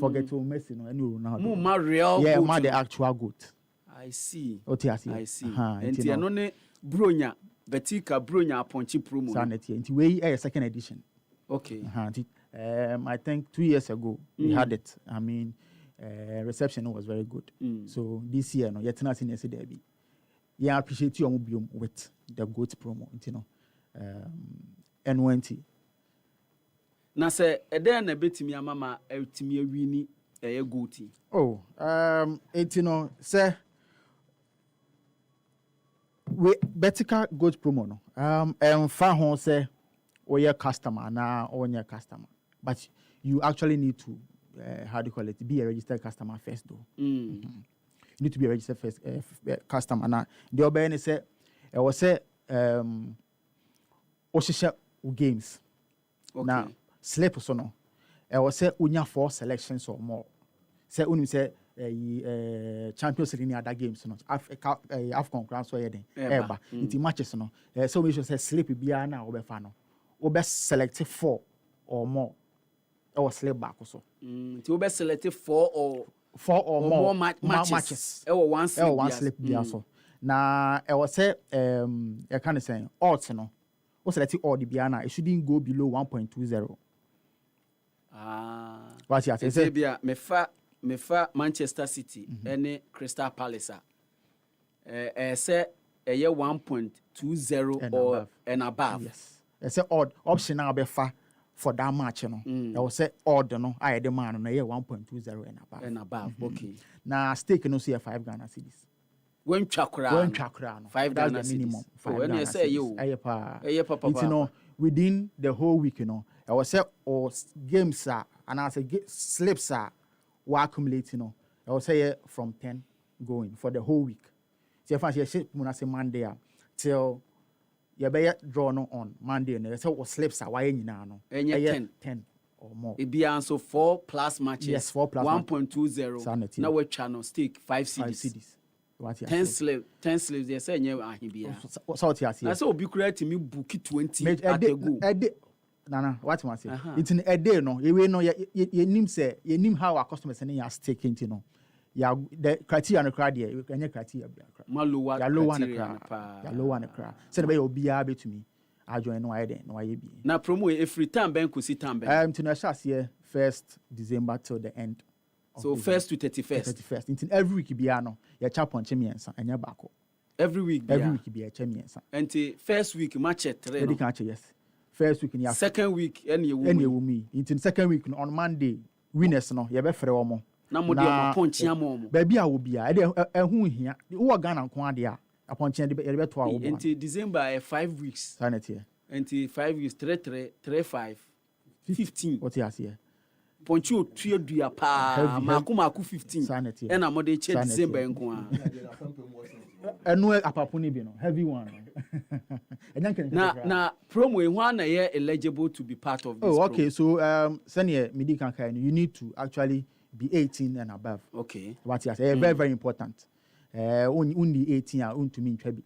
[SPEAKER 4] Forget to Messi no any Ronaldo.
[SPEAKER 2] Mo ma real
[SPEAKER 4] good. Ma the actual good.
[SPEAKER 2] I see.
[SPEAKER 4] I
[SPEAKER 2] see. Enti no ne bronya Betika bronya apɔnkye promo.
[SPEAKER 4] Sanity. Nti we second edition.
[SPEAKER 2] Okay.
[SPEAKER 4] I think 2 years ago we had it. I mean, reception was very good. So this year, no, yet nothing else there be. Yeah, I appreciate you with the goat promo. You know, N20.
[SPEAKER 2] Na say, then a bit me mama ultimate wini a goatee.
[SPEAKER 4] Oh, you know, say. We Betika goat promo no. Fa hon say your customer na or your customer. But you actually need to how do you call it? Be a registered customer first though. You need to be a registered first customer. Now the other say I was say Oshisha games.
[SPEAKER 2] Okay.
[SPEAKER 4] Now slip so no. I was say unya 4 selections or more. Say unim say Champions League other games no AFCON crown so yeden eba nti matches no so we should say sleep bia na obefa no obe select 4 or more or sleep back so
[SPEAKER 2] nti obe select 4 or
[SPEAKER 4] more
[SPEAKER 2] matches one
[SPEAKER 4] sleep bia so na was say you can say odds no o select odd bia na it shouldn't go below 1.20 what you say
[SPEAKER 2] bia mefa Manchester City any Crystal Palace say 1.20 or and above.
[SPEAKER 4] Yes. Say odd option now be for that match no. I will say odd no I the man no 1.20 and above.
[SPEAKER 2] And above. Okay.
[SPEAKER 4] Now stake no see 5 Ghana cedis.
[SPEAKER 2] When chakra
[SPEAKER 4] no
[SPEAKER 2] 5 Ghana
[SPEAKER 4] the minimum.
[SPEAKER 2] 5 when you say you
[SPEAKER 4] you know within the whole week you know I will say or games are and I say slips are we accumulate, I will say from 10 going for the whole week. So if I say Monday till you better draw no on Monday, and so what slips are why you know, 10 or more.
[SPEAKER 2] It be also 4 plus matches.
[SPEAKER 4] Yes, 4 plus
[SPEAKER 2] 1.20. Now we channel stick 5 CDs. 10 slaves. They say you are here.
[SPEAKER 4] So what you say?
[SPEAKER 2] I saw be create me book 20 at a go.
[SPEAKER 4] Nana, what you say? It's in a day, no. You know, you name say, you name how our customers and you are staking, you know. Yeah, the criteria and the criteria, you can criteria.
[SPEAKER 2] Low one
[SPEAKER 4] criteria. Send away OBIBA to me. I join no idea, no idea.
[SPEAKER 2] Now promo if return bank will sit time.
[SPEAKER 4] To Nashas here 1st December till the end.
[SPEAKER 2] So 1st to 31st.
[SPEAKER 4] 31st. Until every week be ano. Ya chap on chemiensa and ya bako.
[SPEAKER 2] Every week
[SPEAKER 4] be a chemiensa.
[SPEAKER 2] Until first week match at 3.
[SPEAKER 4] Yes. First week in your
[SPEAKER 2] second week any
[SPEAKER 4] me into second week on Monday winners no ye be frɛ omo
[SPEAKER 2] na mo de omo ponchia mo
[SPEAKER 4] baby a wo bia e de ehu hia wo Ghana nko ade a aponchia de be to a wo
[SPEAKER 2] into December 5 weeks
[SPEAKER 4] sanity
[SPEAKER 2] into 5 weeks 3 15
[SPEAKER 4] what you say
[SPEAKER 2] ponchi otua dua pa maku 15
[SPEAKER 4] sanity
[SPEAKER 2] e na mo de che December nko a
[SPEAKER 4] enu apapo ni bi no heavy one
[SPEAKER 2] na promo ehwa na ye eligible to be part of this
[SPEAKER 4] okay so senior medical kind you need to actually be 18 and above
[SPEAKER 2] okay
[SPEAKER 4] what you say very very important only 18 a untumi ntwa bi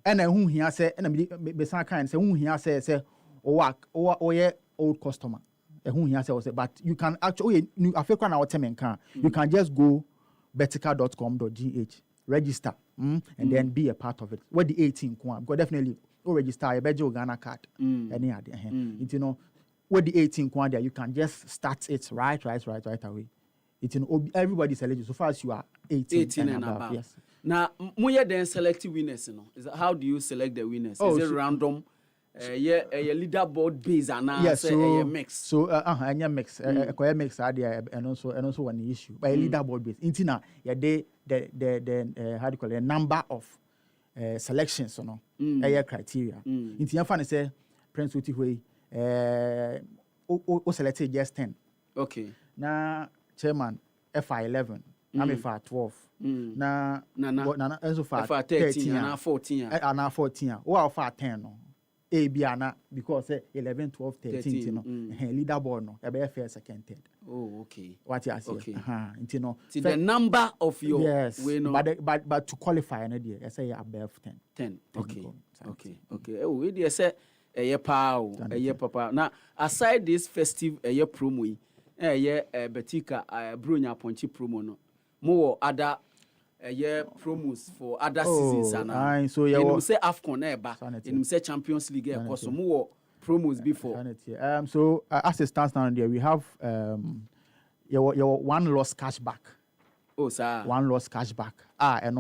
[SPEAKER 4] and hu hia say na be san kind say hu hia say o ye old customer hu hia say but you can actually new africa na watermen can you can just go vertical.com.gh register and then be a part of it. What the 18 because definitely register a bejo Ghana card. Any idea? You know, what the 18 there you can just start it right away. It's everybody's eligible so far as you are 18 and above. Yes.
[SPEAKER 2] Now, moya then select winners. Is how do you select the winners? Is it random? A leaderboard base and a mix.
[SPEAKER 4] So a mix, a mix idea and also one issue. By a leaderboard base. Intina, the how do you call it? A number of selections or no, a criteria. Intina fan say Prince Utiwe selected just 10.
[SPEAKER 2] Okay.
[SPEAKER 4] Now chairman FI11, I'm FI12. Na also FI13
[SPEAKER 2] and 14.
[SPEAKER 4] And 14. Or FI10 no. Biana because 11, 12, 13 no leaderboard no e be first second third.
[SPEAKER 2] Oh okay.
[SPEAKER 4] What you say?
[SPEAKER 2] Okay.
[SPEAKER 4] You know.
[SPEAKER 2] See the number of your
[SPEAKER 4] yes. But to qualify no there I say above 10.
[SPEAKER 2] Okay. Oh we dey say papa. Now aside this festive promo betika bronya ponchi promo no more other promos for other seasons and
[SPEAKER 4] so you
[SPEAKER 2] say AFCON you say Champions League so more promos before
[SPEAKER 4] so as it stands now there we have your one loss cashback.
[SPEAKER 2] Oh sir,
[SPEAKER 4] one loss cashback and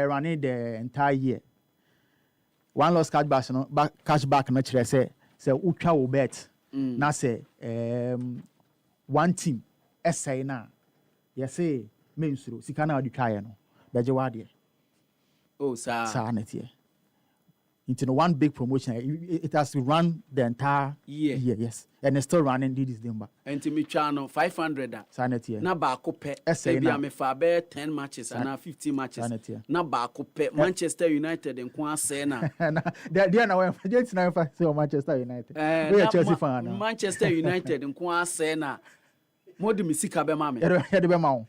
[SPEAKER 4] running the entire year. One loss cashback no cashback no kire say utwa wo bet na say one team essay na you say mensuro sika na odi twaye no beje wade.
[SPEAKER 2] Oh sir,
[SPEAKER 4] netie into one big promotion it has to run the entire year. Yes, and it's still running this December.
[SPEAKER 2] And to me channel 500
[SPEAKER 4] netie
[SPEAKER 2] na ba ko pe e bia me fa be 10 matches and 15 matches na ba ko pe Manchester United nko ase na
[SPEAKER 4] they na when agent na fa say Manchester United we are Chelsea fan na
[SPEAKER 2] Manchester United nko ase na modi mi sika be ma me
[SPEAKER 4] e de be ma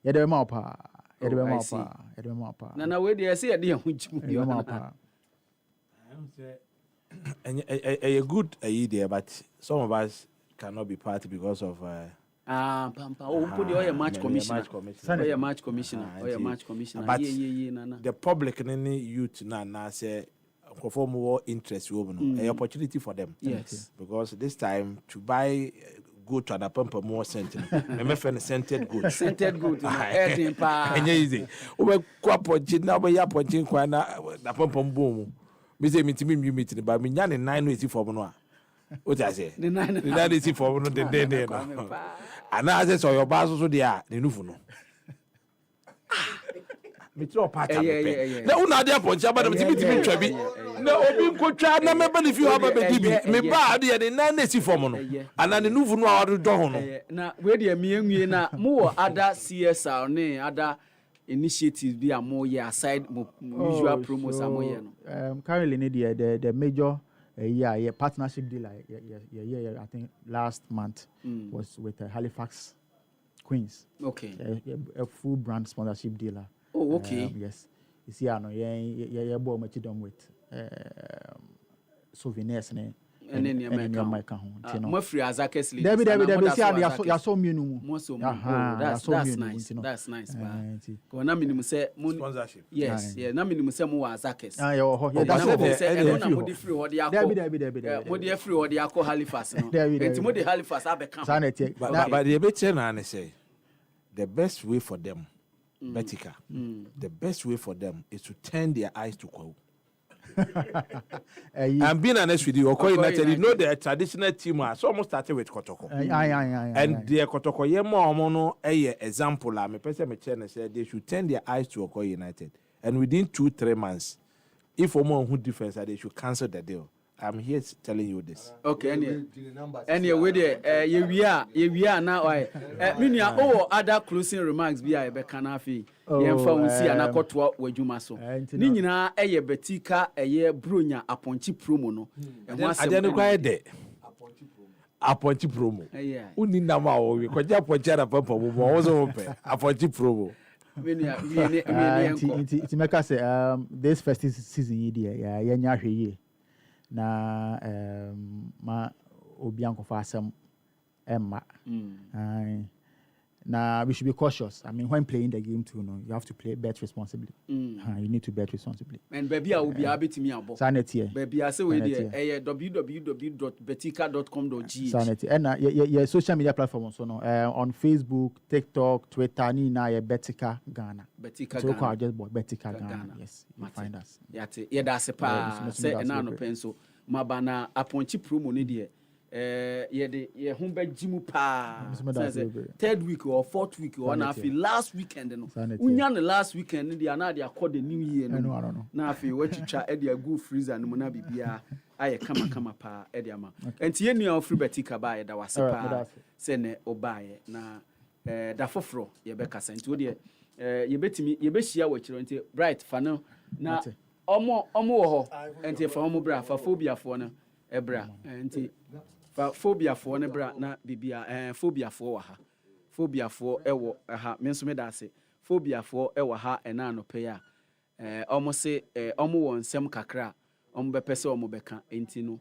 [SPEAKER 4] Yɛde bɛma wo paa. Yɛde bɛma wo paa. Yɛde bɛma wo paa.
[SPEAKER 2] Nana we dey say dey ho jimu
[SPEAKER 4] Yɛde bɛma wo paa.
[SPEAKER 5] A good idea, but some of us cannot be part because of.
[SPEAKER 2] Pampa. Oh, put the match commissioner. Match commissioner. Match commissioner.
[SPEAKER 5] But
[SPEAKER 2] Nana.
[SPEAKER 5] the public and any youth now say perform more interest a opportunity for them.
[SPEAKER 2] Yes.
[SPEAKER 5] Because this time to buy go to the pump more scented. MFN scented good.
[SPEAKER 2] Scented good.
[SPEAKER 5] And easy. We kwa pochi na we ya pochi kwa na pump boom. Me say me meeting but me nyan 980 for no. What I say? The 980 for no day no. And I say so your boss so there the nufu no. Me throw part of it. Na una dia poncha ba me timi twa bi. Na obi nkotwa na me benefit you have a bi. Me ba de the 980 for no. And the nufu no awado do ho no.
[SPEAKER 2] Na we de me enwie na mo other CSR ne other initiatives be a more aside usual promos are more
[SPEAKER 4] currently the major partnership deal I think last month was with Halifax Queens.
[SPEAKER 2] Okay.
[SPEAKER 4] A full brand sponsorship dealer.
[SPEAKER 2] Oh, okay.
[SPEAKER 4] Yes. You see, I know yeah bought much done with souvenirs
[SPEAKER 2] and then your mic more free as I can sleep.
[SPEAKER 4] Debbie, you saw me no
[SPEAKER 2] that's nice. Go na minimum say
[SPEAKER 5] sponsorship.
[SPEAKER 2] Yes, yeah, na minimum say mo azakes.
[SPEAKER 4] That's
[SPEAKER 2] na mo dey free what dey akọ. Mo dey free what dey akọ Halifax no. Enti mo dey Halifax abeka.
[SPEAKER 5] But the better na say the best way for them Betika. The best way for them is to turn their eyes to Kwawu. I'm being honest with you. Okoye United, you know the traditional team are so almost started with Kotoko. And the Kotoko Yemo Omono example. Me person me said they should turn their eyes to Okoye United. And within 2-3 months, if Omo who defense, they should cancel the deal. I'm here telling you this.
[SPEAKER 2] Okay, anyway, there, we are now. Meaning, other closing remarks be a Bekanafi. Yemfa see an akotwa wajumaso. Nina, Betika, Brunya, Aponchi promo no.
[SPEAKER 5] And I didn't quite there. Aponchi promo. Uni nama we could just put a papa who was open. Aponchi promo.
[SPEAKER 4] It's make us say this first season yeah. Na ma obi ankofa asem emma na we should be cautious. I mean, when playing the game too, no, you have to bet responsibly. You need to bet responsibly.
[SPEAKER 2] And baby, I will be able to me about.
[SPEAKER 4] Sanity.
[SPEAKER 2] Baby, I say we there. www.betika.com.gh.
[SPEAKER 4] Sanity. And your social media platforms, so no, on Facebook, TikTok, Twitter, ni na Betika Ghana.
[SPEAKER 2] Betika
[SPEAKER 4] so
[SPEAKER 2] Ghana.
[SPEAKER 4] So just bought Betika Ghana. Yes, you find us.
[SPEAKER 2] Yeah, that's a pa. Say na no pencil. Mabana aponchi promo ni there. Ye humbe jimu pa third week or fourth week or na fi last weekend no unya the last weekend dey na dey accord the new year no na fi wachicha e dey go freezer no na bibia aye kama pa e dey ama enti ye nua free Betika ba ye da wase pa se ne obaye na da foforo ye be kasa enti wo dey ye betimi ye be hia wachiro enti bright fa no na omo wo ho enti fa omo bra fa phobia fo no ebra enti phobia for ne bra na bibia phobia for wa ha phobia for ewo ha me nso me da se phobia for ewo ha ena no pe ya omo se omo won nsem kakra omo be pese omo beka enti no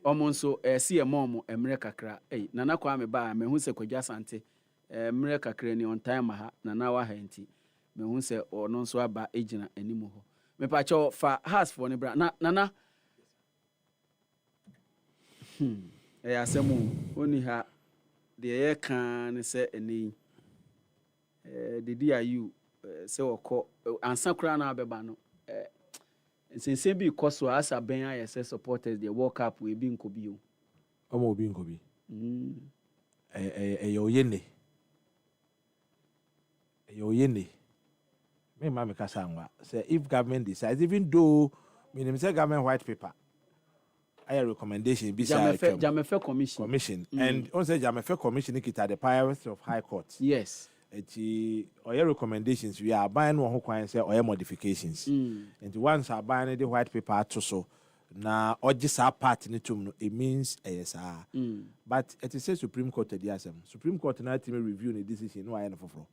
[SPEAKER 2] omo nso se e mom emre kakra nana kwa me ba me hu se kwadwa sante emre kakra ni on time ha nana wa ha enti me hu se ono nso aba ejina animu ho me pa cho fa has for ne bra na nana asemu oni ha de ye kan se eni de ayu se wokọ ansakura na abeba no sense bi koso asa ben aye se supporters the World Cup we bi nkobi o
[SPEAKER 5] omo obi nkobi oyene me ma me kasa nwa say if government decides even though me say government white paper I recommendation beside
[SPEAKER 2] Jamefe commission.
[SPEAKER 5] And also Jamefe commission kita the powers of high court.
[SPEAKER 2] Yes.
[SPEAKER 5] Or recommendations we are buying one who can say or modifications. And once I buy the white paper to so na oji sa part ni tum no it means yes but it is Supreme Court the asem Supreme Court na team review the decision no aye no foforo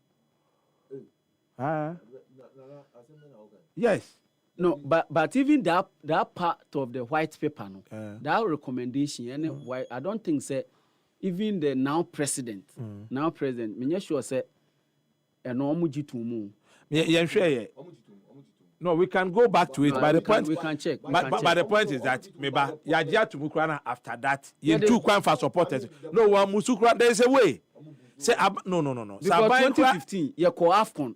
[SPEAKER 5] yes.
[SPEAKER 2] No, but even that part of the white paper, no, that recommendation, and why I don't think say even the now president, me sure say, no muji to move.
[SPEAKER 5] Yeah, sure. No, we can go back to it. But the point
[SPEAKER 2] we can check.
[SPEAKER 5] But the point is that maybe Yadia to Mukrana after that, you two can for supporters. No one Musukra, there is a way. Say no.
[SPEAKER 2] Because 2015, you call AFCON.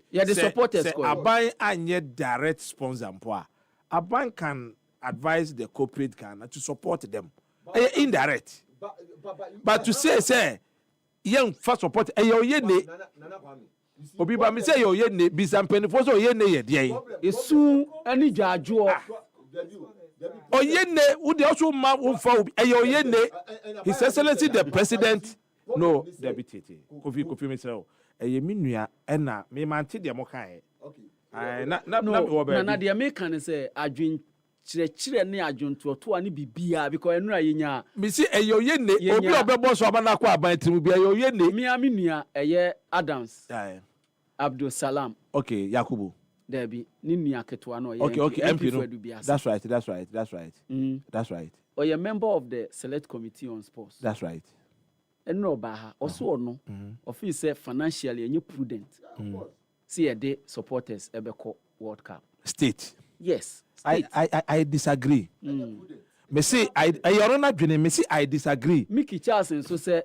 [SPEAKER 2] Yeah, the supporters.
[SPEAKER 5] Abai anye direct sponsor mpoa. Abai can advise the corporate can to support them. Indirect. But to say, young first support. Ye ne. Obiba mi say ye ne. Bisampeni for so ye ne ye dey.
[SPEAKER 2] Esu ani jajo.
[SPEAKER 5] Oye ne. Udi also ma unfa. Ye ne. His Excellency the President. No, deputy. Kofi Mr. Eye minua na me mante de mo kan. Okay. Na
[SPEAKER 2] de American say adwin chire ne adwonto to ani bibia because enura yenya.
[SPEAKER 5] Me see eyoye ne obi obebo so abana kwa aban timu bia eyoye ne.
[SPEAKER 2] Me aminua eye Adams. Abdul Salam.
[SPEAKER 5] Okay, Yakubu.
[SPEAKER 2] Debi ni nua ketewa no.
[SPEAKER 5] Okay, MP no. That's right. That's right.
[SPEAKER 2] Or a member of the select committee on sports.
[SPEAKER 5] That's right.
[SPEAKER 2] And no baha also no office say financially and you prudent see a day supporters ebeko World Cup
[SPEAKER 5] state.
[SPEAKER 2] Yes,
[SPEAKER 5] state. I disagree. Me say I disagree.
[SPEAKER 2] Mickey Charles so say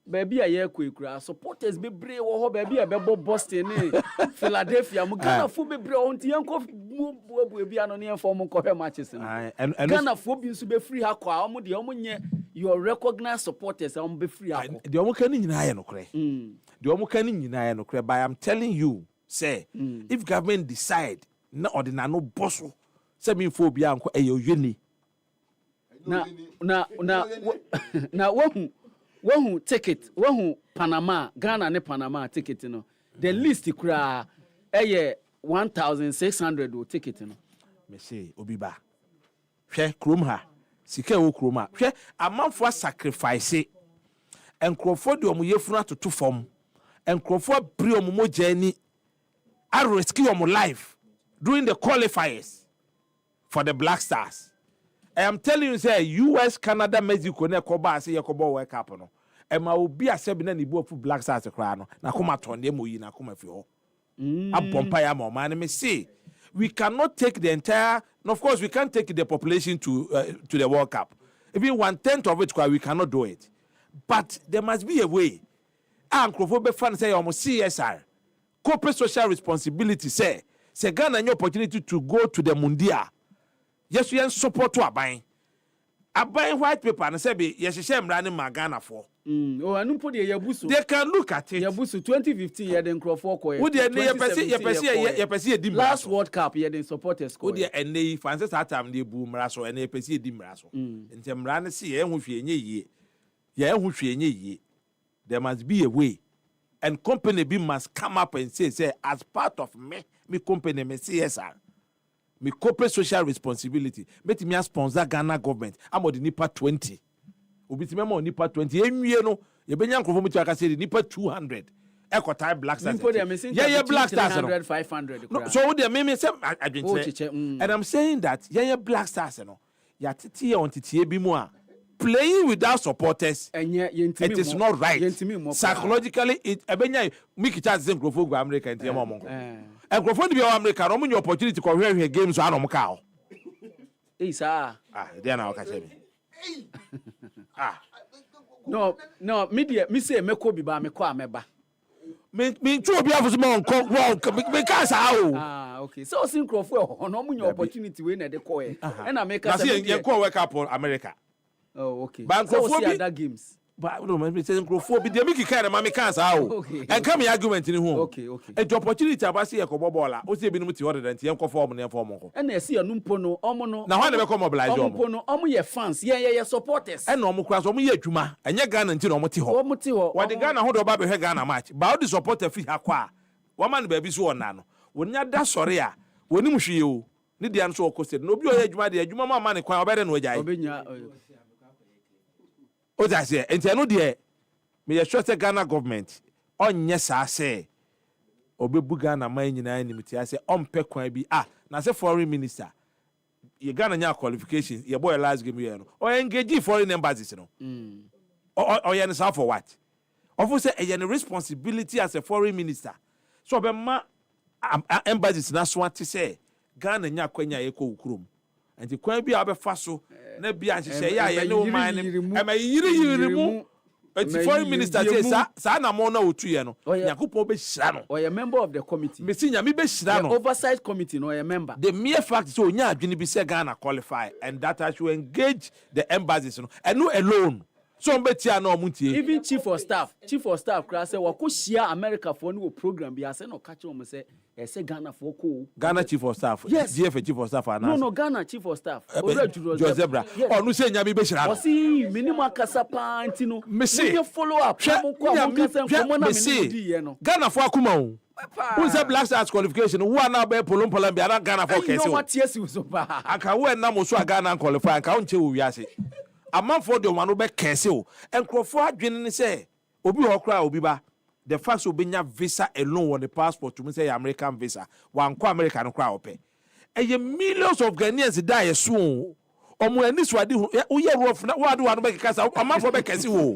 [SPEAKER 2] baby a year kura supporters be brave wo baby a bebo Boston Philadelphia mu Ghana fu be brave on tianko bu bia no ne form ko hwe matches no Ghana fu bi nso be free ha kwa omo de omo nye your recognized supporters am be free ha
[SPEAKER 5] de omo kan nyina ye no kre de omo kan nyina ye no kre but I'm telling you say if government decide na ordinary no bosso say me fo bia anko eyoni
[SPEAKER 2] na wohu ticket wohu Panama Ghana ne Panama ticket no the list kura 1600 o ticket no
[SPEAKER 5] me say Obiba hwe krom ha sika wo krom ha hwe amanfo sacrifice enkrofo de omo yefunu atoto fom enkrofo bri omo mogya ni I rescue omo life during the qualifiers for the Black Stars. I am telling you, say US, Canada, Mexico, ne koba say yakobo World Cup no. E ma obi asebi na ni bu Black Stars kra no. Na kuma tonde moyi na kuma fi ho. Abompa ya ma man me say we cannot take the entire. And of course, we can't take the population to the World Cup. Even 1/10 of it, we cannot do it. But there must be a way. Ankrofo fan say almost CSR, corporate social responsibility. Say Ghana any opportunity to go to the Mundia. Yes, we support to Abai. Abai white paper and say be yes, she running Ghana for.
[SPEAKER 2] Oh, I don't put the Yabusu.
[SPEAKER 5] They can look at it.
[SPEAKER 2] Yabusu 2015 year then Crawford.
[SPEAKER 5] Would the
[SPEAKER 2] last World Cup year then supporters.
[SPEAKER 5] Would the NA Francis at time the boom raso and a PC dimraso. In Temran see who ye. Yeah, who ye. There must be a way. And company B must come up and say as part of me company me CSR. Me corporate social responsibility. Meti me sponsor Ghana government. I'm on the NIPA 20. Ubiti me mo NIPA 20. Enwie no. Ye benya nkrofo mutu aka say NIPA 200. Eko tie Black Stars. Yeah, Black Stars.
[SPEAKER 2] 300, 500.
[SPEAKER 5] No, so what they me say and I'm saying that yeah Black Stars no. Ya titi on titi bi mu a playing without supporters. It is not right. Psychologically it ebenya Mickey Charles nkrofo go America ntia mo monko. Nkrofo di bi o America no mo nye opportunity ko hwe games so anom ka o.
[SPEAKER 2] Sir.
[SPEAKER 5] There na o ka say me.
[SPEAKER 2] No, media, me say me ko bi ba me ko ameba.
[SPEAKER 5] Me tru obi afuso mo nko me ka sa o.
[SPEAKER 2] Okay. So synchrofo no mo nye opportunity we na de ko e. Na me ka
[SPEAKER 5] say ye ko World Cup America.
[SPEAKER 2] Oh, okay.
[SPEAKER 5] But
[SPEAKER 2] so see other games.
[SPEAKER 5] But no, me say synchrofo bi de make kind ma me ka sa o. And come argument ni ho.
[SPEAKER 2] Okay.
[SPEAKER 5] And the opportunity abasi ye ko bobola. O say bi no ti order that ye nko form na form nko.
[SPEAKER 2] And see anu mpo no omo no.
[SPEAKER 5] Na ho na be come mobilize omo.
[SPEAKER 2] Omo no omo ye fans. Ye supporters.
[SPEAKER 5] And omo kura so omo ye adwuma. Enye Ghana nti na omo ti ho.
[SPEAKER 2] Omo ti ho.
[SPEAKER 5] Wa de Ghana ho do ba be hwe Ghana match. Ba o di supporter fi ha kwa. Wa man ba bi so ona no. Wonya da sore a. Woni mu hwe o. ne dia no so okose no obi oye adwuma de adwuma ma ne kwan obede no agyae
[SPEAKER 2] obenya
[SPEAKER 5] o da se enti no de me ye sure say Ghana government onye saa se obebu Ghana man nyina nim ti ase ompe kwan bi na se foreign minister ye Ghana nya qualifications ye boy last game ye no o engage foreign embassies no o ye no for what of say a responsibility as a foreign minister so be ma embassies na so ate say Ghana nya kwanya ye ko ukurum enti kwan bi a be fa so na bia nhye ya ye no man e ma yiri mu enti foreign minister say sa na mo na otu ye no yakopon be hira no
[SPEAKER 2] or a member of the committee
[SPEAKER 5] me sinya me be hira no
[SPEAKER 2] oversight committee no a member
[SPEAKER 5] the mere fact so onya adwene bi say Ghana qualify and that I should engage the embassies no and no alone so mbetia na omuntie
[SPEAKER 2] even chief of staff kra say wakohia America for no program bi ase no ka che o say say Ghana for ko
[SPEAKER 5] Ghana chief of staff
[SPEAKER 2] yes
[SPEAKER 5] GF chief of staff
[SPEAKER 2] no Ghana chief of staff
[SPEAKER 5] Josebra onu say nya bi be hira no
[SPEAKER 2] o si minimum akasa pa antino
[SPEAKER 5] me say
[SPEAKER 2] follow up
[SPEAKER 5] Ghana for akuma o who say Black Stars qualification who are now be polompolam bi Ghana for kese
[SPEAKER 2] no what yes so ba
[SPEAKER 5] aka we na mo so Ghana qualify aka onche wo wiase amanfo de wano be kese o enkrofo adwene ne say obi ho kra obi ba the fact obenya visa alone on the passport to say American visa wan ko America no kra ope eye millions of Ghanaians die so omo ani so ade wo ye rof na wo ade wano be kasa amanfo be kese wo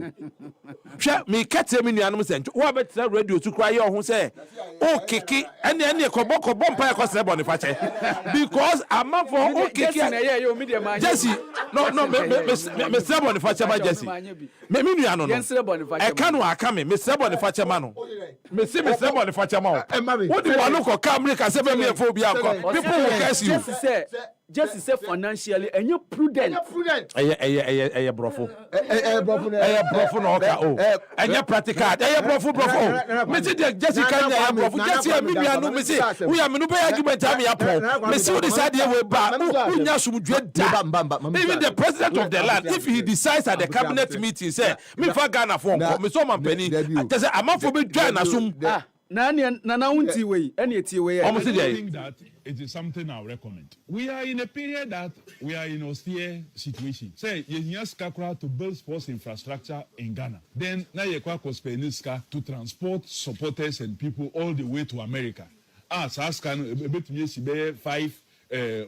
[SPEAKER 5] hwe me kete me nuanom se wo be tira radio to kra ye ho say o kiki ene kobo mpa ko se boni fache because amanfo o kiki Jesse no me se boni fache ba Jesse me nuano no e ka no aka me se boni fache ma no me se boni fache ma wo di wano ko America se be me fo bi akọ people will curse you
[SPEAKER 2] just say financially and you prudent
[SPEAKER 5] brofo no ka o enya practical brofo me say Jessica nya brofo Jessica me nuanu me say we am no be argument am ya pon me say we decide we ba unya sumdwe da even the president of the land if he decides at the cabinet meeting say me fa Ghana for me so man pani I say amafo be join asum
[SPEAKER 2] na unti we any eti we
[SPEAKER 22] I think that it is something I'll recommend. We are in a period that we are in austere situation. Say, you skakra to build sports infrastructure in Ghana. Then, now you spend to transport supporters and people all the way to America. So 5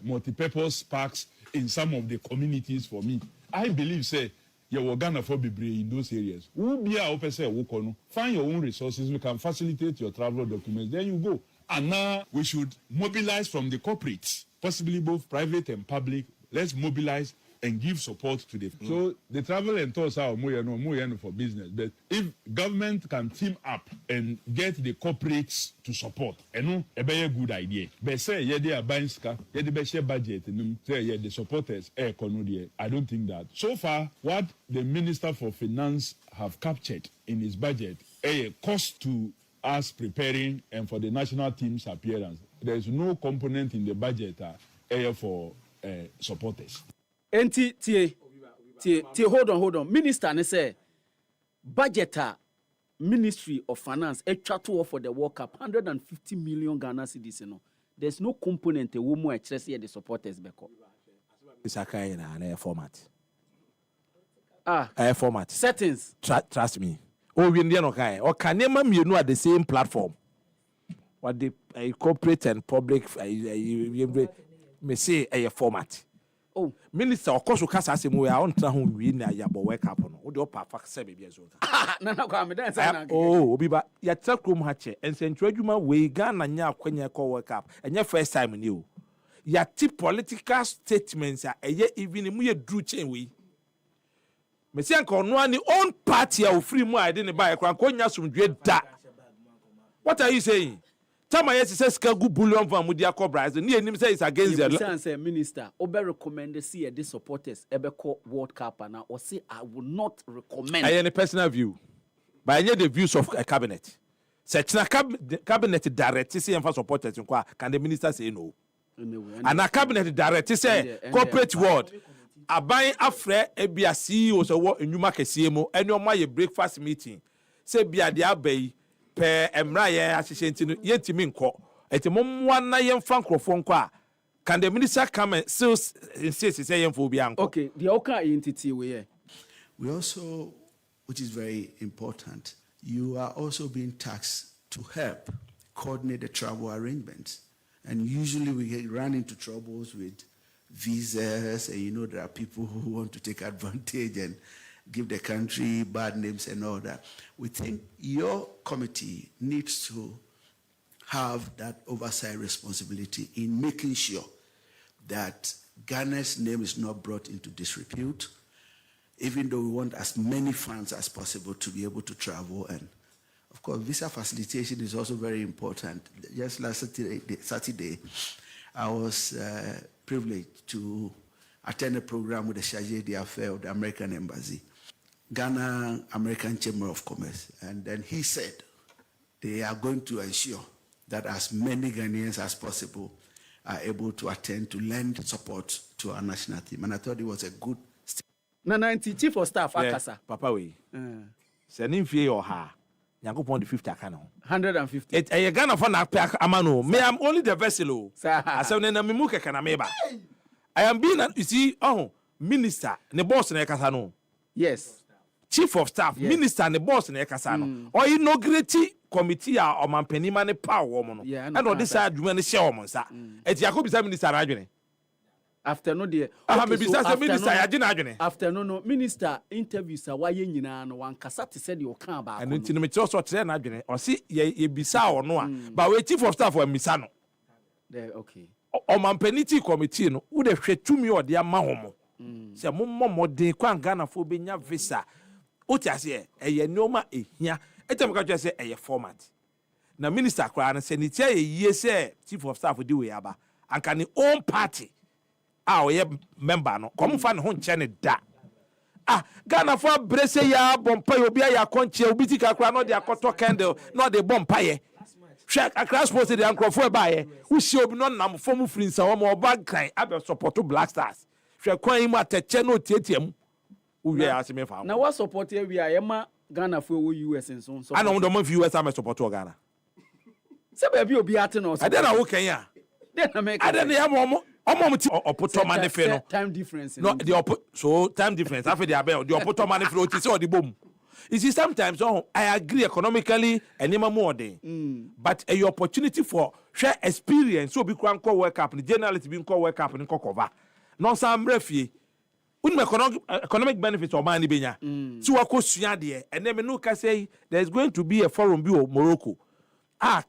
[SPEAKER 22] multi-purpose parks in some of the communities for me. I believe, say, you will Ghana for be in those areas. Find your own resources. We can facilitate your travel documents. Then you go. And now we should mobilize from the corporates, possibly both private and public. Let's mobilize and give support to the. So the travel and tours are more for business. But if government can team up and get the corporates to support, a very good idea. But say they are buying car, they share budget, and say the supporters I don't think that. So far, what the Minister for Finance have captured in his budget, a cost to us preparing and for the national team's appearance. There is no component in the budget for supporters.
[SPEAKER 2] Enti tie hold on. Minister ne say budget Ministry of Finance extra to for the World Cup 150 million Ghana cedis no. There's no component a woman express here the supporters beko.
[SPEAKER 5] It's a kind of format. Format.
[SPEAKER 2] Settings.
[SPEAKER 5] Trust me. Oh, we no kai. Or can you at the same platform? What the corporate and public me say a format.
[SPEAKER 2] Oh,
[SPEAKER 5] minister of course we can say we are on track we na ya bo wake up no. We do pa fact say baby so.
[SPEAKER 2] Na kwa me dan say na.
[SPEAKER 5] Oh, obiba ya trakrom ha che. Ensentu adwuma we Ghana nya akwanya call wake up. Enye first time ni o. Ya ti political statements a eye even mu ye dru chain we. Mesi anko no ani own party a free mu I didn't buy kwan ko nya sumdwe da. What are you saying? Tama yes says kagu bullion van mu dia cobra ni enim say is against the
[SPEAKER 2] say minister obe recommend see the supporters ebe call World Cup na or say I will not recommend.
[SPEAKER 5] I any personal view. But I need the views of a cabinet. Say cabinet direct say for supporters nko can the minister say no? And a cabinet direct say corporate world aban afre ebia CEO so wo enuma kese mu ene o ye breakfast meeting say bia dia abai pe emra ye ahihye ntino yentimi nko eti momwa na ye mfa nkrofo nko a can the minister come and still insist say for be uncle?
[SPEAKER 2] Okay, the Oka entity we
[SPEAKER 6] We also, which is very important, you are also being tasked to help coordinate the travel arrangements. And usually we run into troubles with visas, and there are people who want to take advantage and give the country bad names and all that. We think your committee needs to have that oversight responsibility in making sure that Ghana's name is not brought into disrepute, even though we want as many funds as possible to be able to travel. And of course, visa facilitation is also very important. Just last Saturday, I was privileged to attend a program with the Chargé d'Affaires of the American Embassy, Ghana American Chamber of Commerce. And then he said they are going to ensure that as many Ghanaians as possible are able to attend to lend support to our national team. And I thought it was a good step.
[SPEAKER 2] Na 90 chief of staff akasa.
[SPEAKER 5] Papa we. Sending fee or ha. Yango pon the 50 aka no.
[SPEAKER 2] 150.
[SPEAKER 5] It a Ghana for na pack amano. Me I'm only the vessel. I say na me mu keka na meba. I am being you see minister ne boss na kasa no.
[SPEAKER 2] Yes.
[SPEAKER 5] Chief of staff, minister ne boss na kasa no. Or inaugurate committee a omanpanima ne pa wo mo no. And on this side adwuma ne share wo mo nsa. Eti yakobisa minister adwene.
[SPEAKER 2] After no there.
[SPEAKER 5] Maybe say minister yagina adwene.
[SPEAKER 2] After no minister interviews a waye nyina no wan kasa te said you can ba.
[SPEAKER 5] And nti no me tell so tere na adwene. O si ye bisa wo no a. But we chief of staff wa misa no.
[SPEAKER 2] There okay.
[SPEAKER 5] Omanpaniti committee no wo de hwe tumi o de ama ho mo. Se mo modern kwan Ghana fo benya visa. Oti ase eye nneoma ehia. Etem ka say eye format. Na minister kra na se ni tie ye say chief of staff di we aba. Anka ni own party. Ye member no come fa ne ho nche ne da Ghana for brese ya bompa obi ya konche obi ti kakra no de akoto candle no de bompa ye hwe akra suppose de ankrofo e ba ye wo hie obi no nam fom free nsa wo mo ba kan abe support Black Stars hwe kwan mu ateche no tietiam wo wi ya aseme fa
[SPEAKER 2] na what support we ya ma Ghana for wo US nso so
[SPEAKER 5] ana wo do mo US am support Ghana
[SPEAKER 2] se ba bi obi ate no
[SPEAKER 5] ade na wo kan ya ade na ya mo Opoto manife no
[SPEAKER 2] time difference
[SPEAKER 5] no the so time difference after the abel the opoto manife o ti say the bomb you see sometimes I agree economically enema more than but a opportunity for share experience so be kwan call work up the journalist be call work up in cover no some refie economic benefits or money benya so akosua de and then me no ka say there is going to be a forum bi Morocco.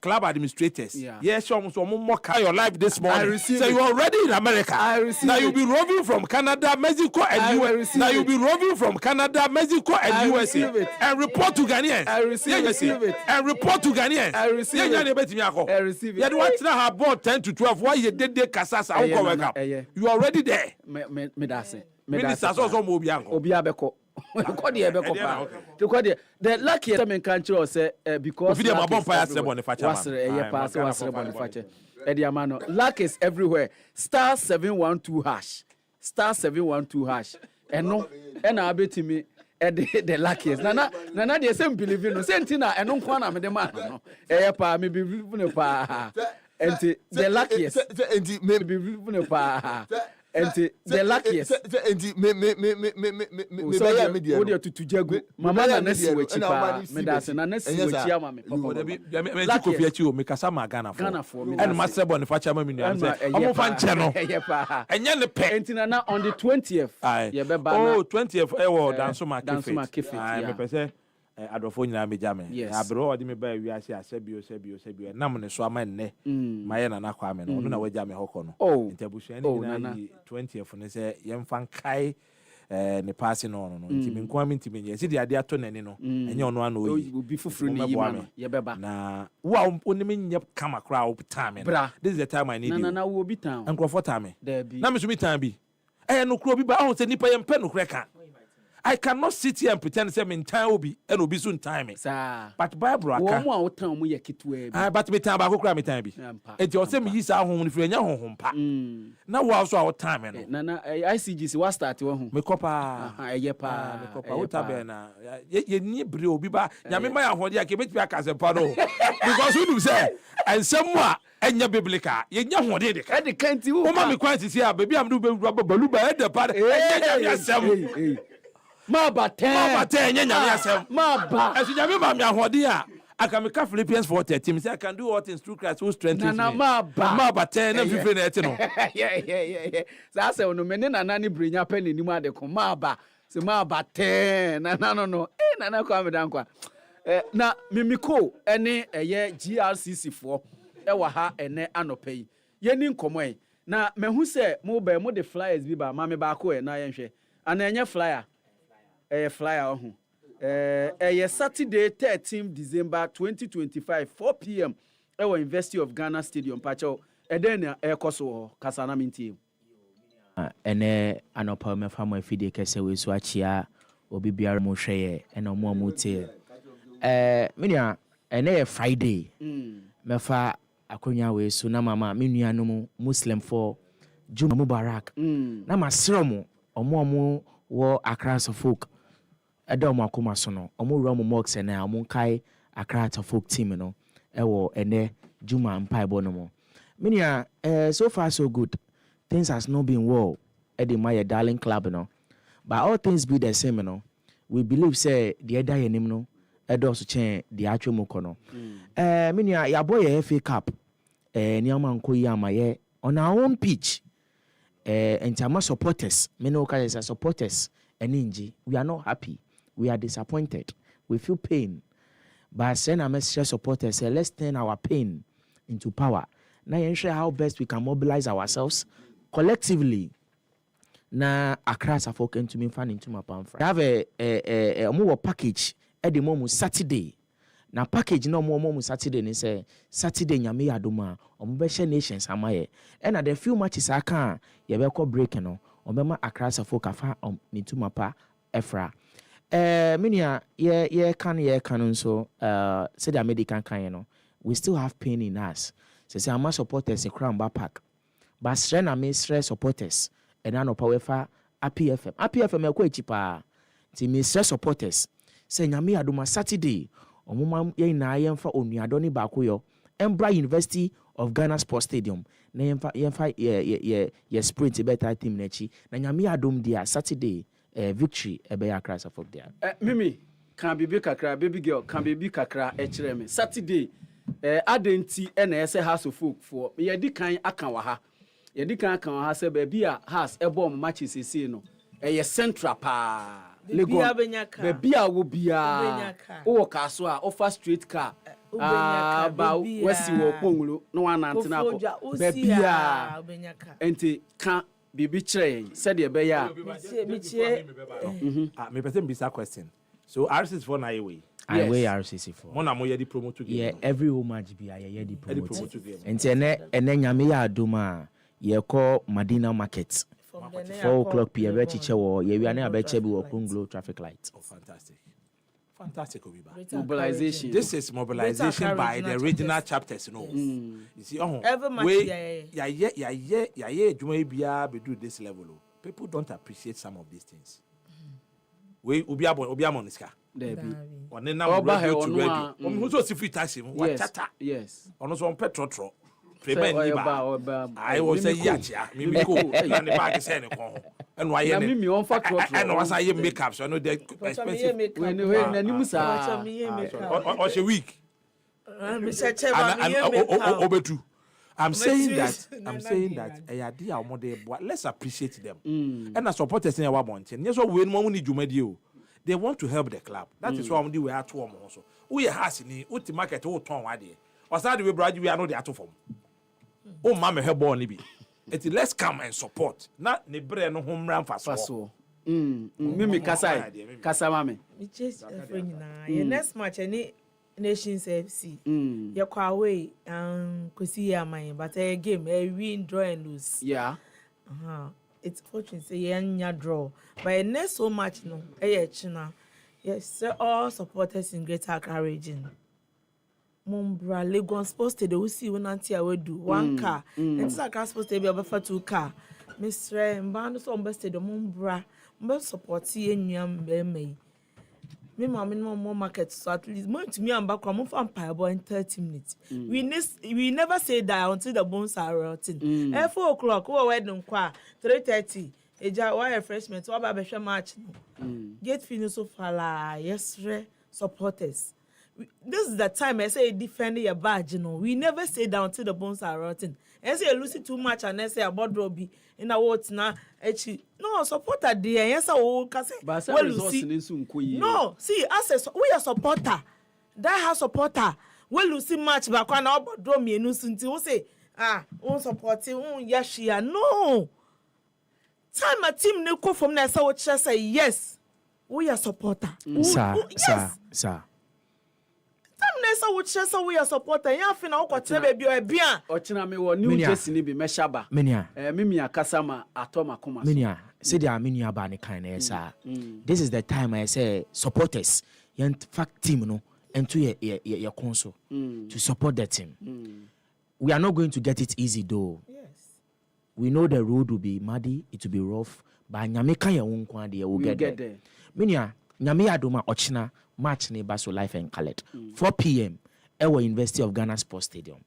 [SPEAKER 5] Club administrators. Yes, almost more your life this morning. So you're already in America. Now you'll be roving from Canada, Mexico, and USA. Now you'll be roving from Canada, Mexico, and USA. And report to Ghanaians. I receive it. And report to Ghanaians. I receive it. I receive it. You want to have bought 10 to 12. Why you did the Casasa? You are already there. Ministers also
[SPEAKER 2] Obiabeko. The lucky time country say because luck is everywhere. Star 712 hash. Star 712 hash. And no, and I bet me the luckiest. Nana, they say believe in Sentina and no one am the man. No, maybe pa and the luckiest. Maybe pa. And the luckiest. Me to jago. Mama na nesi we chipa. Me da se na nesi we chia mama.
[SPEAKER 5] Me ko fi achi o me kasa ma Ghana for. And ma sebo ne fa cha ma minu am say. Omo fa nche no. Enye ne pe.
[SPEAKER 2] Entina na on the 20th. Ye be ba na.
[SPEAKER 5] Oh 20th e wo danso ma
[SPEAKER 2] kefe.
[SPEAKER 5] Me pese adofo nyina me jame. Abro odi me ba wi ase asebio nam ne so ama nne. Ma ye na na kwa me no. No na we jame hoko no. Ntabusu ene na 20th ne se yemfa kai ne pass no nti me nko am nti me ye de ade ato nani no enye ono ana oyi
[SPEAKER 2] obi fufuru ni yima ye beba
[SPEAKER 5] na wo onimi nye kama kra wo time this is the time I need you
[SPEAKER 2] na wo bi time
[SPEAKER 5] enkrofo time na me so mi time bi no kro bi ba ho se nipa ye mpe no kra ka I cannot sit here and pretend say me time obi and obi soon time me. But Bible aka.
[SPEAKER 2] Wo time mo ye kitwe bi.
[SPEAKER 5] But me time ba kokra me time bi. Enti o say me yi sa honhom ni frenya honhom pa. Na wo also our time no.
[SPEAKER 2] Na ICGC wa start wo hu.
[SPEAKER 5] Me kopa.
[SPEAKER 2] Eye pa.
[SPEAKER 5] Me kopa. Wo ta be na. Ye ni bre obi ba. Nyame ma ya hode ake betimi aka se pa no. Because who do say ensem a enya biblical. Ye nya hode de ka.
[SPEAKER 2] E de kanti wo.
[SPEAKER 5] Wo ma me kwanti si a baby am do balu ba e de pa. Enya nyame asem.
[SPEAKER 2] Ma ba
[SPEAKER 5] enya nyame asem.
[SPEAKER 2] Ma ba.
[SPEAKER 5] Esu nyame ma me ahode a aka me ka Philippians 4:13 me say I can do all things through Christ who strengthens me.
[SPEAKER 2] Na ma ba.
[SPEAKER 5] Ma ba ten na fifi na eti no.
[SPEAKER 2] Yeah. Sa say ono me ne nana ni brenya pa ni nim ade ko ma ba. Se ma ba ten na no. Nana kwa me dan kwa. Na mimiko ene eye GRCC fo e wa ha ene anopa yi. Ye ni nkomo yi. Na mehu se mo ba mo de flyers bi ba ma me ba ko e na ye hwe. Ana enye flyer. Flyer ohu. Saturday 13 December 2025 4 p.m. Ewa University of Ghana Stadium pacho eden ekoso kasana minti.
[SPEAKER 8] Ene anopa me fa mo afide kese we so achia obi biara mo hweye ena mo amutie. Minia ene Friday. Me fa akonya we so na mama me nuanom Muslim for Juma Mubarak. Na masromo omo wo Accra folk Edom akoma so no omo wura mo mox na omo kai Accra folk team no ewo ene Juma mpaibo no mo minia so far so good. Things has not been well at the my darling club no, but all things be the same no. We believe say the other yenim no edo so chen the actual moko no minia ya boy FA Cup niama nko yi amaye on our own pitch and Tama supporters, many supporters, and Inji, we are not happy. We are disappointed. We feel pain. But send a message to supporters, say, let's turn our pain into power. Now, ensure how best we can mobilize ourselves collectively. Na Accra folk into me fan into my palm. I have a more package at the moment Saturday. Na package no more Saturday ni say Saturday nyame adoma ombehye nations amaye and na the few matches aka ye be ko break no ombema Accra folk afa ni tumapa efra minia ye kan nso say the American kan no we still have pain in us say ama supporters in Kramba Park but stress na me stress supporters and na no power fa APFM e ko echipa ti me stress supporters say nyame adoma Saturday omuma ye na yemfa onuado ni baako yo Embra University of Ghana Sports Stadium na yemfa ye sprint better team na chi na nyame adom dia Saturday victory ebe ya Accra for there
[SPEAKER 2] mimi kan bibi kakra baby girl kan bibi kakra e kire me Saturday adenti na ese house of folk for ye di kan aka wa ha ye di kan aka wa ha se ba bia house e bom matches ese no ye central pa Bebia wo bia o kaso a offer straight car ba wesi wo pongulu no wan antena ko bebia enti ka bibi kire said e be ya
[SPEAKER 5] me person be that question so RCC4 na away
[SPEAKER 8] I weigh RCC4
[SPEAKER 5] mo na mo ye di promo to game
[SPEAKER 8] yeah every home match be ye di promo to game enti ene nyame ya adoma ye call Madina Market 4 o'clock p.m. We are now Kunglo traffic light.
[SPEAKER 5] Oh, fantastic, Obiba.
[SPEAKER 2] Mobilization.
[SPEAKER 5] This is mobilization by the regional chapters, you know. You see, we do this level. People don't appreciate some of these things. We Obiamon is car. On the number radio to radio. Who's also free taxi?
[SPEAKER 2] Yes.
[SPEAKER 5] On us on petrol. I was a yacha, Mimiko, and the bag is saying, and why you on factor, and was I makeup, so I know that expensive. A week. I'm saying that a idea more let's appreciate them. And as supporters in our bunch, and yes, we need you medio. They want to help the club. That is why we are 2 also. We are hasini, uti market, oh, Tom, idea. Was that we brought you? We are not there to form. Oh, mama, her born be. Let's come and support. Not the brain no home run fast.
[SPEAKER 2] Mimi Kasa mame.
[SPEAKER 11] We chase a friend now. Your next match, any Nations FC. You're quite away, Kusia mine, but a game, a win, draw and lose.
[SPEAKER 2] Yeah.
[SPEAKER 11] it's fortune say yenya draw. But it not so much no. China. Yes, all supporters in Greater Accra region. Mumbra Lagos Sports Stadium. We see when Auntie I will do 1 car. And Accra Sports Stadium be for 2 car. Mr. Mbano so Mbest Stadium Mumbra. Mbe support ye nyam be me. Me minimum more market so at least more to me and back from Empire boy in 30 minutes. We never say that until the bones are rotting. 4 o'clock, we wedding kwa 3:30. Eja why refreshment, what about the match? Get finished so far, yes, supporters. This is the time I say defend your badge, We never say that until the bones are rotting. I say you lose too much and I say about Robbie in a what now. No, supporter there, yes, I will say. No, see, as we are supporter. That has supporter. Well, you see match back when about Robbie and Nusunti will say, on supporting, Yashia. No. Time a team no go from there, so what say yes. We are supporter.
[SPEAKER 8] Sir.
[SPEAKER 11] Nessa would share so we are supporter. Ya fina ko tebe bi o bia.
[SPEAKER 2] Ochina me wo New Jersey ni bi meshaba. Mimi akasama atoma koma.
[SPEAKER 8] Minia, say the Minia ba ne kan na esa. This is the time I say supporters. In fact team no into your console to support the team. We are not going to get it easy though. Yes. We know the road will be muddy, it will be rough, but nyame kan ya won kwa de will get there. Minia, nyame adoma ochina match ne baso life and colored 4 p.m. Ewa University of Ghana Sports Stadium.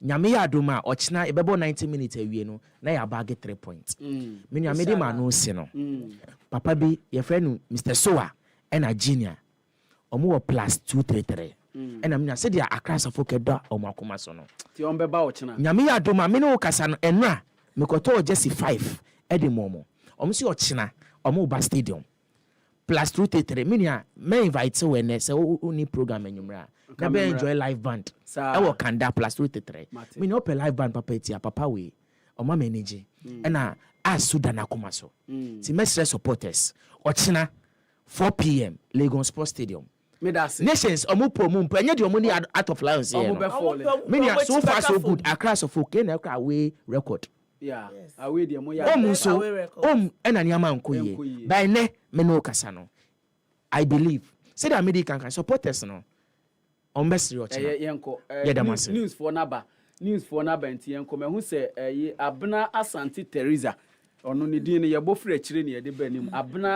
[SPEAKER 8] Nyame adoma ochina ebebo 90 minutes awie no na ya bag 3 points. Minia mede ma no se no. Papa bi your friend Mr. Soa and a junior. Omo plus 233. And I'm said ya across of Okedo omo akoma so no.
[SPEAKER 2] Ti on beba ochina.
[SPEAKER 8] Nyame adoma me no kasa no enra me koto Jesse 5 edi momo. Omo si ochina omo ba stadium. Plus 233 minia me invite when say only program enyumra na be enjoy live band e wo kanda plus 233 minia open live band papa etia papa we o ma manage e na asuda na koma so ti mesre supporters ochina 4 p.m. Lagos Sports Stadium nations omo promo mpo enye de omo ni out of lions here minia so far so good across of okay na away record.
[SPEAKER 2] Yeah, away the moya.
[SPEAKER 8] Ena niama nkoye. By ne me no kasa no. I believe. Say that American can support us no. Ombesri ocha.
[SPEAKER 2] News for naba nti yenko me hu se Abna Asante Teresa. Ono ni din ye bofre chire ne ye de banim. Abna